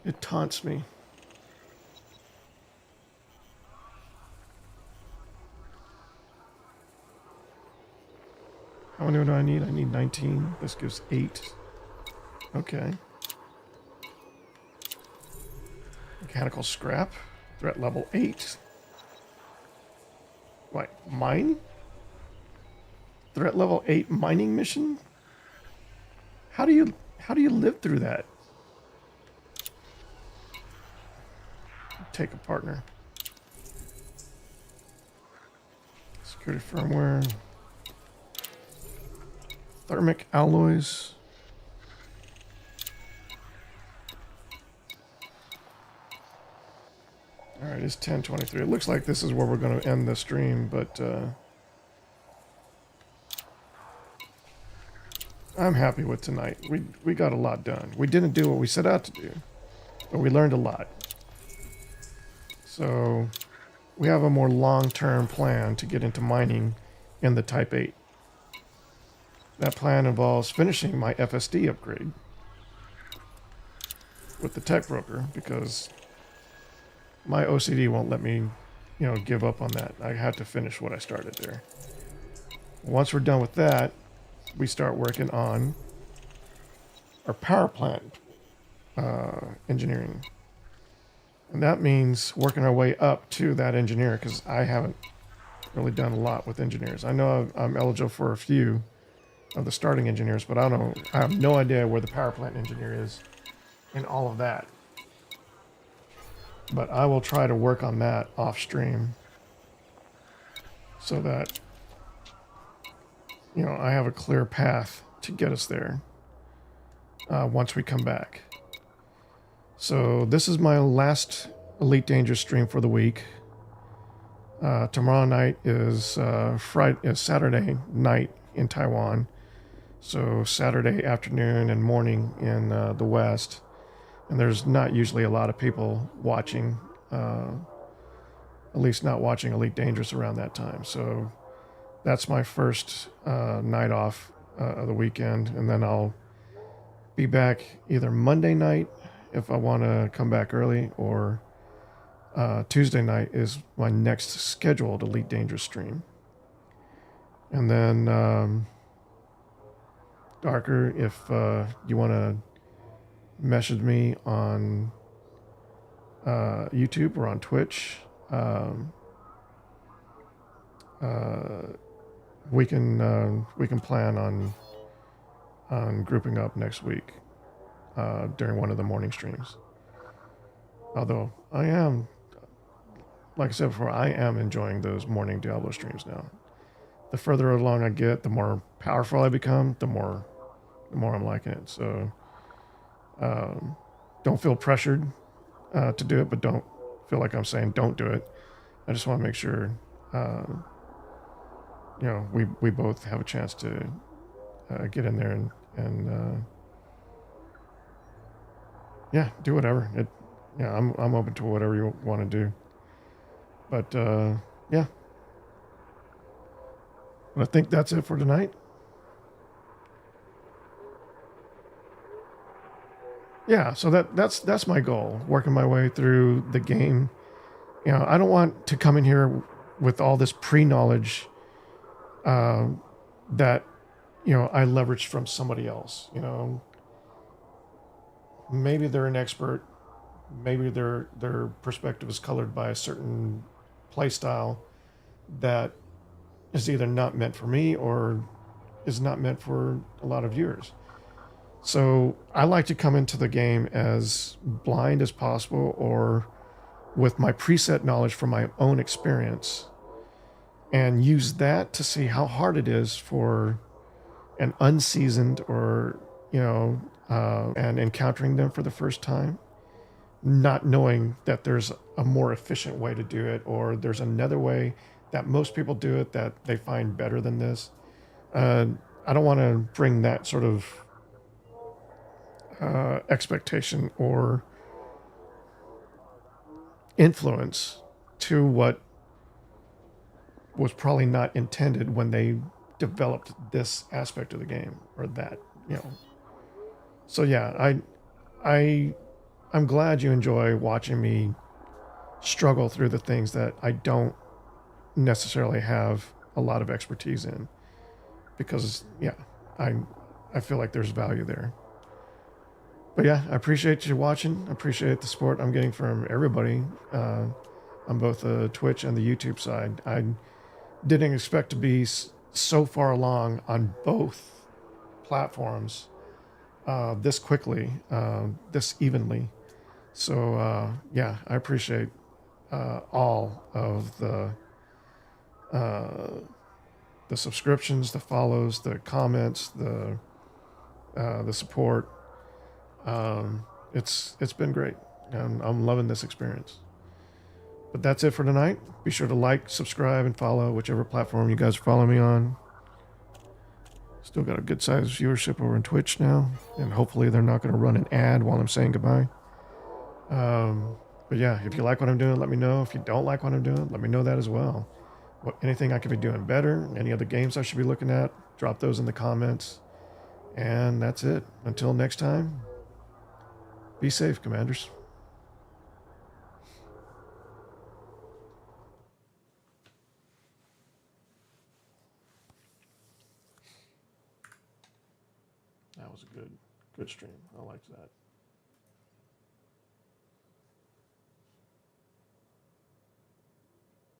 It taunts me. How many do I need? I need 19. This gives 8. Okay. Mechanical scrap. Threat level 8. What? Mine? Threat level 8 mining mission? How do you live through that? Take a partner. Security firmware. Thermic alloys. All right, it's 10:23. It looks like this is where we're going to end the stream, but I'm happy with tonight. We got a lot done. We didn't do what we set out to do, but we learned a lot. So we have a more long-term plan to get into mining in the Type-8. That plan involves finishing my FSD upgrade with the tech broker because my OCD won't let me, give up on that. I had to finish what I started there. Once we're done with that, we start working on our power plant engineering. And that means working our way up to that engineer because I haven't really done a lot with engineers. I know I'm eligible for a few of the starting engineers, but I have no idea where the power plant engineer is in all of that. But I will try to work on that off stream so that, I have a clear path to get us there once we come back. So this is my last Elite Dangerous stream for the week. Tomorrow night is Saturday night in Taiwan. So Saturday afternoon and morning in the West. And there's not usually a lot of people watching, at least not watching Elite Dangerous around that time. So that's my first night off of the weekend. And then I'll be back either Monday night if I want to come back early, or Tuesday night is my next scheduled Elite Dangerous stream. And then Darker, if you want to message me on YouTube or on Twitch, we can plan on grouping up next week during one of the morning streams. Although I am, like I said before, I am enjoying those morning Diablo streams now. The further along I get, the more powerful I become, the more I'm liking it. So don't feel pressured to do it, but don't feel like I'm saying don't do it. I just want to make sure we both have a chance to get in there and do whatever. I'm open to whatever you want to do. But But I think that's it for tonight. Yeah, so that's my goal, working my way through the game. I don't want to come in here with all this pre-knowledge that, I leveraged from somebody else. Maybe they're an expert. Maybe their perspective is colored by a certain play style that is either not meant for me or is not meant for a lot of viewers. So I like to come into the game as blind as possible, or with my preset knowledge from my own experience, and use that to see how hard it is for an unseasoned or, and encountering them for the first time, not knowing that there's a more efficient way to do it, or there's another way that most people do it that they find better than this. I don't want to bring that sort of expectation or influence to what was probably not intended when they developed this aspect of the game, or that. So yeah, I'm glad you enjoy watching me struggle through the things that I don't necessarily have a lot of expertise in, because yeah, I feel like there's value there. But yeah, I appreciate you watching. I appreciate the support I'm getting from everybody on both the Twitch and the YouTube side. I didn't expect to be so far along on both platforms this quickly, this evenly. So yeah, I appreciate all of the subscriptions, the follows, the comments, the support. It's been great. I'm loving this experience. But that's it for tonight. Be sure to like, subscribe, and follow whichever platform you guys follow me on. Still got a good sized viewership over on Twitch now, and hopefully they're not going to run an ad while I'm saying goodbye. But yeah, if you like what I'm doing, let me know. If you don't like what I'm doing, let me know that as well. Anything I could be doing better, any other games I should be looking at, drop those in the comments. And that's it. Until next time, be safe, Commanders. That was a good stream. I liked that.